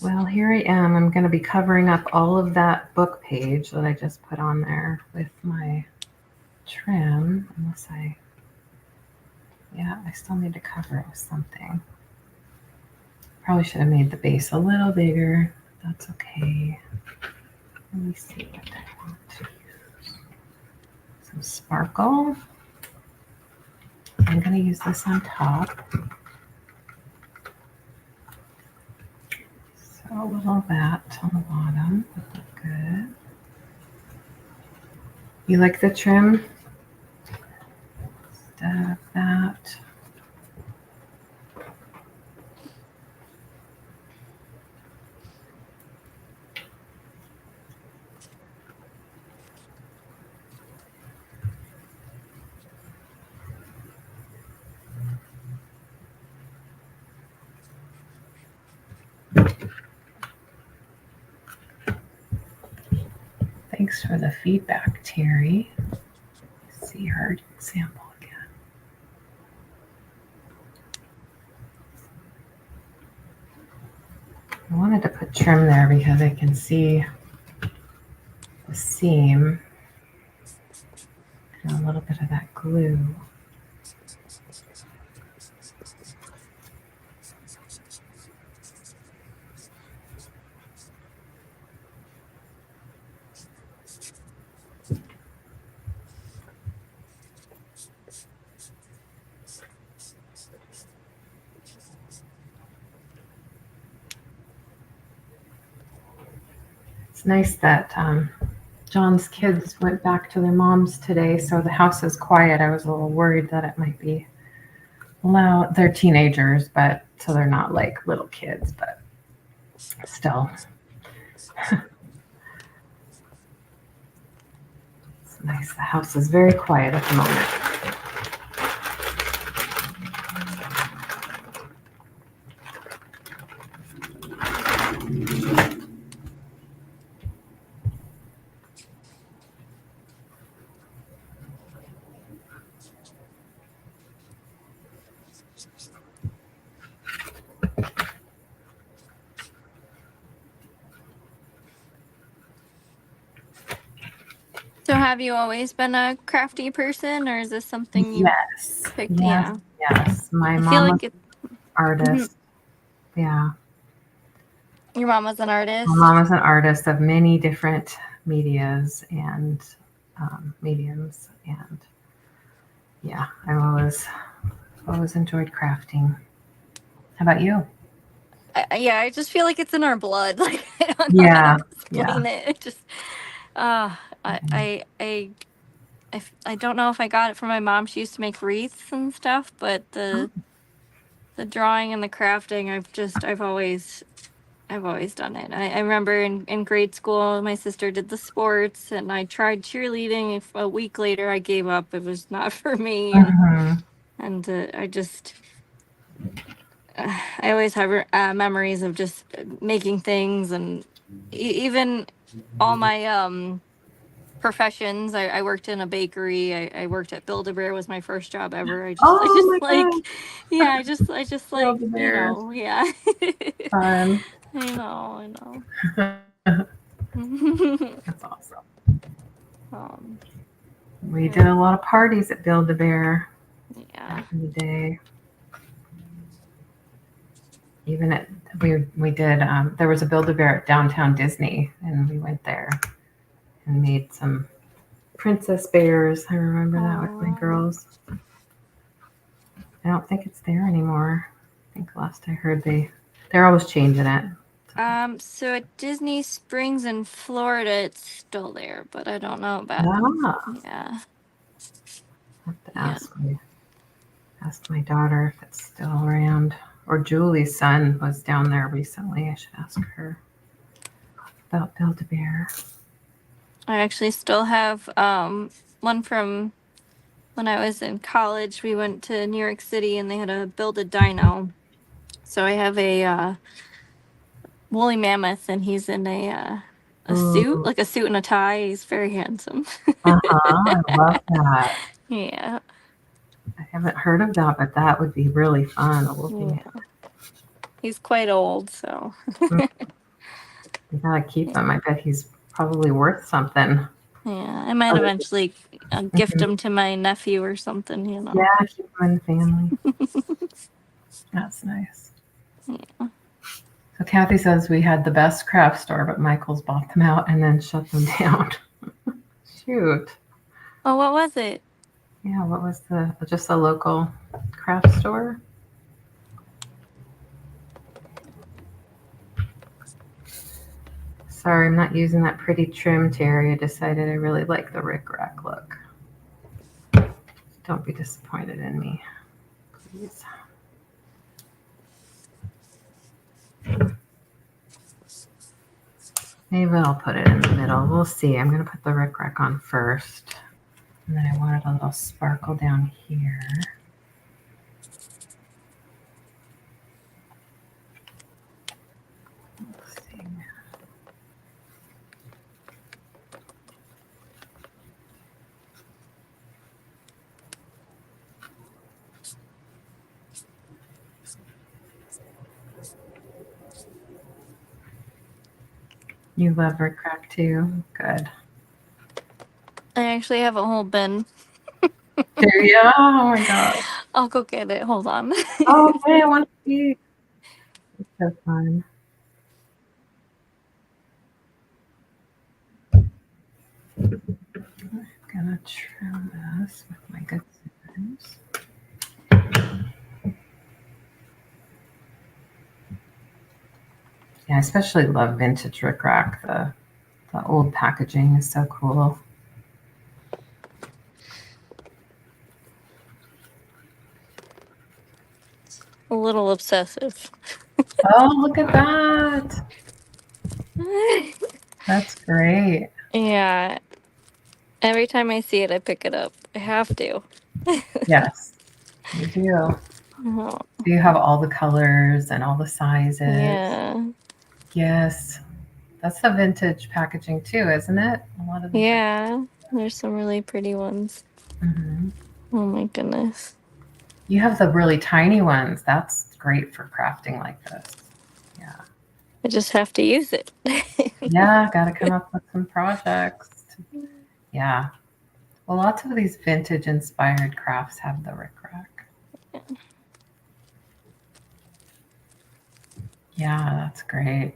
Well, here I am. I'm going to be covering up all of that book page that I just put on there with my trim, I still need to cover it with something. Probably should have made the base a little bigger. That's okay. Let me see what I want to use. Some sparkle. I'm going to use this on top. So a little of that on the bottom would look good. You like the trim? Instead of that. Thanks for the feedback, Terry. Let's see her example again. I wanted to put trim there because I can see the seam and a little bit of that glue. It's nice that John's kids went back to their moms today, so the house is quiet. I was a little worried that it might be loud. They're teenagers, but so they're not like little kids, but still. It's nice. The house is very quiet at the moment. So have you always been a crafty person, or is this something you Yes. picked? Yes. Yeah. Yes. My I feel mom was like an artist. Yeah. your mom was an My artist. mom is an artist of many different medias and mediums. And yeah, I've always enjoyed crafting. How about you? Yeah, I just feel like it's in our blood. Like, I don't know how Yeah. to explain it. It just, I don't know if I got it from my mom. She used to make wreaths and stuff, but the drawing and the crafting, I've always done it. I remember in grade school, my sister did the sports, and I tried cheerleading. If a week later I gave up, it was not for me. And I always have memories of just making things, and even all my professions. I worked in a bakery. I worked at Build-A-Bear, was my first job ever. I Oh just my like, God. yeah, I just like, Build-A-Bears. yeah. Fun. I know. That's awesome. um, We did a lot of parties at Build-A-Bear yeah. back in the day. Even at we did there was a Build-A-Bear at downtown Disney, and we went there and made some princess bears. I remember that with my girls. I don't think it's there anymore. I think last I heard they're always changing it. So at Disney Springs in Florida, it's still there, but I don't know about. Yeah. I have to ask my daughter if it's still around. Or Julie's son was down there recently. I should ask her about Build-A-Bear. I actually still have one from when I was in college. We went to New York City, and they had a Build-A-Dino. So I have a woolly mammoth, and he's in a suit, like a suit and a tie. He's very handsome. I love that. Yeah. I haven't heard of that, but that would be really fun. A woolly mammoth. He's quite old, so. You gotta keep him. I bet he's probably worth something. Yeah, I might eventually gift him to my nephew or something, you know. Yeah, keep him in the family. That's nice. Yeah. So Kathy says we had the best craft store, but Michael's bought them out and then shut them down. Shoot. Oh, what was it? Yeah, what was just a local craft store? Sorry, I'm not using that pretty trim, Terry. I decided I really like the rickrack look. Don't be disappointed in me, please. Maybe I'll put it in the middle. We'll see. I'm going to put the rickrack on first. And then I wanted a little sparkle down here. Let's see. You love rickrack too? Good. I actually have a whole bin. There you go. Oh my God. I'll go get it. Hold on. Oh, okay. I want to see. It's so fun. I'm gonna trim this with my good scissors. Yeah, I especially love vintage rickrack. The old packaging is so cool. A little obsessive. Oh, look at that. That's great. Yeah. Every time I see it, I pick it up. I have to. Yes, you do. Oh, Do you have all the colors and all the sizes? yeah. Yes. That's the vintage packaging too, isn't it? A lot of these. Yeah. There's some really pretty ones. Oh my goodness. You have the really tiny ones. That's great for crafting like this. Yeah. I just have to use it. Yeah, got to come up with some projects. Yeah. Well, lots of these vintage inspired crafts have the rickrack. Yeah. Yeah, that's great.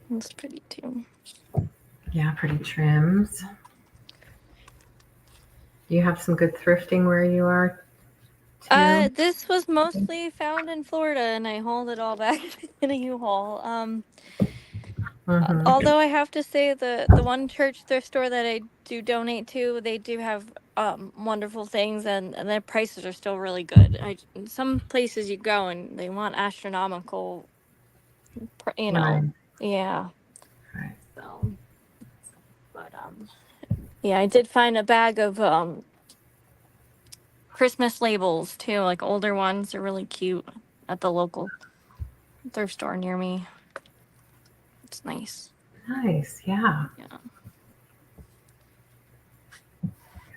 That's pretty too. Yeah, pretty trims. Do you have some good thrifting where you are too? This was mostly found in Florida, and I hauled it all back in a U-Haul. Mm-hmm. Although I have to say the one church thrift store that I do donate to, they do have wonderful things, and their prices are still really good. Some places you go and they want astronomical, Right. yeah. Right. So, but yeah, I did find a bag of Christmas labels too, like older ones. They're really cute at the local thrift store near me. It's nice. Nice. Yeah. Yeah.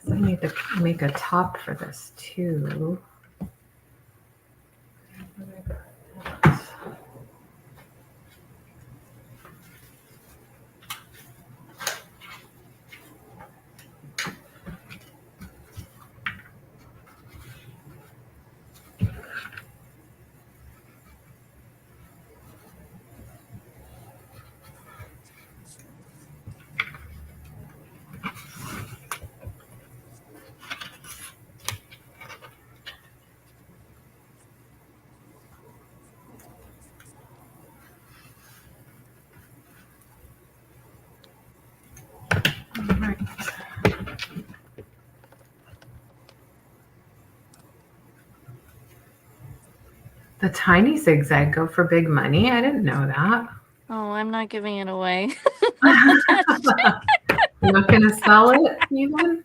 'Cause I need to make a top for this too. All right. The tiny zigzag go for big money. I didn't know that. Oh, I'm not giving it away. You're not gonna sell it even?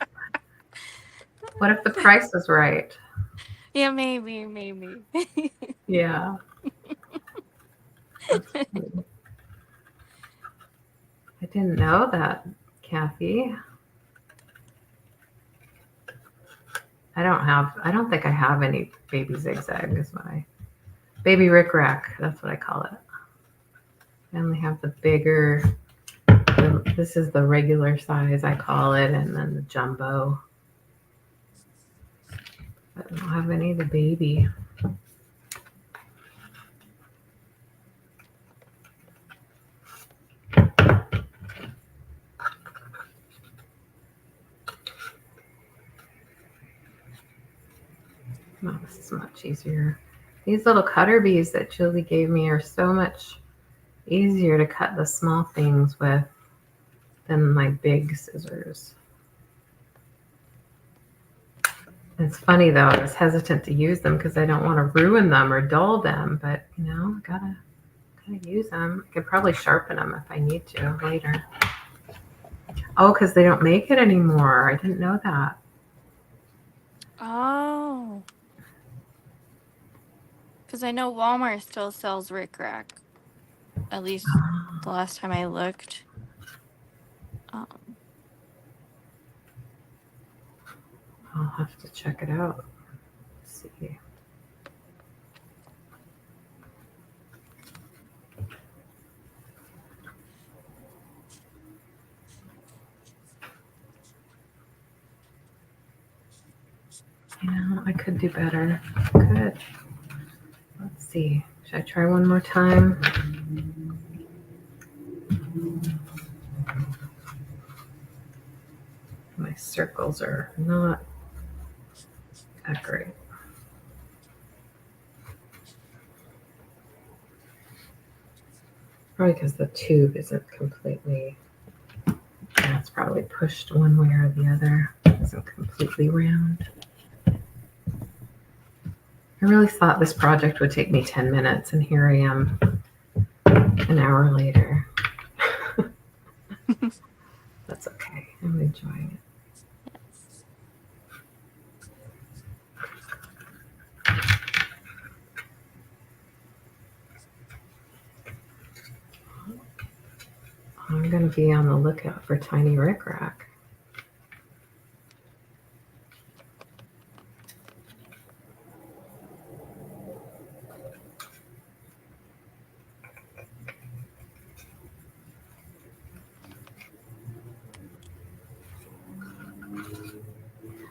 What if the price is right? Yeah, maybe. Yeah. That's funny. I didn't know that, Kathy. I don't think I have any baby zigzag is my baby rickrack. That's what I call it. I only have the bigger, this is the regular size I call it, and then the jumbo. But I don't have any of the baby. Oh, this is much easier. These little cutter bees that Julie gave me are so much easier to cut the small things with than my big scissors. It's funny though, I was hesitant to use them because I don't want to ruin them or dull them, but you know, gotta use them. I could probably sharpen them if I need to later. Oh, because they don't make it anymore. I didn't know that. Oh. Because I know Walmart still sells Rick Rack. At least the last time I looked. Um, I'll have to check it out. Let's see. You know, I could do better. Good. Let's see. Should I try one more time? My circles are not that great. Probably because the tube isn't completely, it's probably pushed one way or the other. It isn't completely round. I really thought this project would take me 10 minutes, and here I am an hour later. That's okay. I'm enjoying it. I'm going to be on the lookout for tiny rickrack.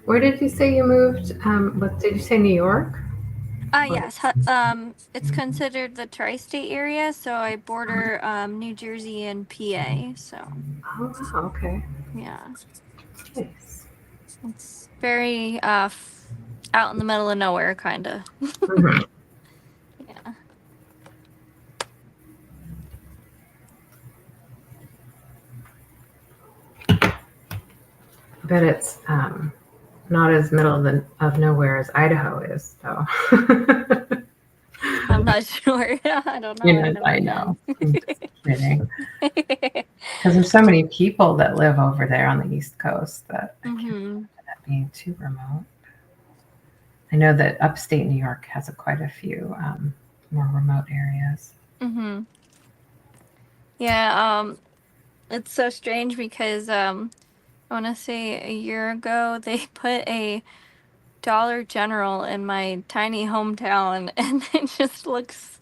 Where did you say you moved? What did you say, New York? yes. It's considered the tri-state area, so I border New Jersey and PA. So. Oh, wow, okay. Yeah. Nice. It's very out in the middle of nowhere, kind of. Mhm. Yeah. But it's not as middle of nowhere as Idaho is, though. I'm not sure. I don't know. You I've know, never I know. been. I'm just kidding. Because there's so many people that live over there on the East Coast that I can't Mm-hmm. that being too remote. I know that upstate New York has quite a few more remote areas. Mm-hmm. Yeah, it's so strange because I want to say a year ago they put a Dollar General in my tiny hometown, and it just looks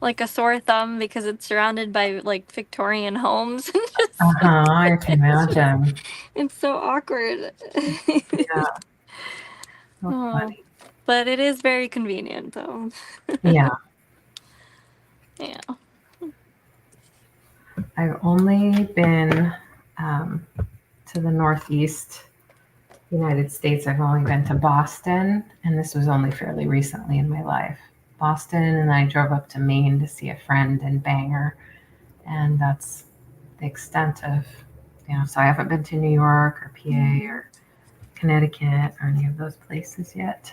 like a sore thumb because it's surrounded by like Victorian homes. And just Uh-huh, I can it's just imagine. it's so awkward. Yeah, so Oh, funny. but it is very convenient though. Yeah, Yeah. I've only been um, to the Northeast United States. I've only been to Boston, and this was only fairly recently in my life. Boston, and I drove up to Maine to see a friend in Bangor, and that's the extent of, so I haven't been to New York or PA or Connecticut or any of those places yet.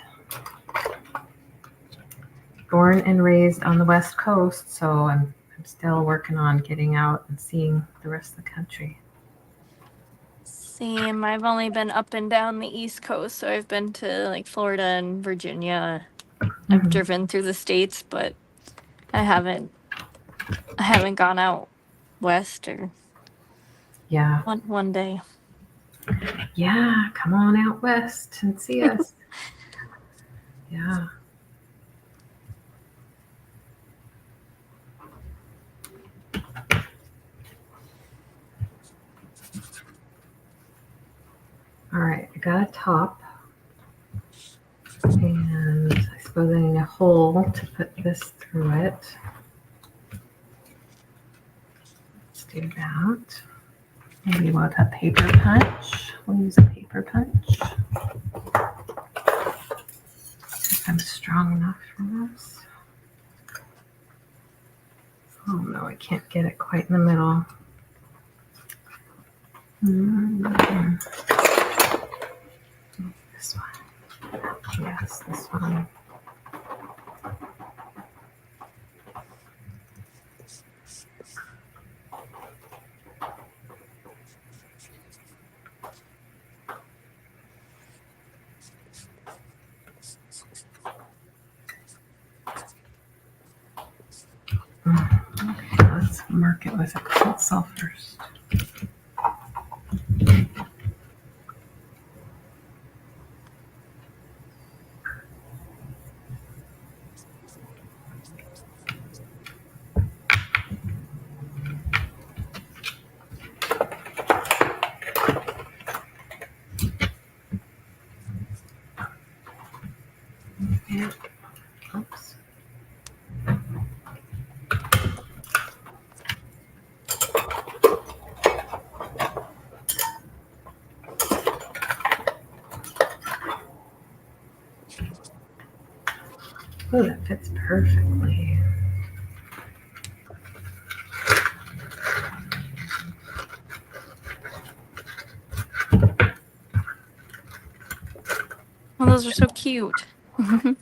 Born and raised on the West Coast, so I'm still working on getting out and seeing the rest of the country. Same. I've only been up and down the East Coast, so I've been to like Florida and Virginia. I've Mhm. driven through the states, but I haven't gone out west or Yeah, one day. yeah, come on out west and see us. Yeah. All right, I got a top, and I suppose I need a hole to put this through it. Let's do that. Maybe with a paper punch. We'll use a paper punch. If I'm strong enough for this. Oh no, I can't get it quite in the middle. This one. Yes, this one. Okay, let's mark it with a pencil first. Yeah. Oops. Oh, that fits perfectly. Oh, those are so cute. I'm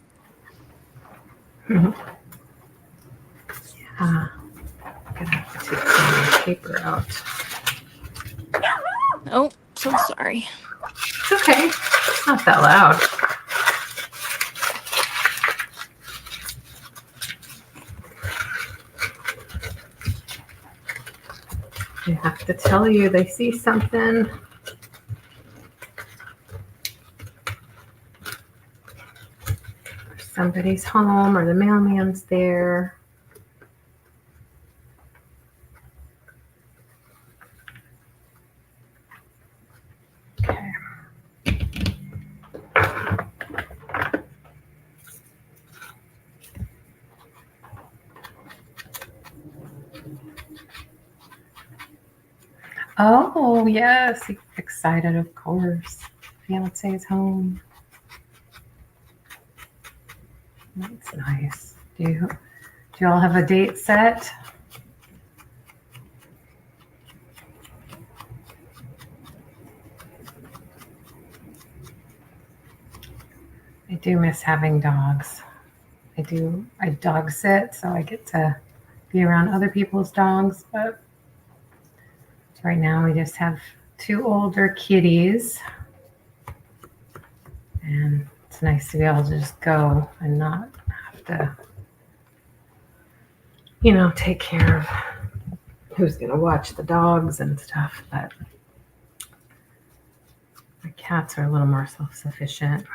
gonna have to take the paper out. Oh, so sorry. It's okay. It's not that loud. I have to tell you, they see something. Somebody's home or the mailman's there. Okay. Oh, yes. Excited, of course. Fiance is home. That's nice. Do you all have a date set? I do miss having dogs. I dog sit, so I get to be around other people's dogs, but right now we just have 2 older kitties. And it's nice to be able to just go and not have to, take care of who's going to watch the dogs and stuff. But my cats are a little more self-sufficient.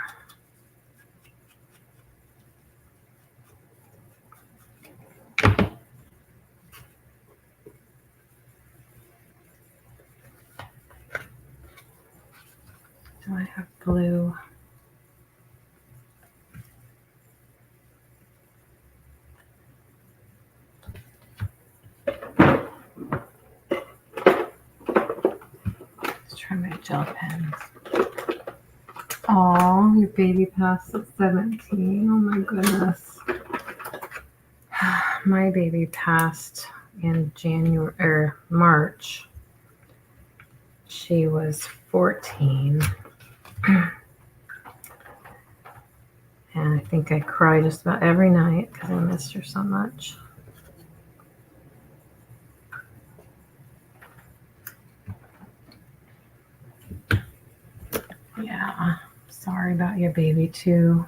Do I have blue? Let's try my gel pens. Oh, your baby passed at 17. Oh my goodness. My baby passed in March. She was 14. And I think I cry just about every night because I missed her so much. Yeah, sorry about your baby too.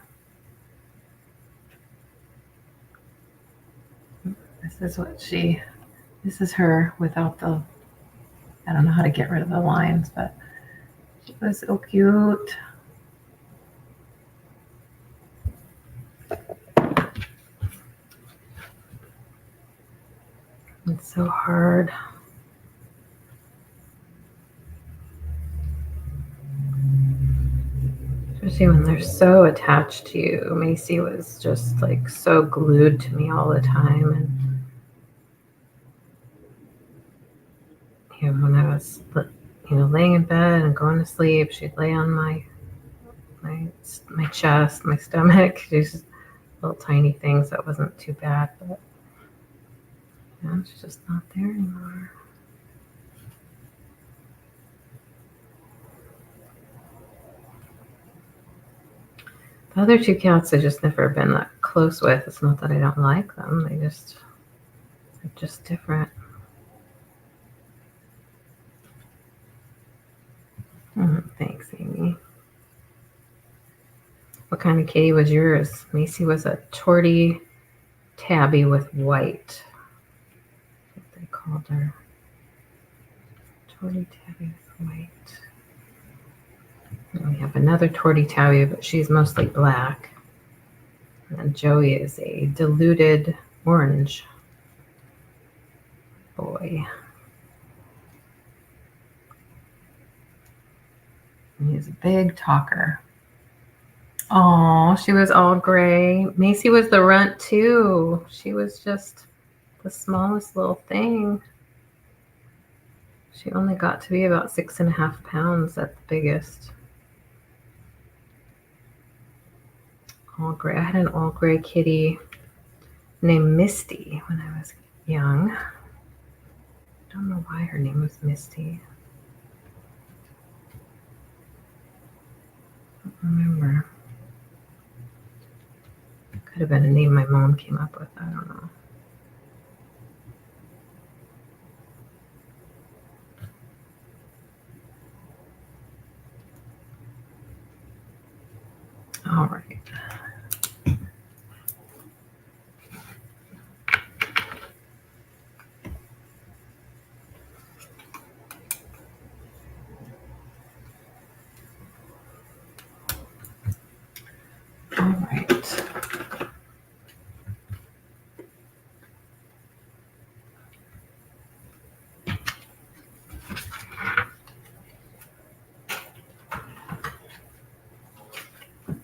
This is her without I don't know how to get rid of the lines, but she was so cute. It's so hard. Especially when they're so attached to you. Macy was just like so glued to me all the time. And when I was, laying in bed and going to sleep, she'd lay on my chest, my stomach. Just little tiny things that wasn't too bad, but she's just not there anymore. The other 2 cats I've just never been that close with. It's not that I don't like them. They're just different. Thanks, Amy. What kind of kitty was yours? Macy was a tortie tabby with white. That's what they called her. Tortie tabby with white. And we have another tortie tabby, but she's mostly black. And then Joey is a diluted orange boy. And he's a big talker. Oh, she was all gray. Macy was the runt too. She was just the smallest little thing. She only got to be about 6.5 pounds at the biggest. All gray. I had an all gray kitty named Misty when I was young. I don't know why her name was Misty. I don't remember. Could have been a name my mom came up with. I don't know. All right. All right.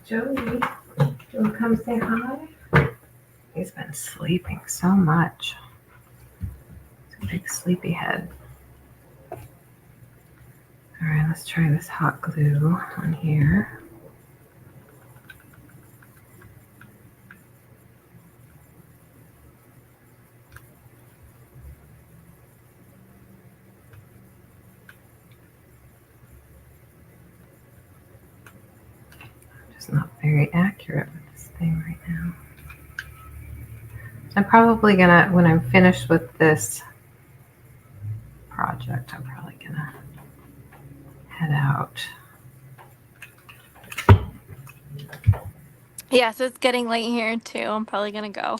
Joey, do you want to come say hi? He's been sleeping so much. He's a big sleepyhead. All right, let's try this hot glue on here. Just not very accurate with this thing right now. So I'm probably gonna, when I'm finished with this project, I'm probably gonna head out. Yeah, so it's getting late here too. I'm probably gonna go.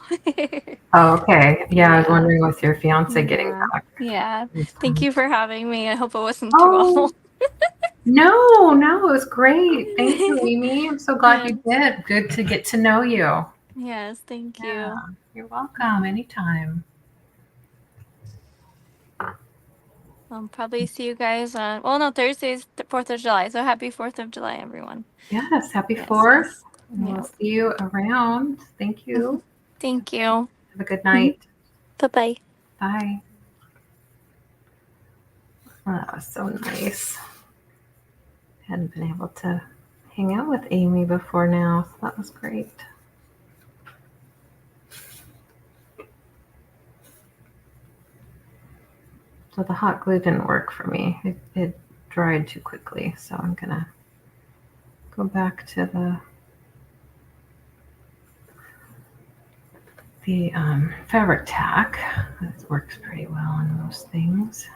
Oh, okay. Yeah, I was Yeah. wondering with your fiance getting Yeah. back. Yeah. Thank you for having me. I hope it wasn't too Oh, awful. no, it was great. Thank you, Amy. I'm so glad Yes. you did. Good to get to know you. Yes, thank Yeah, you. you're welcome anytime. I'll probably see you guys on, well, no, Thursday's the 4th of July. So happy 4th of July, everyone. Yes, happy Yes, 4th. yes. And we'll Yeah. see you around. Thank you. Thank you. Have a good night. Bye-bye. Bye. Oh, that was so nice. Hadn't been able to hang out with Amy before now, so that was great. So the hot glue didn't work for me. It dried too quickly, so I'm gonna go back to the fabric tack. It works pretty well on most things.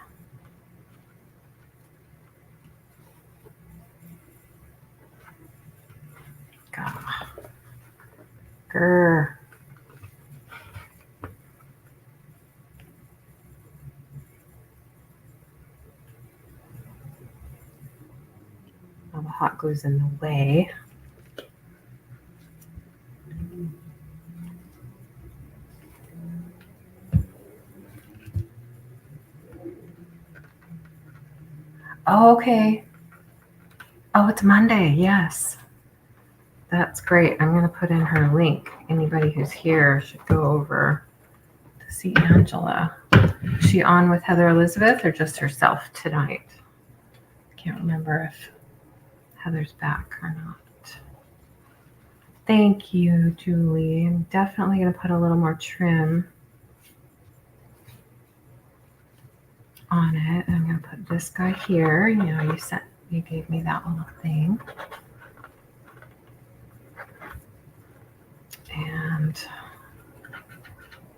God. Grr. All the hot glue's in the way. Oh, okay. Oh, it's Monday. Yes. That's great. I'm going to put in her link. Anybody who's here should go over to see Angela. Is she on with Heather Elizabeth or just herself tonight? Can't remember if Heather's back or not. Thank you, Julie. I'm definitely going to put a little more trim on it. I'm going to put this guy here. You know, you gave me that little thing. And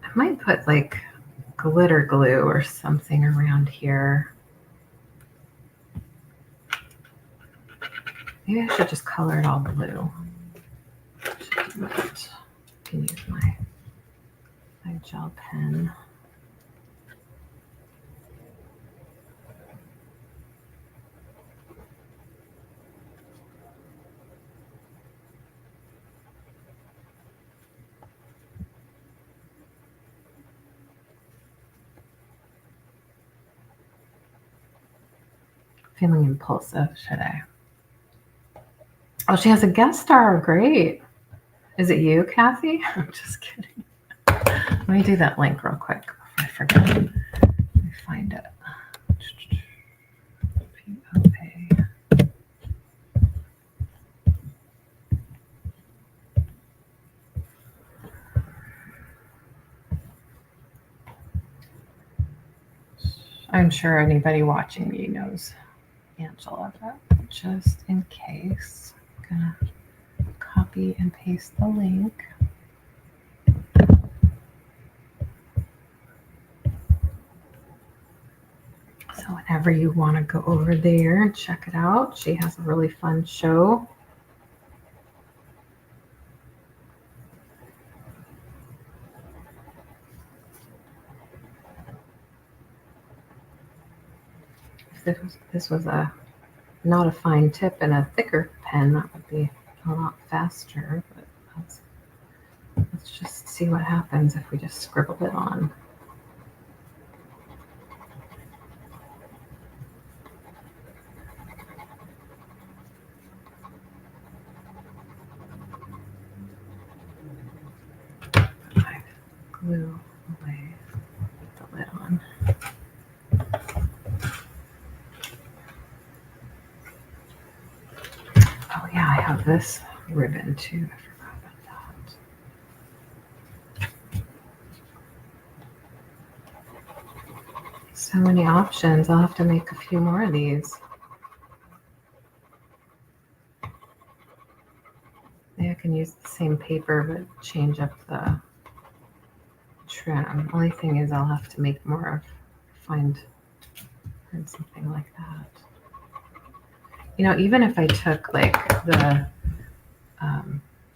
I might put like glitter glue or something around here. Maybe I should just color it all blue. I can use my gel pen. Feeling impulsive, should I? Oh, she has a guest star. Great. Is it you, Kathy? I'm just kidding. Let me do that link real quick before I forget. Let me find it. POA. I'm sure anybody watching me knows Angela, but just in case, I'm gonna copy and paste the link. So whenever you want to go over there and check it out, she has a really fun show. If this was a not a fine tip and a thicker pen, that would be a lot faster. But let's just see what happens if we just scribble it on. I glue away the lid on. Oh yeah, I have this ribbon too. I forgot about that. So many options. I'll have to make a few more of these. can use the same paper but change up the trim. Only thing is I'll have to make more of, find something like that. You know, even if I took like the,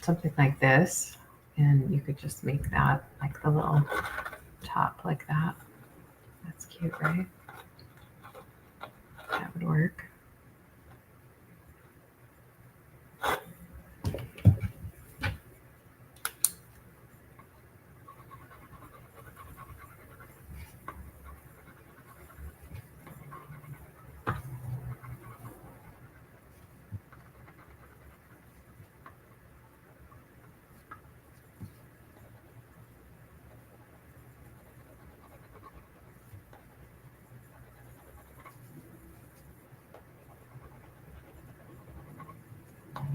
something like this, and you could just make that like the little top like that. That's cute, right? That would work.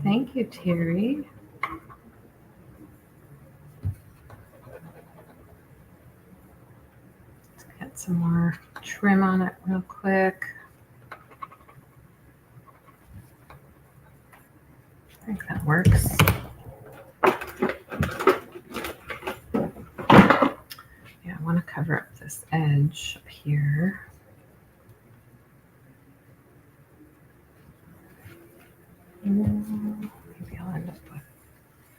Thank you, Terry. Let's get some more trim on it real quick. I think that works. Yeah, I want to cover up this edge up here. Maybe I'll end up with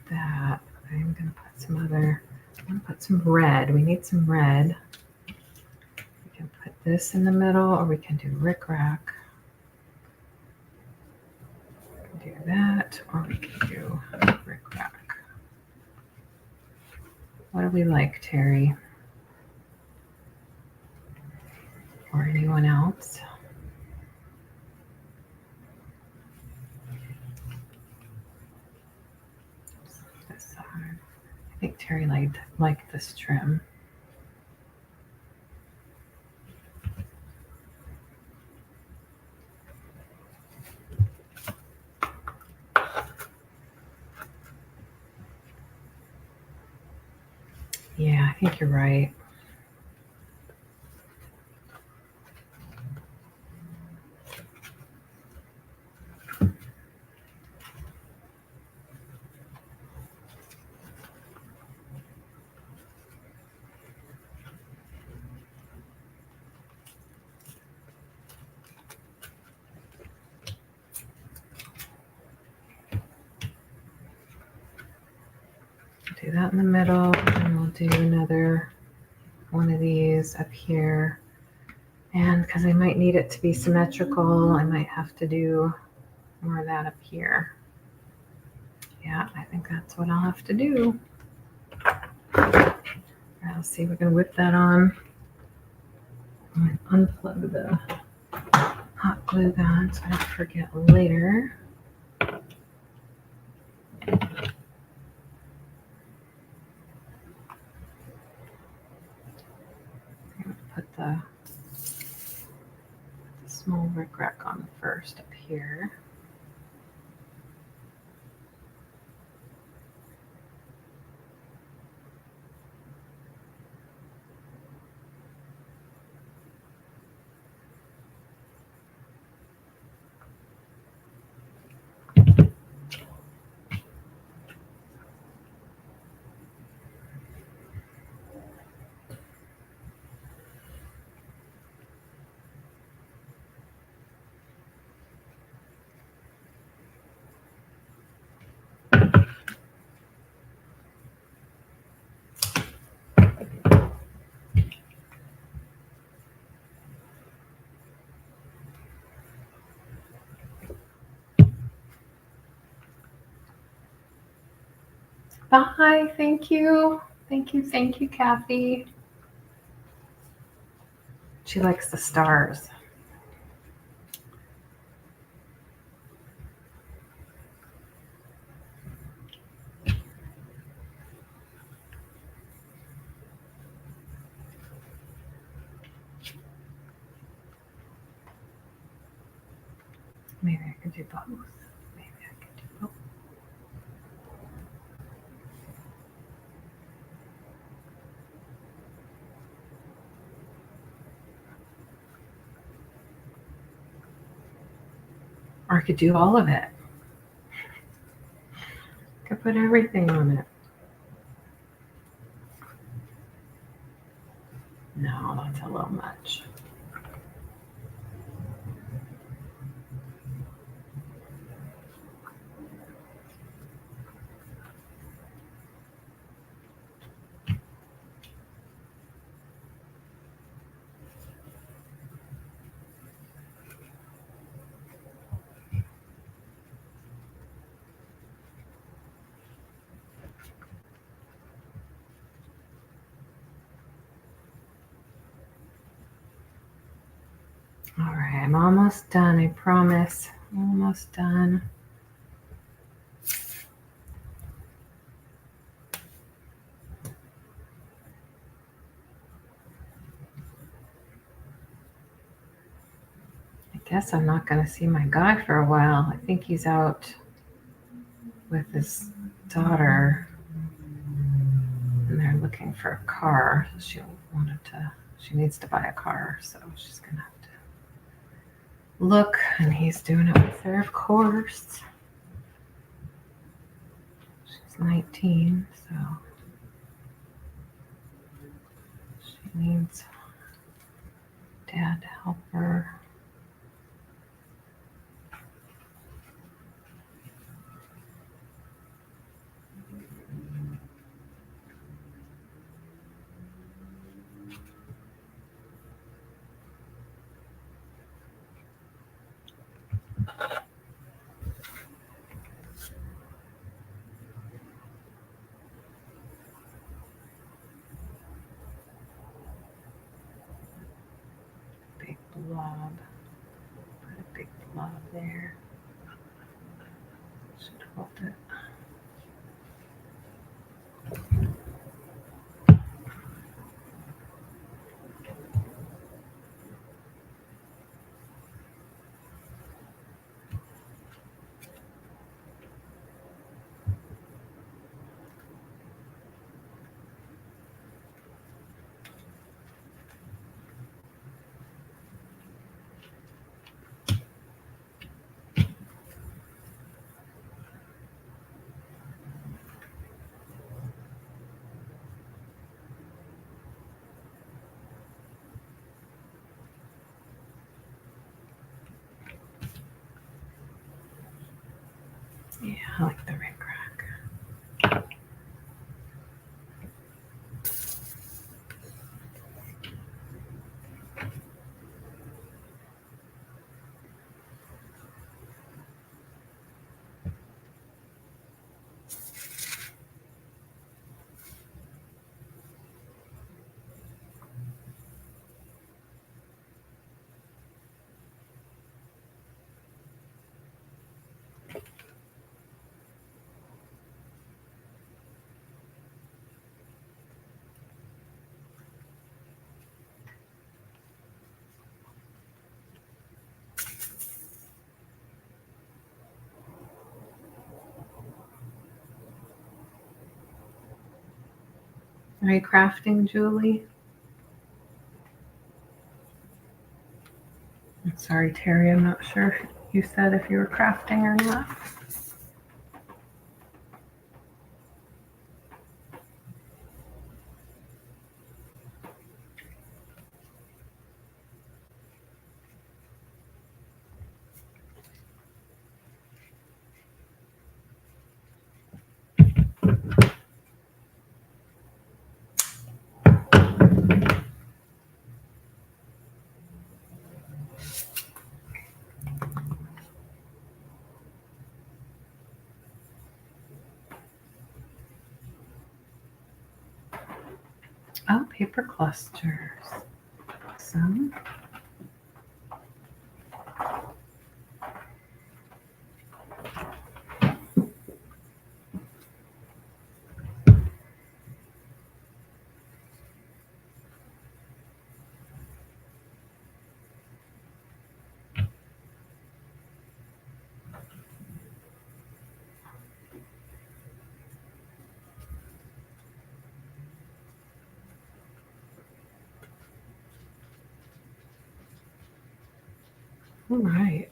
that. I'm going to put some other, I'm going to put some red. We need some red. We can put this in the middle, or we can do rickrack. We can do that, or we can do rickrack. What do we like, Terry? Or anyone else? This side. I think Terry liked this trim. Yeah, I think you're right. Do that in the middle, and we'll do another one of these up here. And because I might need it to be symmetrical, I might have to do more of that up here. Yeah, I think that's what I'll have to do. I'll see if we can whip that on. I'm going to unplug the hot glue gun so I don't forget later. Put the small rickrack on first up here. Bye. Thank you. Thank you, Kathy. She likes the stars. Maybe I could do both. Maybe I could do both. Or I could do all of it. I could put everything on it. No, that's a little much. All right, I'm almost done, I promise. Almost done. I guess I'm not going to see my guy for a while. I think he's out with his daughter and they're looking for a car. She needs to buy a car, so she's going to have to look, and he's doing it with her, of course. She's 19, so she needs dad to help her. Big blob. Put a big blob there. Should hold it. Yeah, I like the ring crack. Are you crafting, Julie? I'm sorry, Terry, I'm not sure if you said if you were crafting or not. Oh, paper clusters. Awesome. All right.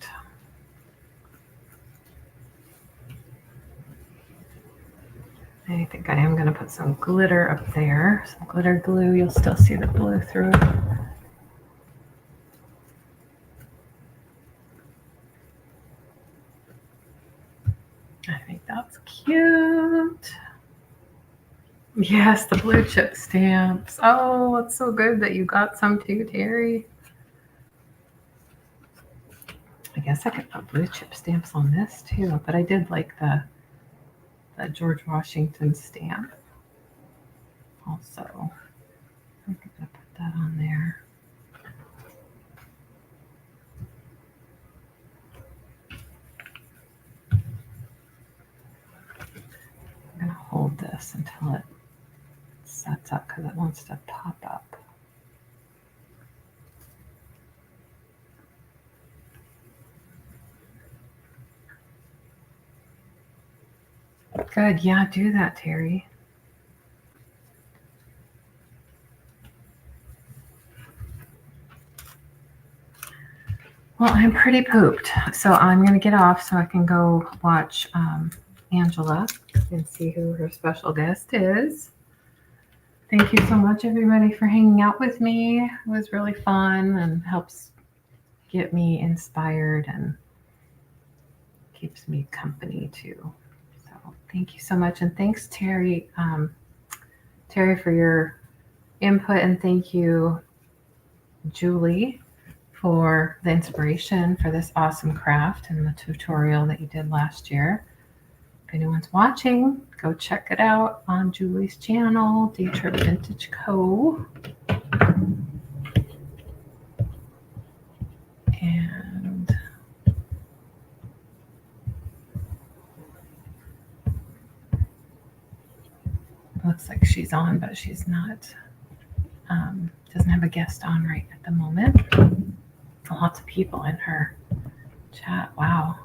I think I am going to put some glitter up there, some glitter glue. You'll still see the blue through. I think that's cute. Yes, the blue chip stamps. Oh, it's so good that you got some too, Terry. I guess I could put blue chip stamps on this too, but I did like the George Washington stamp also. I'm gonna put that on there. I'm gonna hold this until it sets up because it wants to pop up. Good, yeah, do that, Terry. Well, I'm pretty pooped, so I'm gonna get off so I can go watch Angela and see who her special guest is. Thank you so much, everybody, for hanging out with me. It was really fun and helps get me inspired and keeps me company too. So thank you so much, and thanks, Terry. Terry, for your input, and thank you, Julie, for the inspiration for this awesome craft and the tutorial that you did last year. If anyone's watching, go check it out on Julie's channel, Dietrich Vintage Co. And looks like she's on, but she's not, doesn't have a guest on right at the moment. Lots of people in her chat. Wow.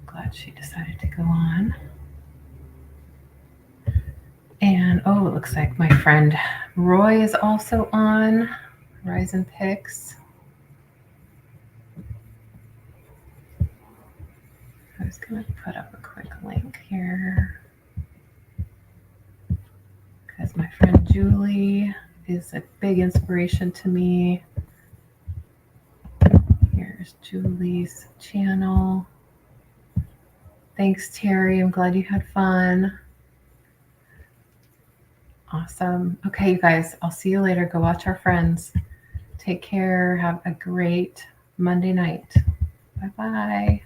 Glad she decided to go on. And oh, it looks like my friend Roy is also on. Rise and Picks. I was going to put up a quick link here because my friend Julie is a big inspiration to me. Here's Julie's channel. Thanks, Terry. I'm glad you had fun. Awesome. Okay, you guys, I'll see you later. Go watch our friends. Take care. Have a great Monday night. Bye-bye.